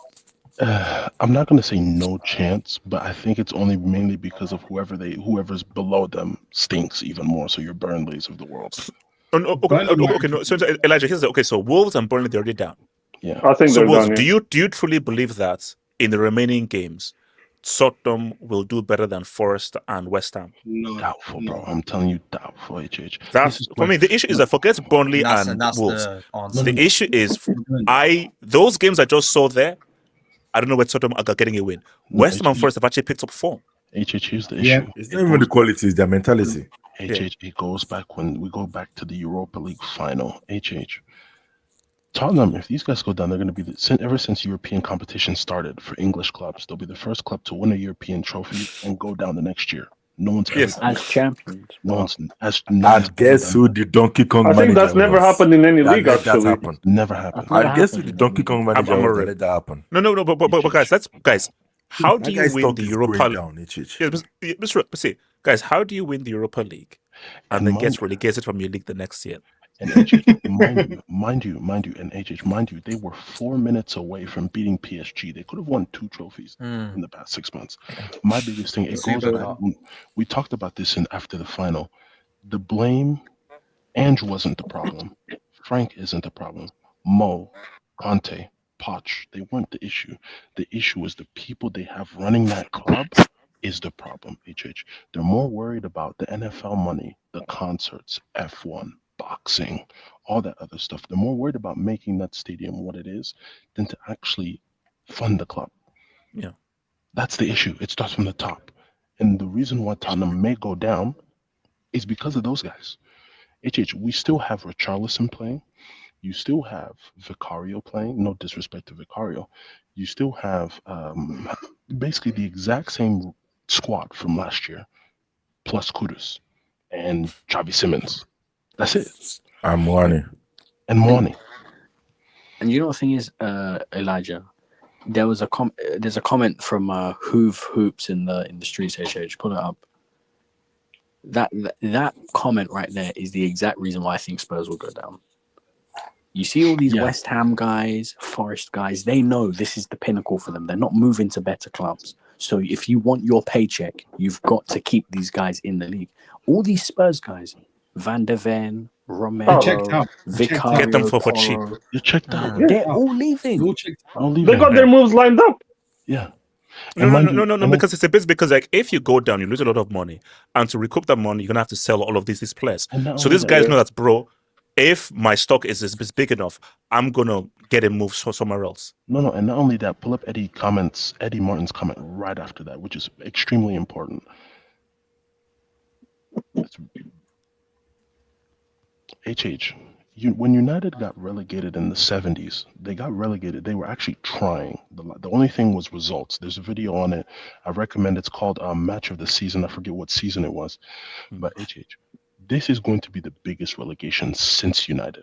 I'm not going to say no chance, but I think it's only mainly because of whoever's below them stinks even more. So your Burnleys of the world. So Elijah, here's so Wolves and Burnley, they're already down. Yeah, I think so they're Wolves, done. do you truly believe that in the remaining games, Tottenham will do better than Forest and West Ham? No, doubtful, bro. I'm telling you, doubtful. HH. That's I mean, the issue is that forget Burnley and Wolves. The issue is those games I just saw there. I don't know where Tottenham are getting a win. West Ham and Forest have actually picked up form. Here's the issue. It's not even the quality; it's their mentality. It goes back when we go back to the Europa League final. Tottenham, if these guys go down, they're going to be ever since European competition started for English clubs, they'll be the first club to win a European trophy and go down the next year. No one's as champions. No one's and guess who the Donkey Kong manager I think that's never happened in any league. Actually, never happened. I guess who the Donkey Kong manager was that let that happen. No, but guys, how do you win the Europa League? Guys, how do you win the Europa League and then get relegated from your league the next year? And mind you, they were 4 minutes away from beating PSG. They could have won 2 trophies in the past 6 months. My biggest thing, it goes back. We talked about this after the final. The blame, Andrew wasn't the problem. Frank isn't the problem. Mo, Conte, Poch, they weren't the issue. The issue is the people they have running that club is the problem, They're more worried about the NFL money, the concerts, F1, boxing, all that other stuff. They're more worried about making that stadium what it is than to actually fund the club. Yeah. That's the issue. It starts from the top. And the reason why Tottenham may go down is because of those guys. We still have Richarlison playing. You still have Vicario playing. No disrespect to Vicario. You still have basically the exact same squad from last year, plus Kudus and Xavi Simons. That's it. And Moani. And you know what the thing is, Elijah? There's a comment from Hoops in the streets. Pull it up. That comment right there is the exact reason why I think Spurs will go down. You see all these West Ham guys, Forest guys, they know this is the pinnacle for them. They're not moving to better clubs. So if you want your paycheck, you've got to keep these guys in the league. All these Spurs guys, Van der Ven, Romero, Vicario, get them for cheap. You're checked out. They're all leaving. They got their moves lined up. Yeah. No, because it's a bit because like if you go down, you lose a lot of money, and to recoup that money, you're gonna have to sell all of these players. So these guys know that, bro. If my stock is big enough, I'm gonna get a move somewhere else. No, and not only that, pull up Eddie Martin's comment right after that, which is extremely important. When United got relegated in the 70s, they got relegated. They were actually trying. The only thing was results. There's a video on it. I recommend. It's called Match of the Season. I forget what season it was, but this is going to be the biggest relegation since United.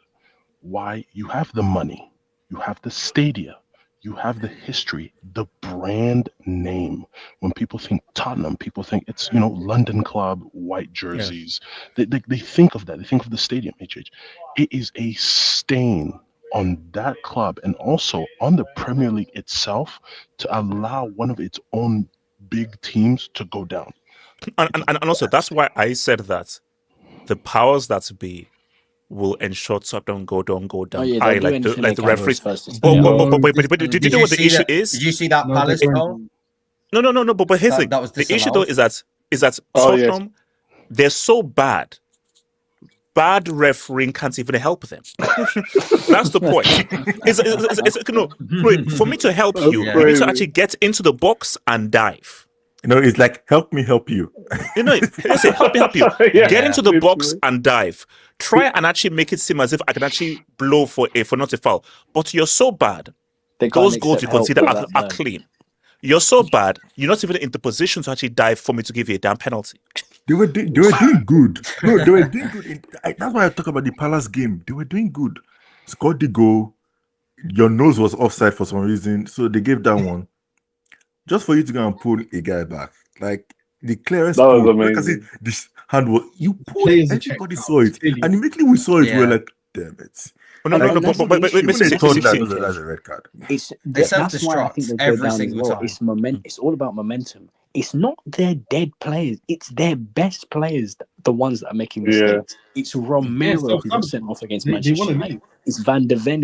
Why? You have the money, you have the stadia, you have the history, the brand name. When people think Tottenham, people think it's London club, white jerseys. They think of that. They think of the stadium. It is a stain on that club and also on the Premier League itself to allow one of its own big teams to go down. And also, that's why I said that the powers that be will ensure Tottenham go down. Oh yeah, they'll do anything like they the can referees. for us to But stay up. did you know what the issue is? Did you see that Palace goal? No. But here's That was the issue though disallowed. is that Tottenham, they're so bad. Bad refereeing can't even help them. That's the point. For me to help you, you need to actually get into the box and dive. It's like help me help you. Listen, help me help you. Get into the box and dive. Try and actually make it seem as if I can actually blow for not a foul. But you're so bad. Those goals you consider are clean. You're so bad. You're not even in the position to actually dive for me to give you a damn penalty. They were doing good. No, they were doing good. That's why I talk about the Palace game. They were doing good. Scored the goal. Your nose was offside for some reason, so they gave that one. Just for you to go and pull a guy back. Like the clearest. That was amazing. This hand was you pulled. Everybody saw it, and immediately we saw it. We were like, damn it. But that's a red card. That's why I think they go down as well. It's all about momentum. It's not their dead players. It's their best players, the ones that are making mistakes. It's Romero who got sent off against Manchester United. It's Van der Ven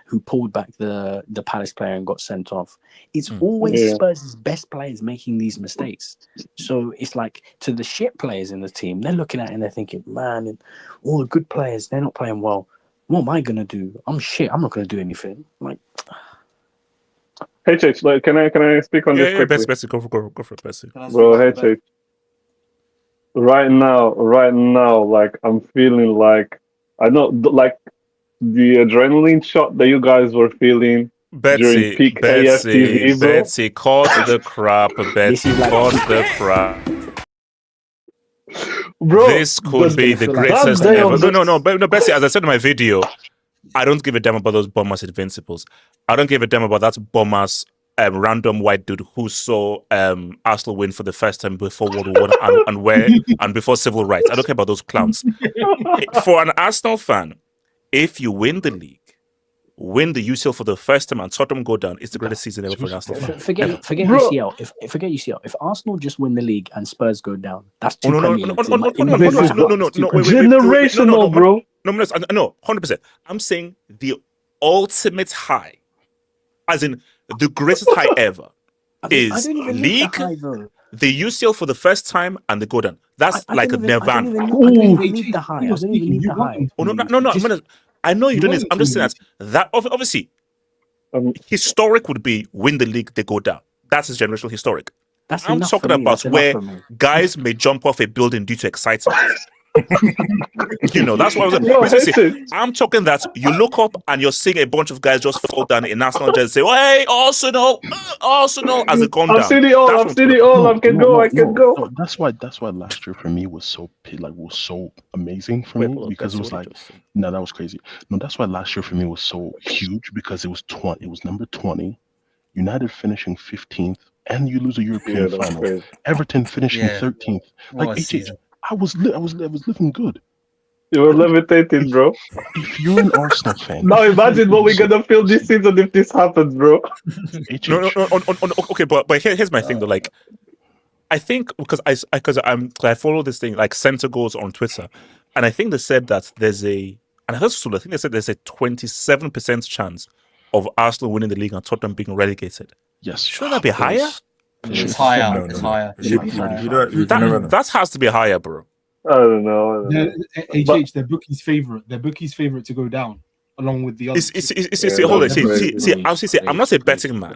who pulled back the Palace player and got sent off. It's always Spurs' best players making these mistakes. So it's like to the shit players in the team, they're looking at it and they're thinking, man, and all the good players, they're not playing well. What am I gonna do? I'm shit. I'm not gonna do anything. Like, HH, like, can I speak on this quickly? Bessie, go for it, Bessie. Bro, HH. Right now, like I'm feeling like I know, like the adrenaline shot that you guys were feeling during peak AFTV, bro. Betsy, caught the crap. Betsy, caught the crap. Bro, this could be the greatest ever. No, Betsy, as I said in my video, I don't give a damn about those Bombers Invincibles. I don't give a damn about that Bombers random white dude who saw Arsenal win for the first time before World War I and before civil rights. I don't care about those clowns. For an Arsenal fan, if you win the league, win the UCL for the first time and Tottenham go down, it's the greatest season ever for an Arsenal fan. Forget UCL. Forget UCL. If Arsenal just win the league and Spurs go down, that's two Premier Leagues. Generational, bro. No, 100%. I'm saying the ultimate high, as in the greatest high ever, is league, the UCL for the first time, and the go down. That's like a nirvana. I don't even need the high. I don't even need the high. No. I know you don't need. I'm just saying that obviously historic would be win the league, they go down. That's his generational historic. I'm talking about where guys may jump off a building due to excitement. That's what I was saying. I'm talking that you look up and you're seeing a bunch of guys just fall down in national jerseys, say, "Oh, hey, Arsenal," as they come down. I've seen it all. I can go. That's why last year for me was so amazing for me because it was like, no, that was crazy. No, that's why last year for me was so huge because it was number 20, United finishing 15th, and you lose a European final. Crazy. Everton finishing 13th. Like I was living good. You were levitating, bro. If you're an Arsenal fan, now imagine what we're gonna feel this season if this happens, bro. No. Okay, but here's my thing though. Like, I think because I follow this thing like Center Goals on Twitter, and I think they said that there's a 27% chance of Arsenal winning the league and Tottenham being relegated. Yes, shouldn't that be higher? It's higher. It's higher. That has to be higher, bro. I don't know. Their bookie's favorite. Their bookie's favorite to go down, along with the others. Hold on. See, I'm not a betting man.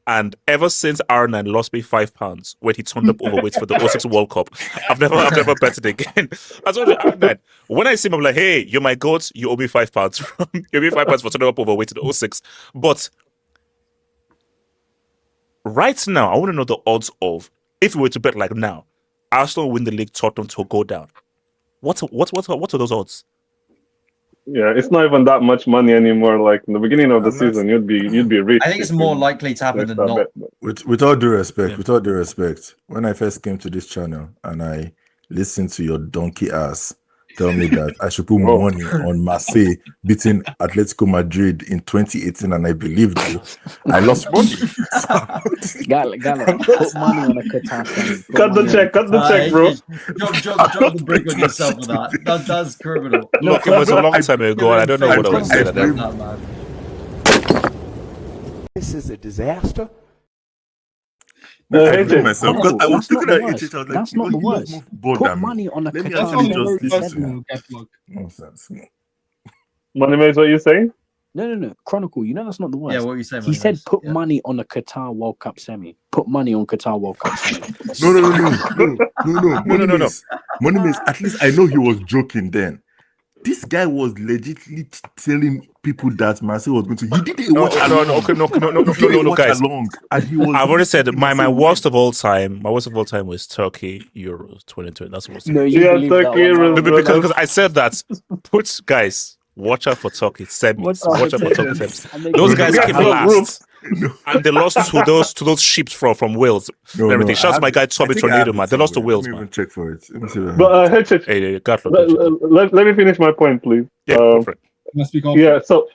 And ever since R9 lost me £5 when he turned up overweight for the 06 World Cup, I've never betted again. I told you, R9, when I see him, I'm like, hey, you're my goat. You owe me £5. You owe me £5 for turning up overweight in the 06. But right now, I want to know the odds of, if we were to bet like now, Arsenal win the league, Tottenham to go down. What are those odds? Yeah, it's not even that much money anymore. Like in the beginning of the season, you'd be rich. I think it's more likely to happen than not. With all due respect, when I first came to this channel and I listened to your donkey ass tell me that I should put money on Marseille beating Atletico Madrid in 2018, and I believed you, I lost money. Gala, put money on a Qatar semi. Cut the check, bro. Drop the brick on yourself for that. That's criminal. Look, it was a long time ago, and I don't know what I would say to them. This is a disaster. I blame myself because I was looking at it. I was like, that's not the worst. Put money on a Qatar semi. Nonsense. Money makes what you saying? No. Chronicle, you know that's not the worst. Yeah, what you saying? He said put money on a Qatar World Cup semi. Put money on Qatar World Cup semi. No. Money makes, at least I know he was joking then. This guy was legitimately telling people that Marseille was going to. He didn't watch along. No, guys. Along, and he was. I've already said my worst of all time. My worst of all time was Turkey Euros 2020. That's what. No, you believe Turkey Euros because I said that. Put guys. Watch out for Turkey semis. Watch out for Turkey semis. Those guys came last, and they lost to those ships from Wales. Everything. Shouts my guy Tommy Tornado, man. They lost to Wales, man. Let me even check for it. Let me see that. But let me finish my point, please. Yeah, yeah. So,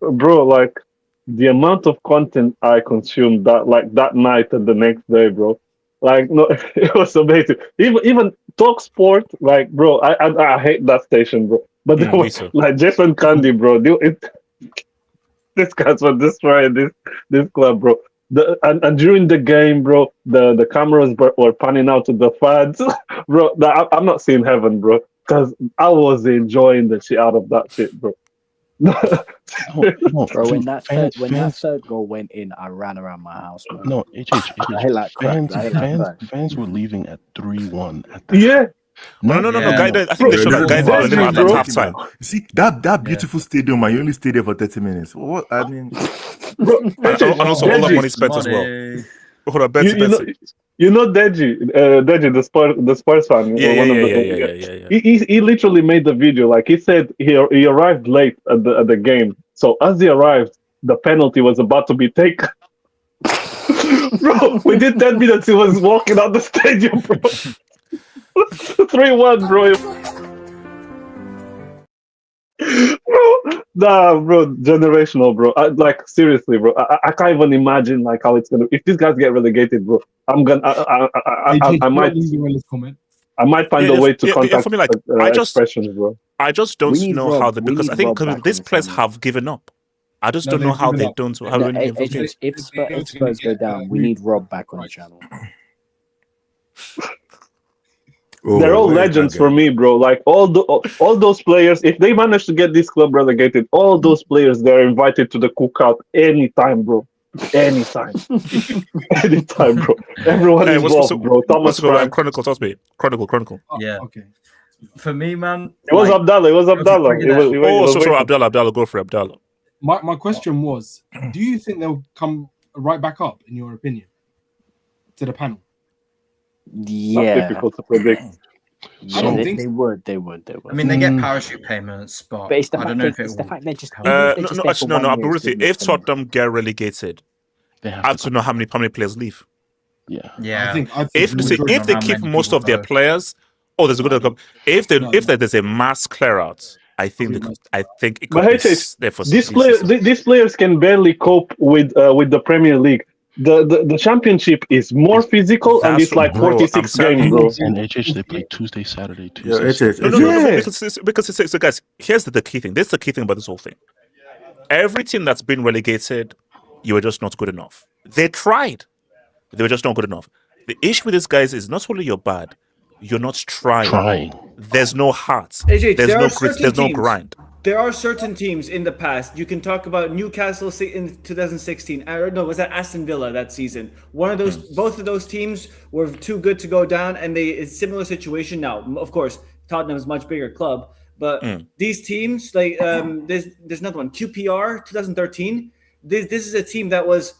bro, like the amount of content I consumed that night and the next day, bro. Like, no, it was amazing. Even Talk Sport, like, bro, I hate that station, bro. But there was, like, Jason Candy, bro. These guys were destroying this club, bro. And during the game, bro, the cameras were panning out to the fans, bro. I'm not seeing heaven, bro, because I was enjoying the shit out of that shit, bro. Bro, when that third goal went in, I ran around my house, bro. No, fans were leaving at 3-1. Yeah. No, guy. I think they showed that guy at half time. You see that beautiful stadium, and you only stayed there for 30 minutes. What I mean, bro, and also all that money spent as well. Hold on, you know Deji, the Spurs fan. He literally made the video. Like he said, he arrived late at the game. So as he arrived, the penalty was about to be taken. Bro, within 10 minutes, he was walking out the stadium, bro. 3-1, bro. Bro, generational, bro. Like seriously, bro. I can't even imagine like how it's gonna. If these guys get relegated, bro, I'm gonna. I might find a way to contact. For me, like expressions, bro. I just don't know how because I think these players have given up. I just don't know how they don't. If Spurs go down, we need Rob back on the channel. They're all legends for me, bro. Like all those players, if they manage to get this club relegated, all those players, they're invited to the cookout anytime, bro. Anytime, bro. Everyone is involved, bro. Thomas Chronicle, trust me. Chronicle. Yeah. Okay. For me, man, it was Abdallah. Abdallah. Go for Abdallah. My question was: do you think they'll come right back up, in your opinion, to the panel? Yeah, that's difficult to predict. I don't think they would. I mean, they get parachute payments, but I don't know if it's the fact they're just. No. If Tottenham get relegated, they have to know how many players leave. Yeah. I think if they keep most of their players, there's a good. If there's a mass clear out, I think it could be there for these players can barely cope with the Premier League. The championship is more physical and it's like 46 games, bro. And HH they play Tuesday, Saturday, Tuesday. Because it's guys. Here's the key thing. This is the key thing about this whole thing. Every team that's been relegated, you were just not good enough. They tried, they were just not good enough. The issue with these guys is not only you're bad, you're not trying. There's no heart. AJ, there's no grit. There's no grind. There are certain teams in the past. You can talk about Newcastle in 2016. Was that Aston Villa that season? Both of those teams were too good to go down, and it's a similar situation now. Of course, Tottenham is a much bigger club, but these teams, like there's another one, QPR 2013. This is a team that was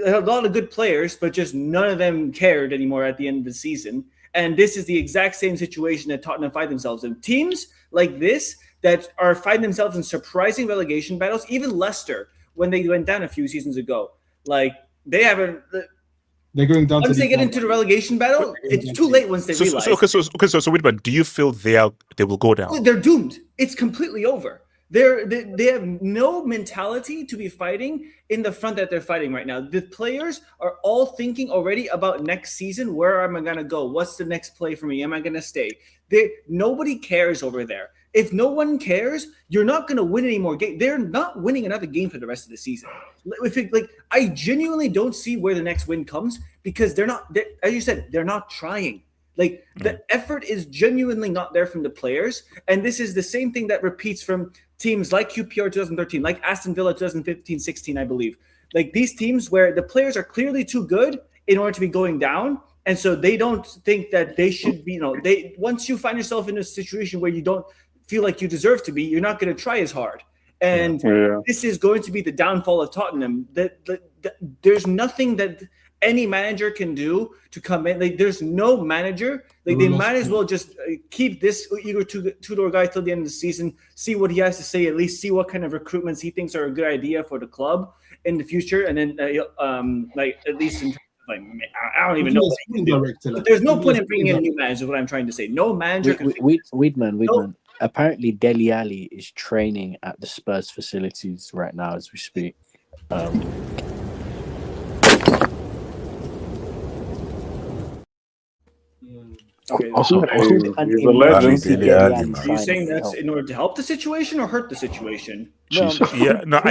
a lot of good players, but just none of them cared anymore at the end of the season. And this is the exact same situation that Tottenham find themselves in. Teams like this that are finding themselves in surprising relegation battles. Even Leicester, when they went down a few seasons ago, like they haven't. They're going down. Once they get into the relegation battle, it's too late. Once they realize. So Whitman, do you feel they will go down? They're doomed. It's completely over. They have no mentality to be fighting in the front that they're fighting right now. The players are all thinking already about next season. Where am I going to go? What's the next play for me? Am I going to stay? Nobody cares over there. If no one cares, you're not going to win any more games. They're not winning another game for the rest of the season. I genuinely don't see where the next win comes because as you said, they're not trying. The effort is genuinely not there from the players. And this is the same thing that repeats from teams like QPR 2013, like Aston Villa 2015-16, I believe. Like these teams where the players are clearly too good in order to be going down. And so they don't think that they should be, once you find yourself in a situation where you don't feel like you deserve to be, you're not going to try as hard. And this is going to be the downfall of Tottenham. There's nothing that any manager can do to come in. There's no manager. They might as well just keep this Igor Tudor guy till the end of the season, see what he has to say, at least see what kind of recruitments he thinks are a good idea for the club in the future. And then at least in I don't even know. But there's no point in bringing in a new manager, is what I'm trying to say. No manager can Weedman. Apparently, Dele Alli is training at the Spurs facilities right now as we speak. Okay. Also, Are you saying that's in order to help the situation or hurt the situation? I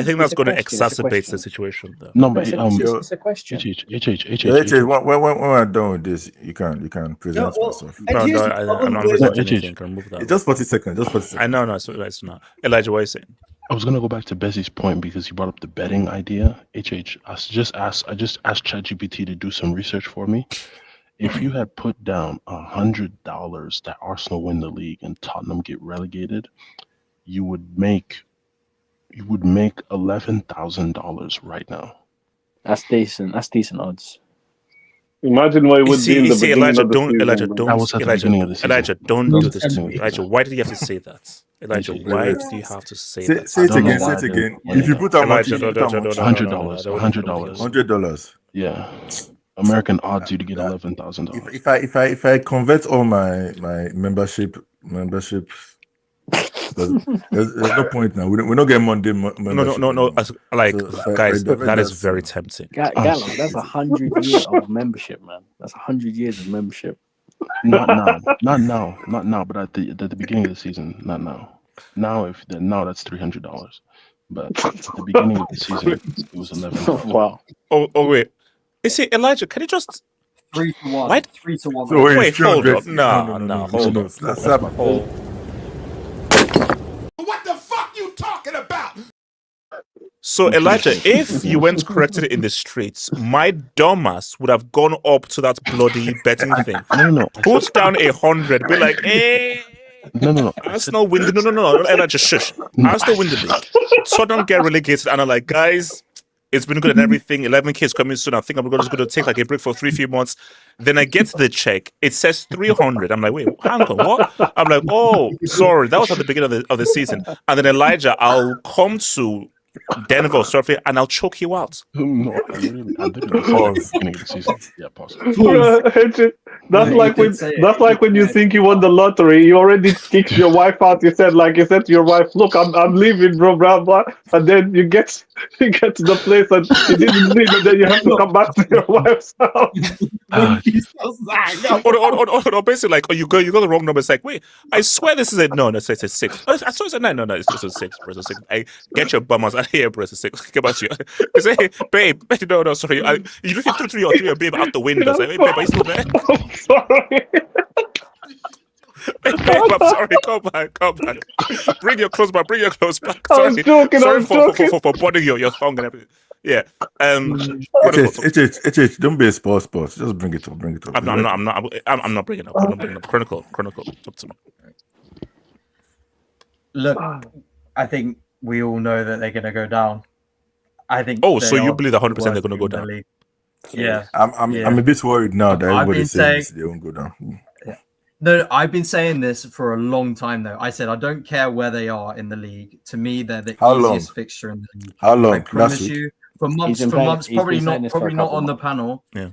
think that's going to exacerbate the situation. Though. No, but it's a question. When we're done with this, you can present yourself. I'm not presenting anything. Can remove that. Just 40 seconds. I know, it's not. Elijah, what are you saying? I was gonna go back to Bezzy's point because he brought up the betting idea. I just asked ChatGPT to do some research for me. If you had put down $100 that Arsenal win the league and Tottenham get relegated, you would make $11,000 right now. That's decent. That's decent odds. Imagine what it would be in the beginning of the season. Elijah, don't do this to me. Elijah, why did you have to say that? Elijah, why do you have to say that? Say it again. If you put out $100. Yeah. American odds you to get $11,000. If I convert all my membership, there's no point now. We're not getting Monday membership. No. Guys, that is very tempting. Gallo, that's 100 years of membership, man. That's 100 years of membership. Not now, but at the beginning of the season, not now. Now that's $300. But at the beginning of the season, it was $11,000. Wow. Oh wait. Is it Elijah? Can you just 3-1? What? 3-1. So wait, hold up. No. Hold up. What the fuck you talking about? So Elijah, if you went corrected in the streets, my dumbass would have gone up to that bloody betting thing. No. Put down 100. Be like, hey. No. Arsenal win the no. Elijah, shush. Arsenal win the league. Tottenham get relegated, and I'm like, guys. It's been good and everything. 11K is coming soon. I think I'm just going to take a break for 3 months. Then I get to the check. It says 300. I'm like, wait, hang on, what? I'm like, oh, sorry. That was at the beginning of the season. And then Elijah, I'll come to Denver surfing and I'll choke you out. No, I didn't pause. Yeah, pause. That's like when you think you won the lottery, you already kicked your wife out. You said to your wife, "Look, I'm leaving, bro, blah, blah." And then you get to the place and you didn't leave, and then you have to come back to your wife's house. Or basically, like, you got the wrong number. It's like, wait, I swear this is no, it's a 6. I swear it's a 9. No, it's just a 6, bro. It's a 6. I get your bum out of here, bro. It's a 6. Get back to you. I say, hey, babe, no, sorry. You looking through 3 or 3, babe, out the window. Like, hey, babe, are you still there? I'm sorry. Babe, I'm sorry. Come back. Bring your clothes back. Sorry. I'm joking. For burning your thumb and everything. Yeah. HH, don't be a sports. Just bring it up. I'm not bringing it up. Chronicle. Up to me. Look, I think we all know that they're going to go down. I think. Oh, so you believe 100% they're going to go down? Yeah. I'm a bit worried now that everybody's saying they won't go down. No, I've been saying this for a long time though. I said I don't care where they are in the league. To me, they're the easiest fixture in the league. How long? I promise you, for months, probably not on the panel. Yeah.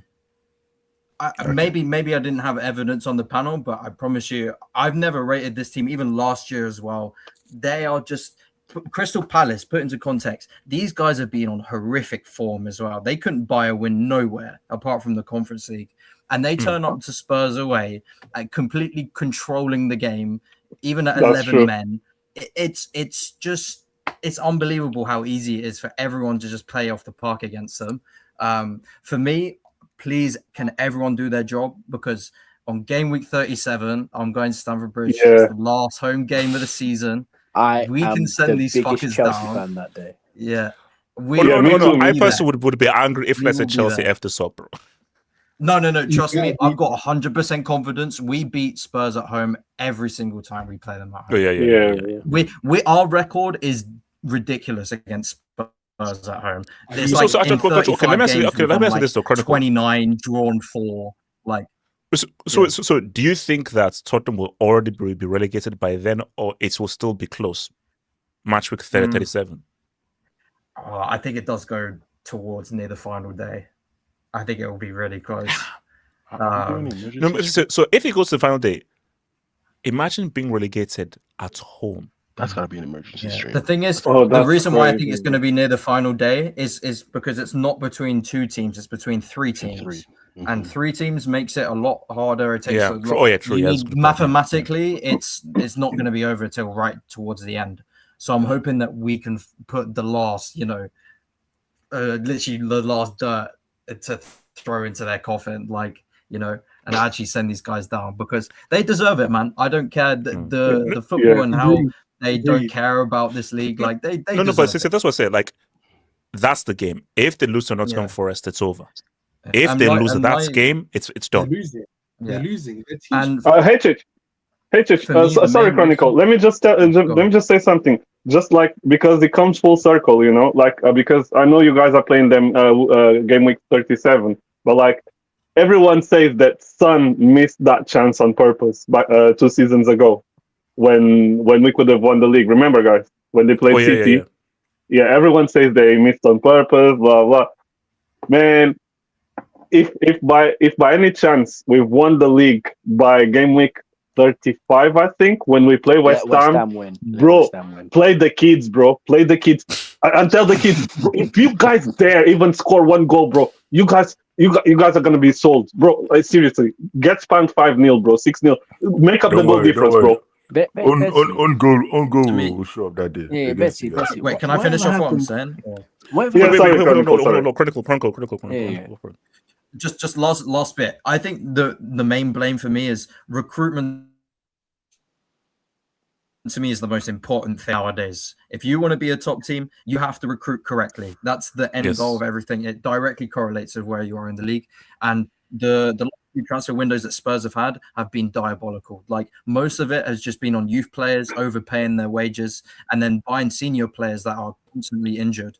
Maybe I didn't have evidence on the panel, but I promise you, I've never rated this team, even last year as well. They are just Crystal Palace, put into context. These guys have been on horrific form as well. They couldn't buy a win nowhere apart from the Conference League. And they turn up to Spurs away, completely controlling the game, even at 11 men. It's unbelievable how easy it is for everyone to just play off the park against them. For me, please, can everyone do their job? Because on game week 37, I'm going to Stamford Bridge. It's the last home game of the season. We can send these fuckers Chelsea down. fan that day. Yeah. I personally would be angry if let's say Chelsea F this up, bro. No. Trust me, I've got 100% confidence. We beat Spurs at home every single time we play them at home. Yeah. Our record is ridiculous against Spurs at home. It's let me ask you this though, Chronicle. 29 drawn 4. So do you think that Tottenham will already be relegated by then, or it will still be close? Match week 37. I think it does go towards near the final day. I think it will be really close. So if it goes to the final day, imagine being relegated at home. That's got to be an emergency stream. The thing is, the reason why I think it's going to be near the final day is because it's not between 2 teams; it's between 3 teams. And 3 teams makes it a lot harder. It takes a lot. True. Mathematically, it's not going to be over till right towards the end. So I'm hoping that we can put the last, literally the last dirt to throw into their coffin, and actually send these guys down because they deserve it, man. I don't care the football and how they don't care about this league. They no, but that's what I said. That's the game. If they lose to Nottingham Forest, it's over. If they lose that game, it's done. They're losing. And sorry, Chronicle. Let me just say something. Just because it comes full circle, because I know you guys are playing them game week 37, but everyone says that Son missed that chance on purpose 2 seasons ago when we could have won the league. Remember, guys, when they played City? Yeah, everyone says they missed on purpose, blah blah. Man, if by any chance we've won the league by game week 35, I think, when we play West Ham win. Bro, play the kids, bro. Play the kids. And tell the kids, bro, if you guys dare even score 1 goal, bro, you guys are gonna be sold, bro. Seriously, get spanked 5-0, bro, 6-0. Make up the goal difference, bro. On goal will show up that day. Yeah, Betsy. Wait, can I finish off what I'm saying? Critical. Just last bit. I think the main blame for me is recruitment. To me, is the most important thing nowadays. If you want to be a top team, you have to recruit correctly. That's the end goal of everything. It directly correlates with where you are in the league. And the transfer windows that Spurs have been diabolical. Most of it has just been on youth players overpaying their wages and then buying senior players that are constantly injured.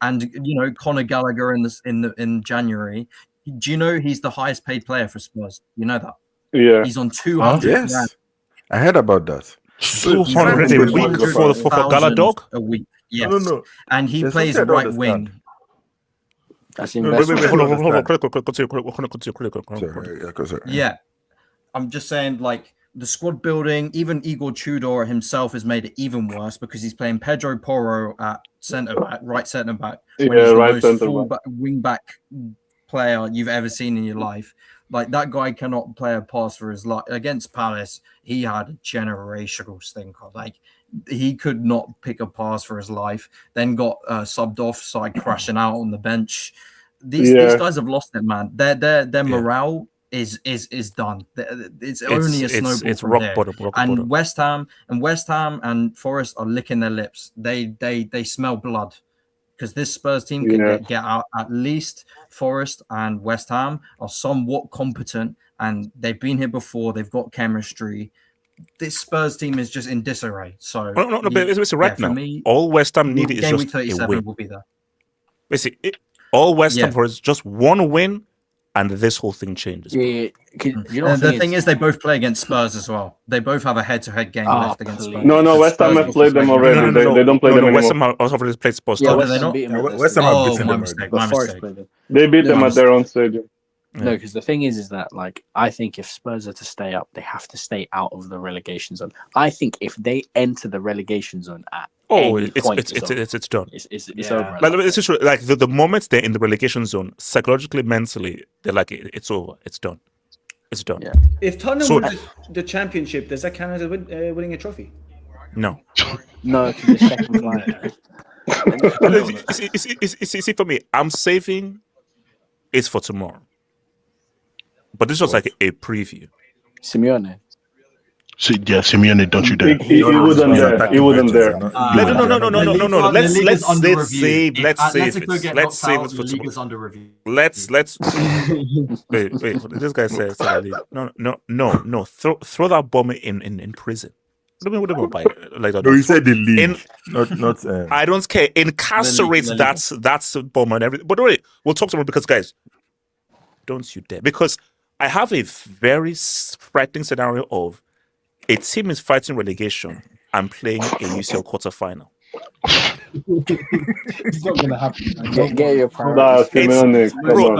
And Conor Gallagher in January. Do you know he's the highest paid player for Spurs? You know that? Yeah. He's on 200. Yes, I heard about that. 200 a week for Galadog? A week. Yes. No. And he plays right wing. That's Hold on. Continue. Yeah. I'm just saying, the squad building, even Igor Tudor himself has made it even worse because he's playing Pedro Porro at right centre back, when he's the most wing back player you've ever seen in your life. That guy cannot play a pass for his life. Against Palace, he had a generational stinker. He could not pick a pass for his life. Then got subbed off, started crashing out on the bench. These guys have lost it, man. Their morale is done. It's only a snowball. It's from rock there. bottom. And West Ham and Forest are licking their lips. They smell blood. Because this Spurs team can get out. At least Forest and West Ham are somewhat competent, and they've been here before. They've got chemistry. This Spurs team is just in disarray. So no, but it's right now. Me, all West Ham need is game just week 37 a win. will be there. Basically, all West Ham for just 1 win, and this whole thing changes. Yeah. The thing is, they both play against Spurs as well. They both have a head-to-head game left against Spurs. No, West Ham have played them already. They don't play them anymore. West Ham also already played Spurs. Yeah, West Ham have beaten them. My mistake. They beat them at their own stadium. No, because the thing is that like I think if Spurs are to stay up, they have to stay out of the relegation zone. I think if they enter the relegation zone at any point, it's done. It's over. Like it's just like the moment they're in the relegation zone, psychologically, mentally, they're like it's over. It's done. It's done. Yeah. If Tottenham win the championship, does that count as winning a trophy? No. No, because it's second flying. See, for me, I'm saving it for tomorrow. But this was like a preview. Simeone. Simeone, don't you dare. He wouldn't dare. He wouldn't dare. No. Let's save. Let's save it. Let's save it for tomorrow. Liga's under review. Let's. Wait. This guy says no. Throw that bomber in prison. What do you mean by like that? No, you said the league, not. I don't care. Incarcerate that's bomber and everything. But wait, we'll talk to him because guys, don't you dare. Because I have a very frightening scenario of a team is fighting relegation and playing a UCL quarterfinal. It's not gonna happen. Get your bro,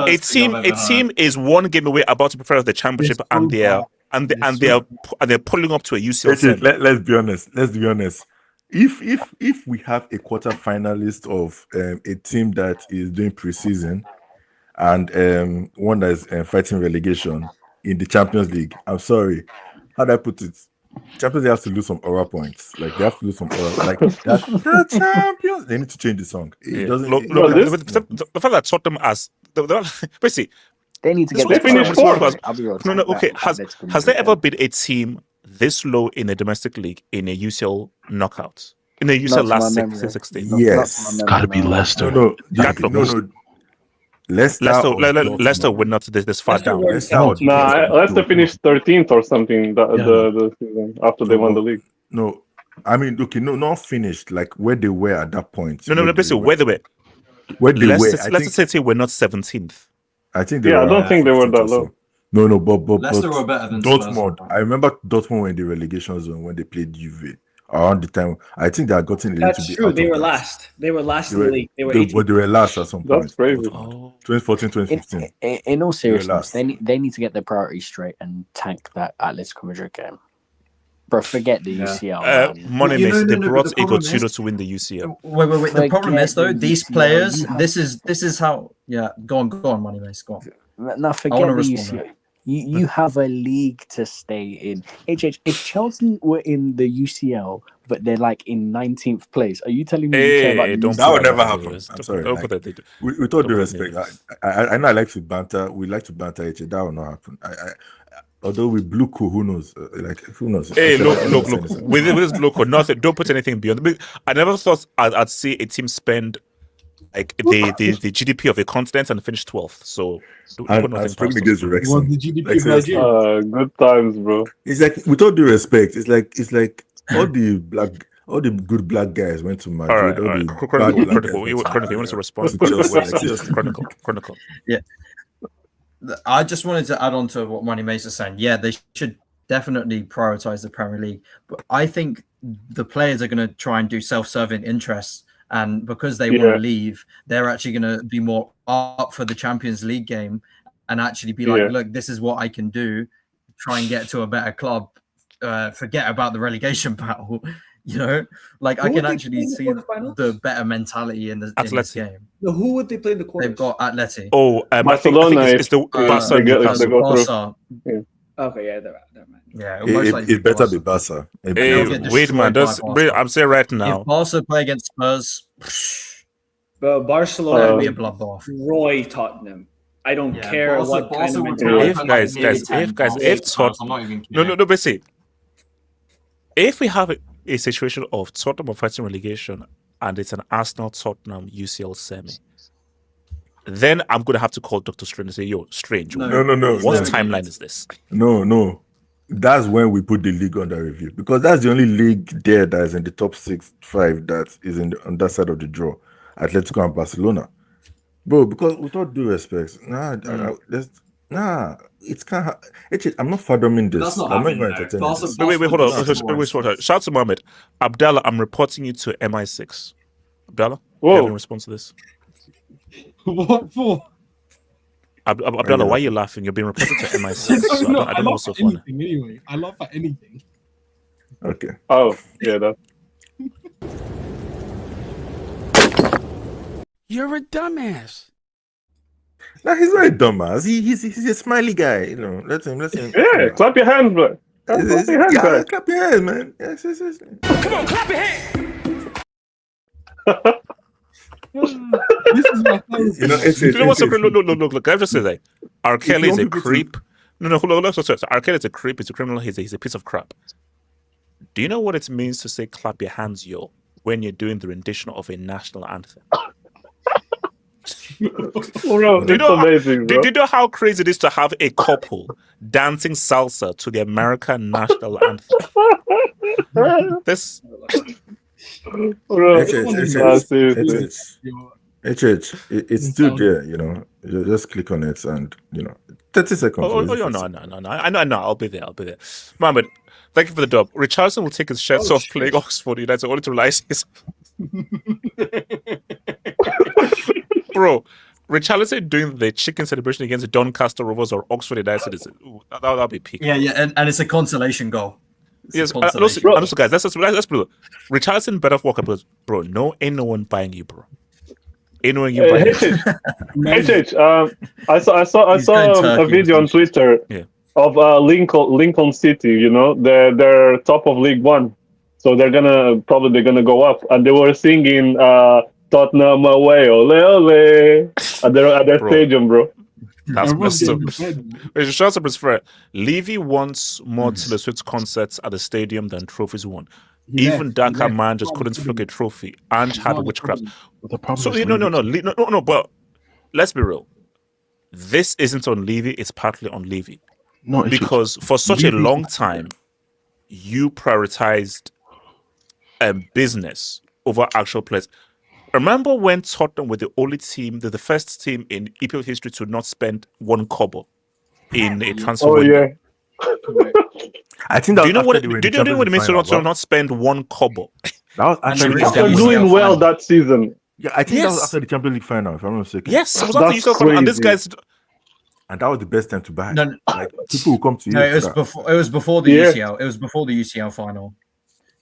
a team is one game away about to prepare for the championship, and they're pulling up to a UCL. Let's be honest. If we have a quarter finalist of a team that is doing preseason and one that is fighting relegation in the Champions League, I'm sorry, how do I put it? Champions League have to lose some aura points. Like they have to lose some aura. Like the champions, they need to change the song. It doesn't. The fact that Tottenham has basically they need to get No, okay. Has there ever been a team this low in a domestic league in a UCL knockout? In a UCL last 16? Yes. Gotta be Leicester. No. Leicester would not this far down. Leicester finished 13th or something the season after they won the league. No, I mean, okay, not finished, like where they were at that point. No, basically where they were. Where they were. Leicester City were not 17th. I think they were. I don't think they were that low. No, but Leicester were better than Dortmund. Spurs. I remember Dortmund were in the relegation zone when they played Juve. Around the time, I think they had gotten a little bit. That's true. They were last. They were last in the league. They were last at some point. That's crazy. 2014, 2015. In all seriousness, they need to get their priorities straight and tank that Atletico Madrid game. Bro, forget the UCL. Money makes they brought Igor Tudor to win the UCL. Wait. The problem is though, these players. This is how. Yeah, go on, Money Mace. Go on. No, forget the UCL. You have a league to stay in. If Chelsea were in the UCL, but they're like in 19th place, are you telling me you care about the UCL? That would never happen. I'm sorry. With all due respect, I know I like to banter. We like to banter each other. That will not happen. Although with blue co, who knows? Who knows? Hey, look. With this blue co, nothing. Don't put anything beyond. I never thought I'd see a team spend like the GDP of a continent and finish 12th. So and speaking against Wrexham, the GDP of Nigeria. Good times, bro. It's like, with all due respect, it's like all the good black guys went to Madrid. All right. Chronicle. You want to respond? Chronicle. Yeah. I just wanted to add on to what Money Mace is saying. Yeah, they should definitely prioritize the Premier League, but I think the players are going to try and do self-serving interests. And because they want to leave, they're actually going to be more up for the Champions League game and actually be like, look, this is what I can do. Try and get to a better club. Forget about the relegation battle. You know, like I can actually see the better mentality in this game. So who would they play in the quarters? They've got Atleti. Barcelona. I think it's the Barca. Okay, yeah, they're yeah. It better be Barca. Wait, man. I'm saying right now. If Barca play against Spurs, but Barcelona would be a bloodbath. Destroy Tottenham. I don't care what kind of mentality. If Tottenham, no, but see, if we have a situation of Tottenham fighting relegation and it's an Arsenal Tottenham UCL semi, then I'm gonna have to call Dr. Strange and say, "Yo, Strange, no. What timeline is this?" No. That's when we put the league under review, because that's the only league there that is in the top 6-5 that is on that side of the draw. Atletico and Barcelona, bro. Because with all due respect, it's kind of. I'm not fathoming this. I'm not even entertaining this. Wait, hold on. Shout out to Mohammed. Abdallah, I'm reporting you to MI6. Abdallah, you have a response to this? What for? Abdullah, why are you laughing? You're being reported to MI6. So I don't know what's so funny. Anyway, I laugh at anything. Okay. Oh, yeah, that. You're a dumbass. No, he's not a dumbass. He's a smiley guy. You know, let him. Yeah, clap your hands, bro. Clap your hands, guys. Clap your hands, man. Yes. Come on, clap your hands. This is my favorite. You know what's so great? Look. I just say that R. Kelly is a creep. No. Look. R. Kelly is a creep. He's a criminal. He's a piece of crap. Do you know what it means to say "clap your hands, yo" when you're doing the rendition of a national anthem? Bro, it's amazing, bro. Do you know how crazy it is to have a couple dancing salsa to the American national anthem? This. Bro, it's still there, you know. You just click on it and 30 seconds. No. I know. I'll be there. Mohammed, thank you for the dub. Richardson will take his shirts off playing Oxford United only to realize his. Bro, Richarlison doing the chicken celebration against the Doncaster Rovers or Oxford United that'll be peak. Yeah, and it's a consolation goal. Yes, also, guys, let's bro. Richarlison better walk up, bro. Ain't no one buying you, bro. Ain't no one you buying. I saw a video on Twitter of Lincoln City. You know, they're top of League One, so they're gonna go up, and they were singing Tottenham away, ole ole, at their stadium, bro. That's messed up. Shout out to Fred. Levy wants more Taylor Swift concerts at the stadium than trophies won. Even Dakar man just couldn't flog a trophy. Ange had witchcraft. So no. But let's be real. This isn't on Levy. It's partly on Levy. No, because for such a long time, you prioritized business over actual players. Remember when Tottenham were the only team, the first team in EPL history to not spend one kobo in a transfer window? I think that. Do you know what it means to not spend one kobo? That was actually after doing well that season. Yeah, I think that was after the Champions League final, if I'm not mistaken. Yes, it was after the UCL final, and this guy's. And that was the best time to buy. No, like people who come to you. No, it was before the UCL. It was before the UCL final.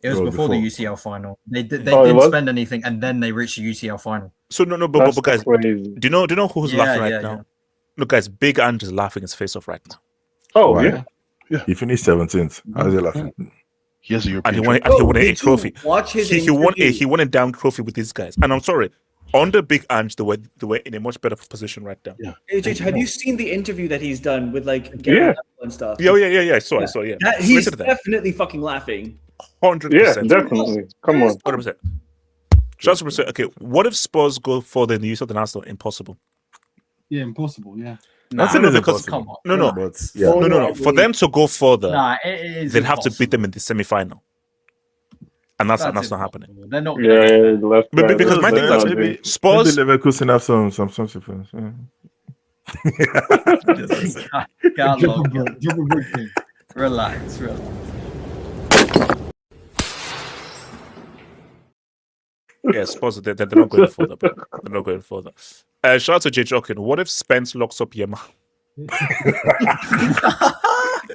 It was before the UCL final. They didn't spend anything, and then they reached the UCL final. So but guys, do you know who's laughing right now? Yeah. Look, guys, Big Ange is laughing his face off right now. Oh, why? Yeah. He finished 17th. How's he laughing? He has a European and he won a trophy. He won a damn trophy with these guys. And I'm sorry, under Big Ange, they were in a much better position right now. Yeah. AJ, have you seen the interview that he's done with Gary and stuff? Yeah. I saw. He's definitely fucking laughing. 100%. Yeah, definitely. Come on. 100%. Just to okay, what if Spurs go further in the UCL than Arsenal? Impossible. Yeah, impossible. Yeah. No. For them to go further, they'd have to beat them in the semi-final, and that's not happening. They're not. Because my thing is maybe Spurs. Maybe Leverkusen have some difference. Relax. Yeah, Spurs, they're not going further, bro. They're not going further. Shout out to J. Jokin. What if Spence locks up YAMAL?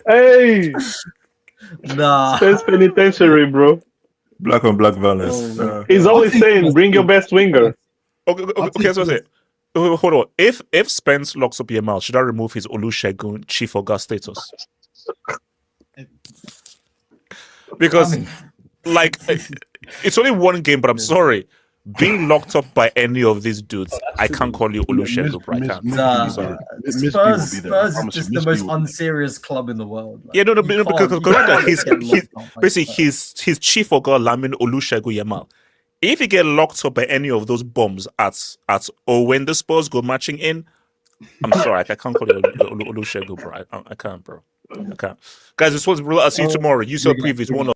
Hey! Nah. Spence penitentiary, bro. Black on black violence. He's always saying, bring your best winger. Okay, so say. Hold on. If Spence locks up YAMAL, should I remove his Olusegun Chief Oga status? Because, it's only one game, but I'm sorry. Being locked up by any of these dudes, I can't call you Olusegun right now. Spurs is just the most unserious club in the world. Because he's Chief Oga Lamin Olusegun YAMAL. If you get locked up by any of those bombs when the Spurs go marching in, I'm sorry, I can't call you Olusegun, bro. I can't, bro. I can't. Guys, this was real. I'll see you tomorrow. UCL previews 1